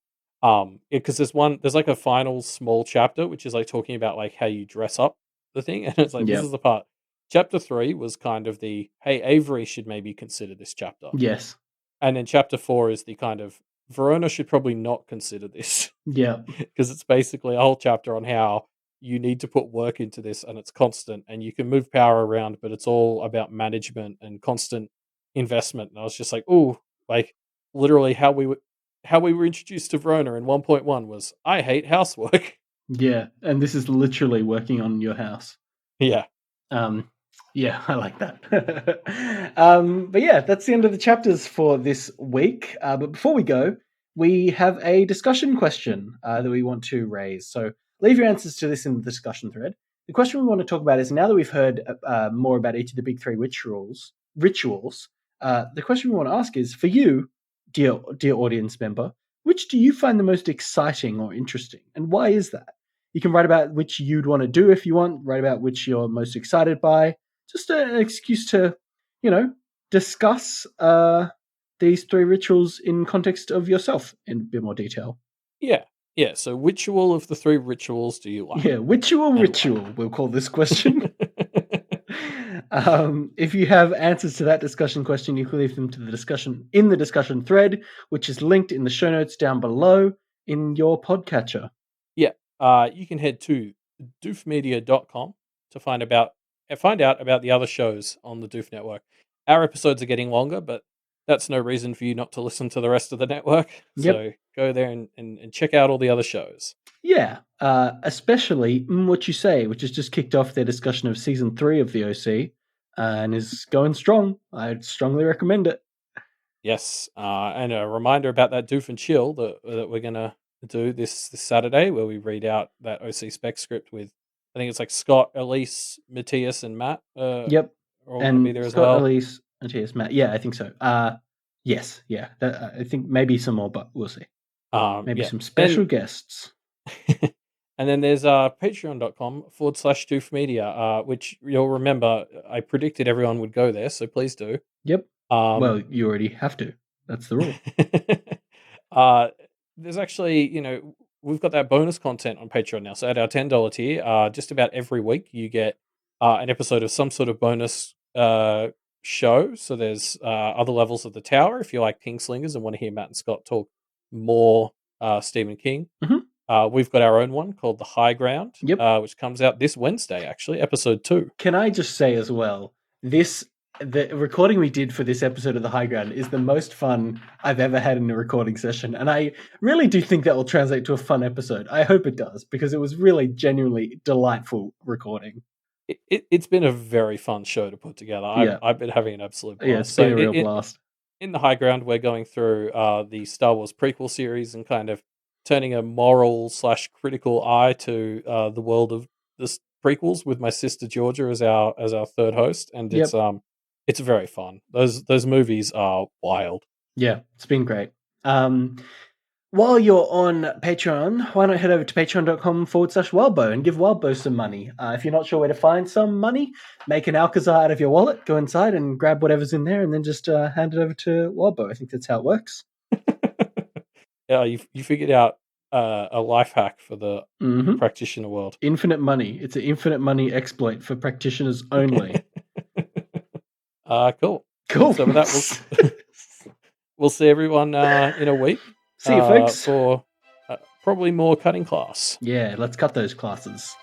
Because there's like a final small chapter which is like talking about like how you dress up the thing, and it's like this Yeah. is the part. Chapter 3 was kind of the hey, Avery should maybe consider this chapter. Yes. And then chapter 4 is the kind of Verona should probably not consider this Yeah. because it's basically a whole chapter on how you need to put work into this and it's constant and you can move power around, but it's all about management and constant investment. And I was just like, oh, like literally how we were introduced to Verona in 1.1 was I hate housework. Yeah. And this is literally working on your house. Yeah. Um, yeah, I like that. But yeah, that's the end of the chapters for this week. But before we go, we have a discussion question that we want to raise. So leave your answers to this in the discussion thread. The question we want to talk about is now that we've heard more about each of the big three rituals. The question we want to ask is for you, dear audience member, which do you find the most exciting or interesting, and why is that? You can write about which you'd want to do if you want, write about which you're most excited by. Just an excuse to, discuss these three rituals in context of yourself in a bit more detail. Yeah. Yeah. So which all of the three rituals do you like? Yeah, ritual, And why? we'll call this question. If you have answers to that discussion question, you can leave them to the discussion in the discussion thread, which is linked in the show notes down below in your podcatcher. Yeah. You can head to doofmedia.com to find out about the other shows on the Doof Network. Our episodes are getting longer, but that's no reason for you not to listen to the rest of the network. Yep. So go there and check out all the other shows. Yeah, especially What You Say, which has just kicked off their discussion of season 3 of the OC and is going strong. I'd strongly recommend it. Yes, and a reminder about that Doof and Chill that we're gonna do this Saturday, where we read out that OC spec script with, I think it's like Scott, Elise, Matthias, and Matt Yep. are all going to be And there as Scott, well. Elise, Matthias, Matt. Yeah, I think so. Yes, yeah. I think maybe some more, but we'll see. Maybe Yeah, some and special guests. and then there's patreon.com/doof media, which you'll remember I predicted everyone would go there, so please do. Yep. Um, Well, you already have to. That's the rule. uh, there's actually, we've got that bonus content on Patreon now. So at our $10 tier, just about every week you get an episode of some sort of bonus show. So there's other levels of the tower if you like Kingslingers and want to hear Matt and Scott talk more Stephen King. Mhm. We've got our own one called The High Ground, Yep. which comes out this Wednesday, actually, episode 2. Can I just say as well, the recording we did for this episode of The High Ground is the most fun I've ever had in a recording session, and I really do think that will translate to a fun episode. I hope it does, because it was really genuinely delightful recording. It's been a very fun show to put together. Yeah, I've been having an absolute yeah, blast. it's been So a real blast. in The High Ground, we're going through the Star Wars prequel series and kind of turning a moral / critical eye to the world of the prequels with my sister Georgia as our third host, and Yep. it's very fun. Those movies are wild. Yeah, it's been great. While you're on Patreon, why not head over to patreon.com/Wildbow and give Wildbow some money. If you're not sure where to find some money, make an Alcazar out of your wallet, go inside and grab whatever's in there, and then just hand it over to Wildbow. I think that's how it works. Yeah, you figured out a life hack for the practitioner world. Infinite money. It's an infinite money exploit for practitioners only. Cool. Cool. So with that, we'll see everyone in a week. See you, folks. For probably more cutting class. Yeah, let's cut those classes.